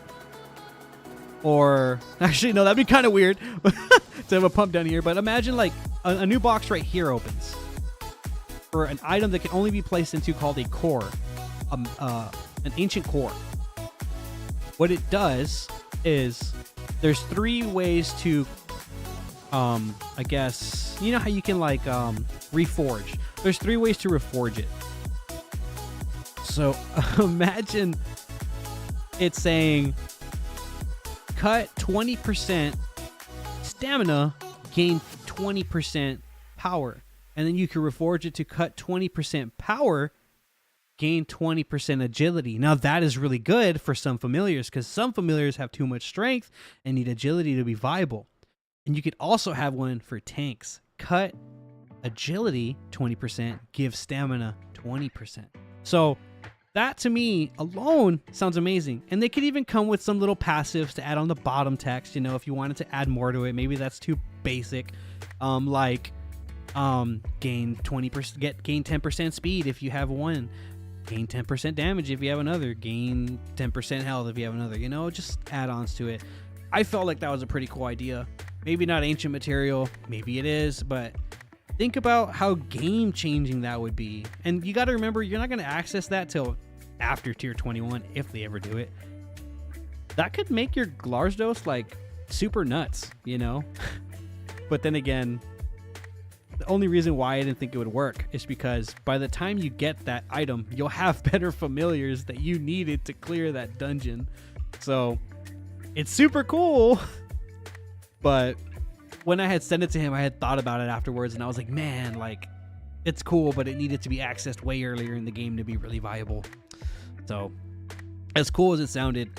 Or actually, no, that'd be kind of weird to have a pump down here. But imagine like a new box right here opens for an item that can only be placed into called a core, an ancient core. What it does is there's 3 ways to, I guess, you know how you can like reforge. There's 3 ways to reforge it. So imagine it's saying cut 20% stamina, gain 20% power. And then you can reforge it to cut 20% power, gain 20% agility. Now that is really good for some familiars because some familiars have too much strength and need agility to be viable. And you could also have one for tanks. Cut agility 20%, give stamina 20%. So that to me alone sounds amazing. And they could even come with some little passives to add on the bottom text, you know, if you wanted to add more to it. Maybe that's too basic. Like gain 20%, gain 10% speed if you have one. Gain 10% damage if you have another. Gain 10% health if you have another. You know, just add-ons to it. I felt like that was a pretty cool idea. Maybe not ancient material. Maybe it is, but think about how game-changing that would be. And you got to remember, you're not going to access that till after tier 21, if they ever do it. That could make your Glardos like super nuts, you know? But then again, the only reason why I didn't think it would work is because by the time you get that item, you'll have better familiars that you needed to clear that dungeon. So it's super cool. But when I had sent it to him, I had thought about it afterwards and I was like, man, like it's cool, but it needed to be accessed way earlier in the game to be really viable. So as cool as it sounded,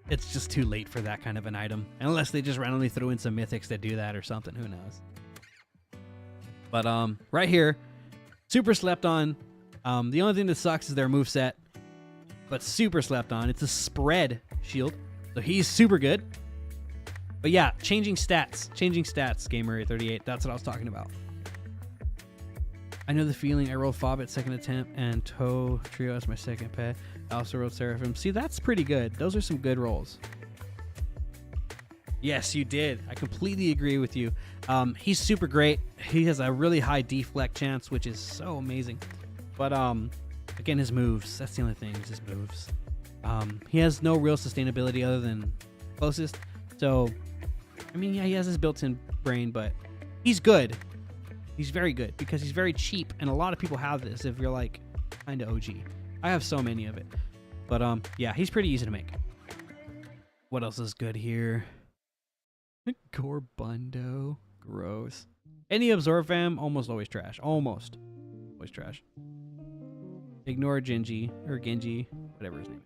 it's just too late for that kind of an item. Unless they just randomly throw in some mythics that do that or something, who knows. But right here, super slept on. The only thing that sucks is their moveset, but super slept on. It's a spread shield, so he's super good. But yeah, changing stats, Gamer38. That's what I was talking about. I know the feeling. I rolled Fob at second attempt and Toe Trio as my second pet. I also rolled Seraphim. See, that's pretty good. Those are some good rolls. Yes, you did. I completely agree with you. He's super great. He has a really high deflect chance, which is so amazing. But again, his moves. That's the only thing, is his moves. He has no real sustainability other than closest. So, I mean, yeah, he has his built-in brain, but he's good. He's very good because he's very cheap, and a lot of people have this if you're like kind of OG. I have so many of it. But yeah, he's pretty easy to make. What else is good here? Gorbundo. Gross. Any Absorb Fam, almost always trash. Almost always trash. Ignore Genji, or Genji, whatever his name is.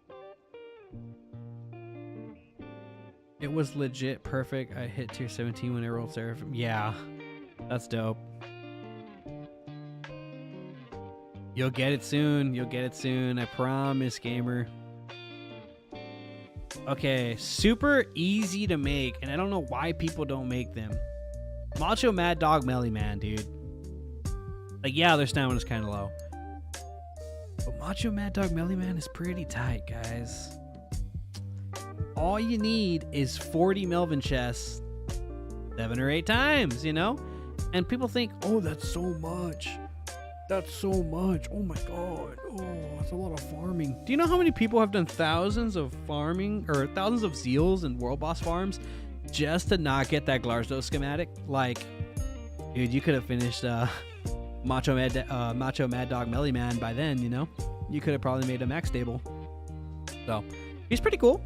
It was legit perfect. I hit tier 17 when I rolled Seraphim. Yeah, that's dope. You'll get it soon. You'll get it soon. I promise, gamer. Okay, super easy to make, and I don't know why people don't make them. Macho Mad Dog Melee Man, dude. Like, yeah, their stamina's kind of low. But Macho Mad Dog Melee Man is pretty tight, guys. All you need is 40 Melvin chests 7 or 8 times, you know? And people think, oh, that's so much. That's so much. Oh my god. Oh, that's a lot of farming. Do you know how many people have done thousands of farming or thousands of Zeals and World Boss farms just to not get that Glardos schematic? Like, dude, you could have finished Macho Mad Dog Melee Man by then, you know? You could have probably made a max stable. So, he's pretty cool.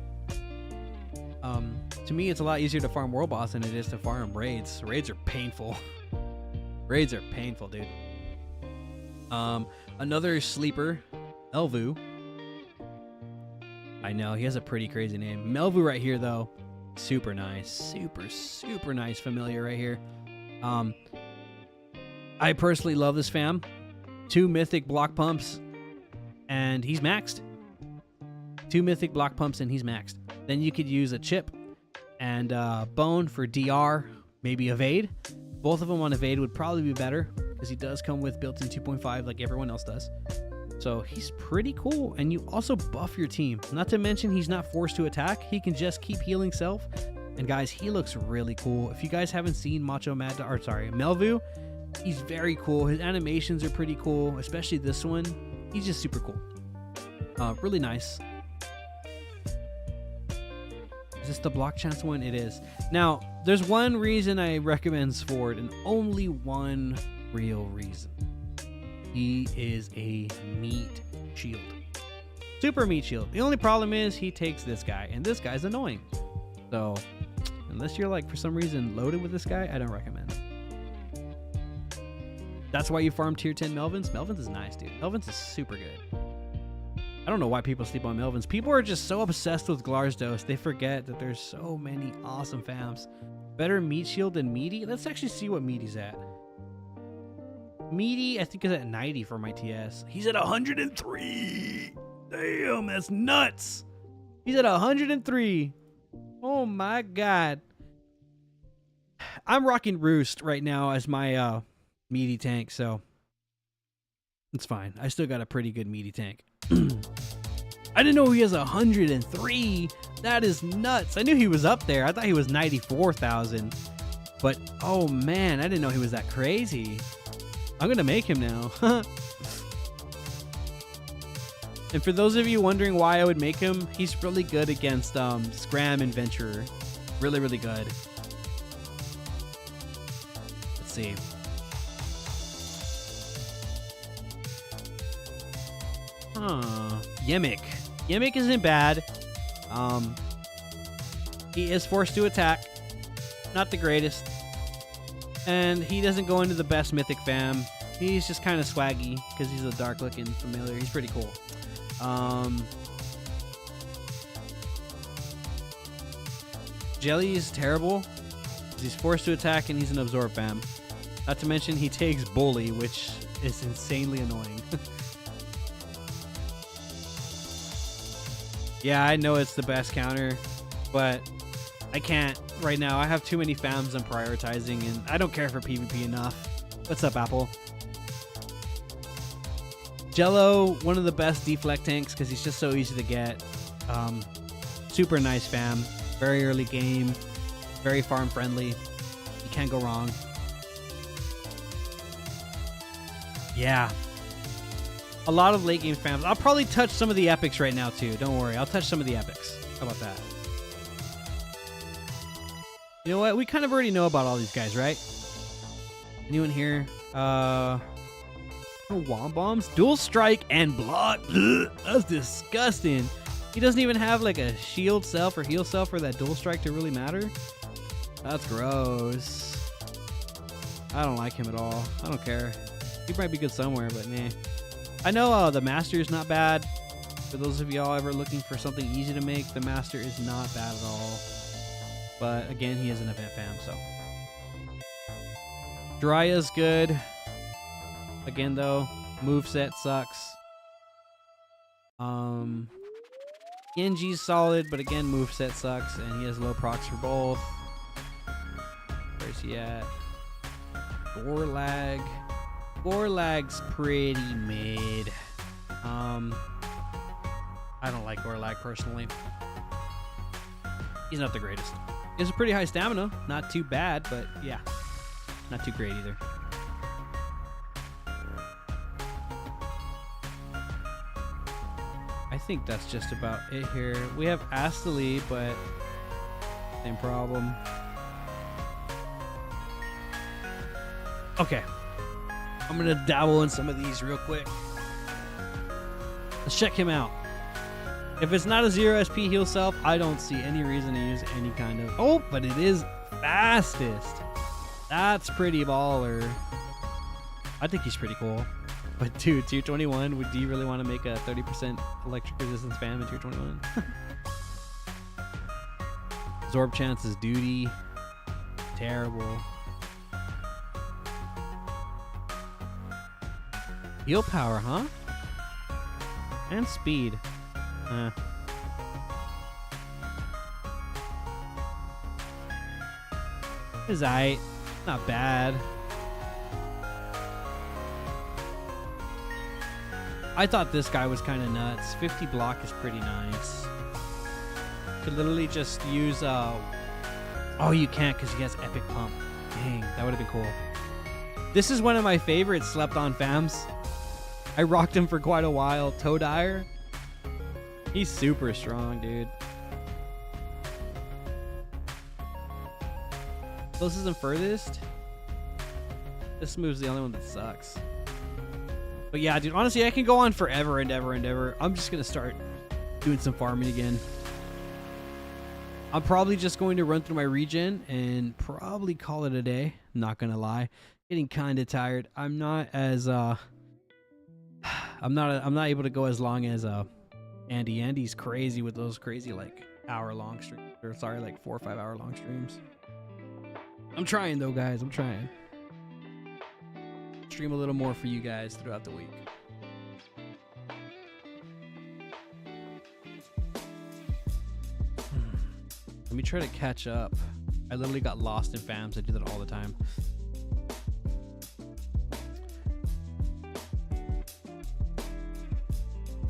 To me, it's a lot easier to farm World Boss than it is to farm raids. Raids are painful. Raids are painful, dude. Another sleeper, Melvu. I know, he has a pretty crazy name. Melvu right here, though, super nice. Super nice familiar right here. I personally love this fam. 2 mythic block pumps, and he's maxed. 2 mythic block pumps, and he's maxed. Then you could use a chip and bone for DR, maybe evade. Both of them on evade would probably be better, because he does come with built-in 2.5 like everyone else does. So he's pretty cool. And you also buff your team. Not to mention he's not forced to attack. He can just keep healing self. And guys, he looks really cool. If you guys haven't seen Melvu, he's very cool. His animations are pretty cool, especially this one. He's just super cool. Really nice. Is this the block chance one? It is. Now, there's one reason I recommend Sword, and only one real reason. He is a meat shield. Super meat shield. The only problem is he takes this guy, and this guy's annoying. So, unless you're like, for some reason, loaded with this guy, I don't recommend. That's why you farm tier 10 Melvins. Melvins is nice, dude. Melvins is super good. I don't know why people sleep on Melvins. People are just so obsessed with Glarsdos, they forget that there's so many awesome fams. Better meat shield than Meaty? Let's actually see what Meaty's at. Meaty, I think, is at 90 for my TS. He's at 103. Damn, that's nuts. He's at 103. Oh my god. I'm rocking Roost right now as my meaty tank, so it's fine. I still got a pretty good meaty tank. I didn't know he has 103. That is nuts. I knew he was up there. I thought he was 94,000. But oh man, I didn't know he was that crazy. I'm gonna make him now. And for those of you wondering why I would make him, he's really good against Scram and Venturer. Really, really good. Let's see. Yemic. Yemic isn't bad. He is forced to attack. Not the greatest. And he doesn't go into the best mythic fam. He's just kind of swaggy because he's a dark looking familiar. He's pretty cool. Jelly is terrible. He's forced to attack and he's an absorb fam. Not to mention he takes Bully, which is insanely annoying. Yeah, I know it's the best counter, but I can't right now. I have too many fams I'm prioritizing, and I don't care for PvP enough. What's up, Apple? Jello, one of the best deflect tanks because he's just so easy to get. Super nice fam. Very early game. Very farm friendly. You can't go wrong. Yeah. A lot of late game fams. I'll probably touch some of the epics right now too. Don't worry. I'll touch some of the epics. How about that? You know what? We kind of already know about all these guys, right? Anyone here? Womb bombs, dual strike, and block. Ugh, that's disgusting. He doesn't even have like a shield self or heal self for that dual strike to really matter. That's gross. I don't like him at all. I don't care. He might be good somewhere, but nah. I know the Master is not bad. For those of y'all ever looking for something easy to make, the Master is not bad at all. But again, he is an event fam, so. Jiraiya's good. Again, though, moveset sucks. Genji's solid, but again, moveset sucks, and he has low procs for both. Where's he at? Gorlag. Gorlag's pretty mid. I don't like Gorlag personally. He's not the greatest. He has a pretty high stamina. Not too bad, but yeah. Not too great either. I think that's just about it here. We have Astali, but same problem. Okay. I'm going to dabble in some of these real quick. Let's check him out. If it's not a 0 SP heal self, I don't see any reason to use any kind of... Oh, but it is fastest. That's pretty baller. I think he's pretty cool. But dude, tier 21, do you really want to make a 30% electric resistance fam in tier 21? Absorb chance is duty. Terrible. Heal power, huh? And speed. Is aight. Not bad. I thought this guy was kind of nuts. 50 block is pretty nice. Could literally just use oh, you can't because he has epic pump. Dang, that would have been cool. This is one of my favorite slept on fams. I rocked him for quite a while. Todire. He's super strong, dude. Closest and furthest. This move's the only one that sucks. But yeah, dude, honestly, I can go on forever and ever and ever. I'm just going to start doing some farming again. I'm probably just going to run through my regen and probably call it a day. Not going to lie. Getting kind of tired. I'm not as I'm not able to go as long as Andy. Andy's crazy with those crazy like hour-long streams. Or sorry, like 4 or 5 hour-long streams. I'm trying though, guys. I'm trying. Stream a little more for you guys throughout the week. Let me try to catch up. I literally got lost in fams. I do that all the time.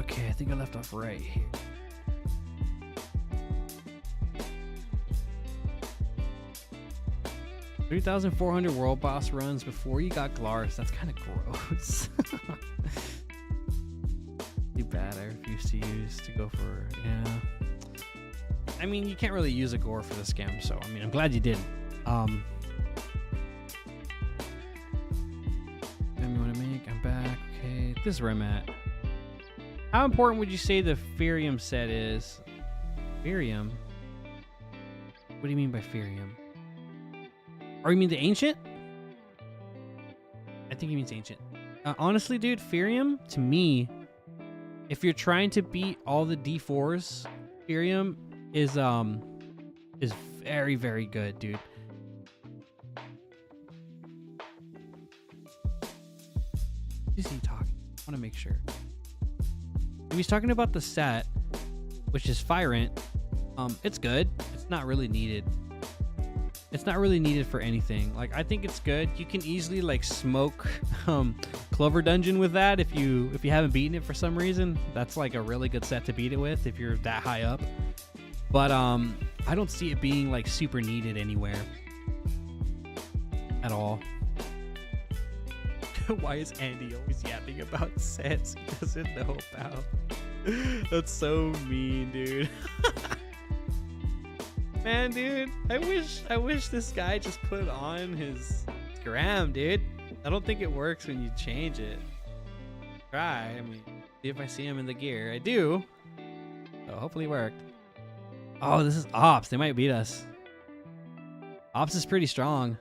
Okay, I think I left off right here. $3,400 world boss runs before you got Glars. That's kind of gross. Too bad. I refuse to go for, yeah. I mean, you can't really use a gore for the scam, so I mean, I'm glad you didn't. You want to make? I'm back. Okay, this is where I'm at. How important would you say the Ferium set is? Ferium? What do you mean by Ferium? Or you mean the ancient? I think he means ancient. Honestly, dude, Ferium to me, if you're trying to beat all the D4s, Ferium is very, very good, dude. Is he talking? I want to make sure. If he's talking about the set, which is Fire Ant, it's good. It's not really needed. It's not really needed for anything. Like, I think it's good. You can easily like smoke Clover Dungeon with that if you haven't beaten it for some reason. That's like a really good set to beat it with if you're that high up. But I don't see it being like super needed anywhere at all. Why is Andy always yapping about sets he doesn't know about? That's so mean, dude. Man, dude, I wish this guy just put on his gram, dude. I don't think it works when you change it. Try. I mean, see if I see him in the gear. I do. So hopefully it worked. Oh, this is Ops. They might beat us. Ops is pretty strong.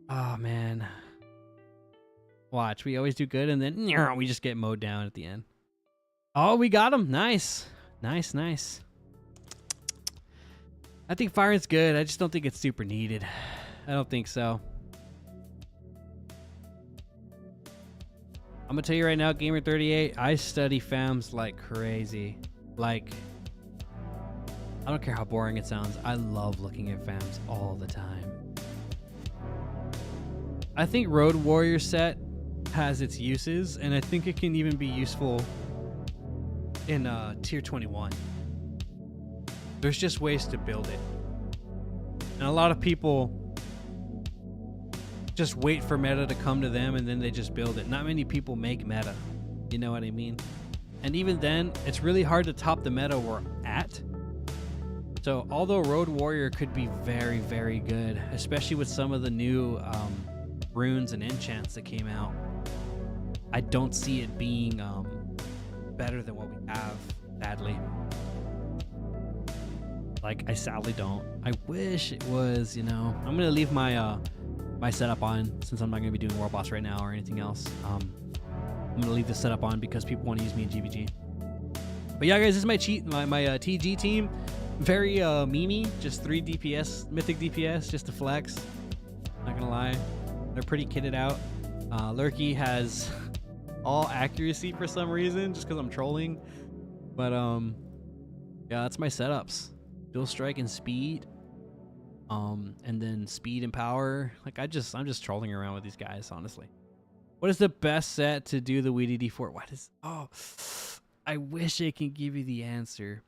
Oh, man. Watch. We always do good, and then we just get mowed down at the end. Oh, we got him. Nice. Nice, nice. I think Fire's good. I just don't think it's super needed. I don't think so. I'm going to tell you right now, Gamer38, I study fams like crazy. Like, I don't care how boring it sounds. I love looking at fams all the time. I think Road Warrior set has its uses, and I think it can even be useful in tier 21. There's just ways to build it, and a lot of people just wait for meta to come to them and then they just build it. Not many people make meta, you know what I mean? And even then, it's really hard to top the meta we're at. So although Road Warrior could be very, very good, especially with some of the new runes and enchants that came out, I don't see it being better than what we have, sadly. Like, I sadly don't. I wish it was, you know. I'm gonna leave my my setup on since I'm not gonna be doing World Boss right now or anything else. I'm gonna leave the setup on because people want to use me in GVG. But yeah, guys, this is my TG team. Very memey, just 3 DPS, mythic DPS, just to flex. Not gonna lie, they're pretty kitted out. Lurky has all accuracy for some reason, just because I'm trolling. But yeah, that's my setups. Dual strike and speed. And then speed and power. Like I'm just trolling around with these guys, honestly. What is the best set to do the Weedy D4? What is? Oh, I wish I can give you the answer.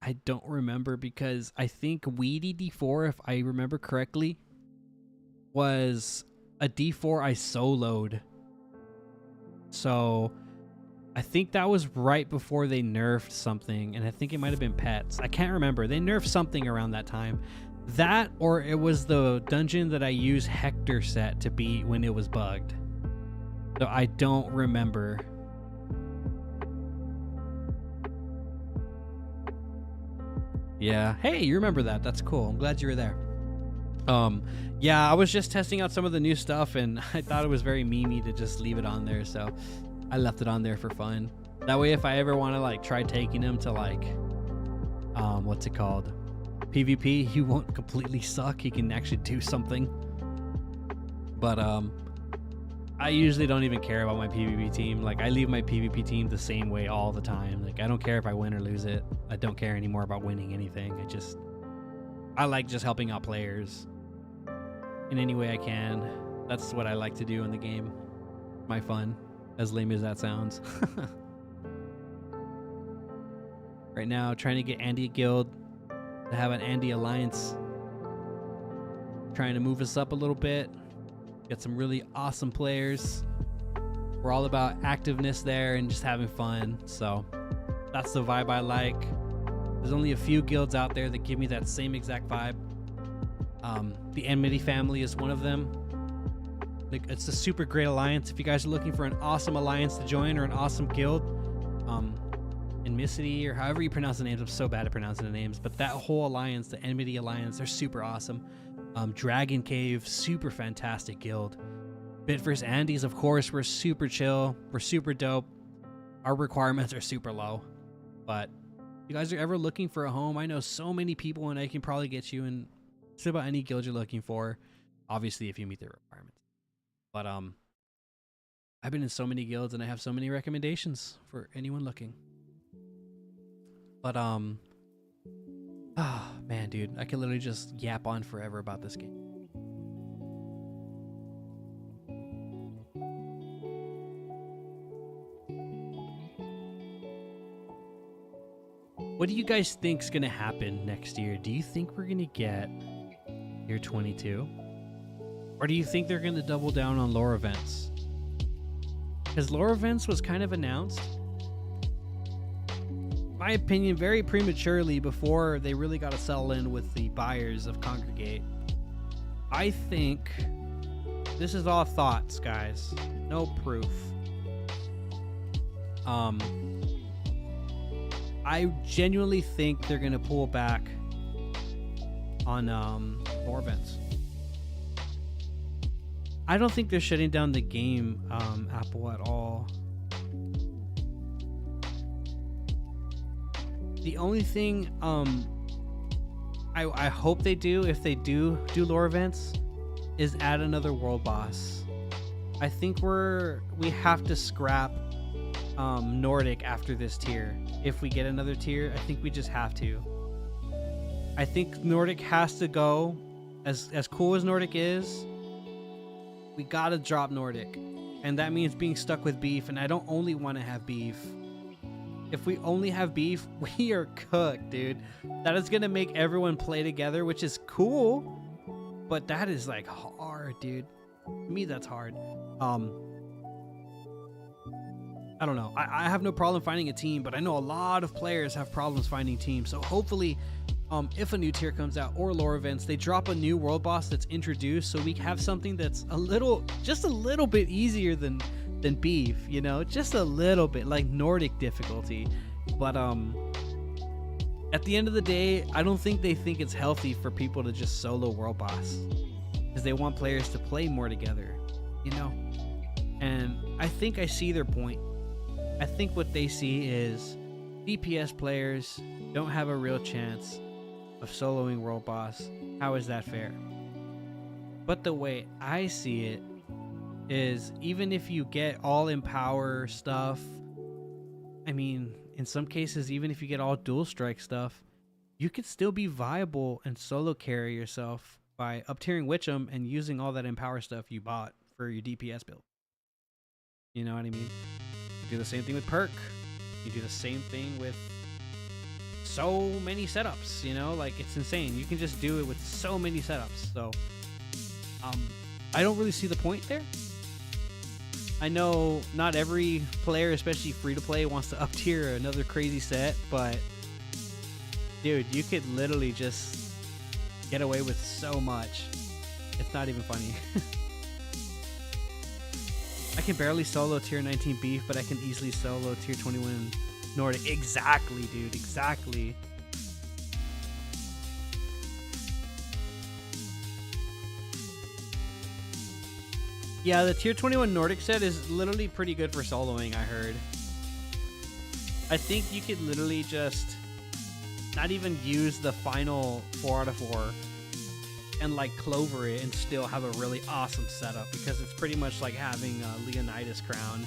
I don't remember because I think Weedy D4, if I remember correctly, was a D4 I soloed. So I think that was right before they nerfed something, and I think it might have been pets. I can't remember. They nerfed something around that time. That, or it was the dungeon that I used Hector set to beat when it was bugged. So I don't remember. Yeah. Hey, you remember that. That's cool. I'm glad you were there. Yeah, I was just testing out some of the new stuff, and I thought it was very memey to just leave it on there, so I left it on there for fun. That way, if I ever want to like try taking him to like, what's it called? PvP, he won't completely suck. He can actually do something. But I usually don't even care about my PvP team. Like I leave my PvP team the same way all the time. Like I don't care if I win or lose it. I don't care anymore about winning anything. I like just helping out players in any way I can. That's what I like to do in the game. My fun, as lame as that sounds. Right now, trying to get Andy a guild, to have an Andy alliance. Trying to move us up a little bit. Get some really awesome players. We're all about activeness there and just having fun. So that's the vibe I like. There's only a few guilds out there that give me that same exact vibe. The Enmity family is one of them. Like, it's a super great alliance. If you guys are looking for an awesome alliance to join or an awesome guild, Enmity or however you pronounce the names, I'm so bad at pronouncing the names, but that whole alliance, the Enmity alliance, they're super awesome. Dragon Cave, super fantastic guild. Bit vs. Andes, of course, we're super chill. We're super dope. Our requirements are super low. But if you guys are ever looking for a home, I know so many people, and I can probably get you in just about any guild you're looking for. Obviously, if you meet the requirements. But I've been in so many guilds, and I have so many recommendations for anyone looking. But man, dude, I could literally just yap on forever about this game. What do you guys think's gonna happen next year? Do you think we're gonna get year 22? Or do you think they're gonna double down on lore events? Because lore events was kind of announced, in my opinion, very prematurely before they really got to settle in with the buyers of Congregate. I think this is all thoughts, guys. No proof. I genuinely think they're gonna pull back on lore events. I don't think they're shutting down the game, Apple, at all. The only thing I hope they do, if they do lore events, is add another world boss. I think we have to scrap Nordic after this tier. If we get another tier, I think we just have to. I think Nordic has to go. As cool as Nordic is, we gotta drop Nordic. And that means being stuck with beef, and I don't only want to have beef. If we only have beef, we are cooked, dude. That is gonna make everyone play together, which is cool, but that is like hard, dude. To me, that's hard. I don't know. I have no problem finding a team, but I know a lot of players have problems finding teams. So hopefully, if a new tier comes out or lore events, they drop a new world boss that's introduced, so we have something that's just a little bit easier than beef, you know, just a little bit, like Nordic difficulty. But at the end of the day, I don't think they think it's healthy for people to just solo world boss, because they want players to play more together, you know. And I think I see their point. I think what they see is DPS players don't have a real chance of soloing world boss. How is that fair? But the way I see it is, even if you get all empower stuff, I mean, in some cases, even if you get all dual strike stuff, you could still be viable and solo carry yourself by up tiering Witcham and using all that Empower stuff you bought for your DPS build. You know what I mean? You do the same thing with Perk. You do the same thing with so many setups, you know? Like, it's insane. You can just do it with so many setups. So, I don't really see the point there. I know not every player, especially free-to-play, wants to up-tier another crazy set, but dude, you could literally just get away with so much. It's not even funny. I can barely solo tier 19 beef, but I can easily solo tier 21 Nordic. Exactly, dude. Exactly. Yeah, the tier 21 Nordic set is literally pretty good for soloing, I heard. I think you could literally just not even use the final 4 out of 4 and like clover it and still have a really awesome setup, because it's pretty much like having a Leonidas crown.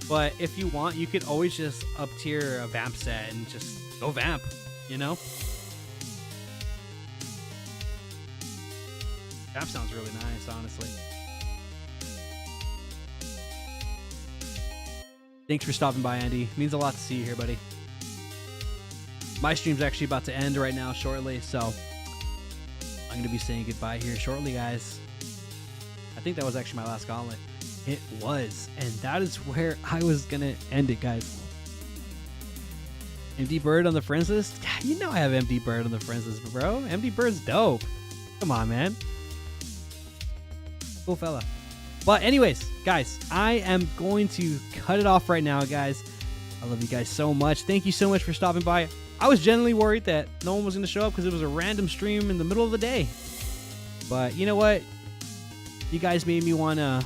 But if you want, you could always just up tier a vamp set and just go vamp, you know? Vamp sounds really nice, honestly. Thanks for stopping by, Andy. It means a lot to see you here, buddy. My stream's actually about to end right now shortly, so I'm going to be saying goodbye here shortly, guys. I think that was actually my last gauntlet. It was, and that is where I was going to end it, guys. MD Bird on the friends list? You know I have MD Bird on the friends list, bro. MD Bird's dope. Come on, man. Cool fella. But anyways, guys, I am going to cut it off right now, guys. I love you guys so much. Thank you so much for stopping by. I was genuinely worried that no one was going to show up because it was a random stream in the middle of the day. But you know what? You guys made me want to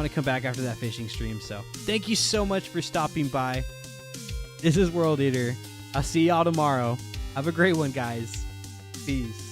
come back after that fishing stream. So thank you so much for stopping by. This is World Eater. I'll see y'all tomorrow. Have a great one, guys. Peace.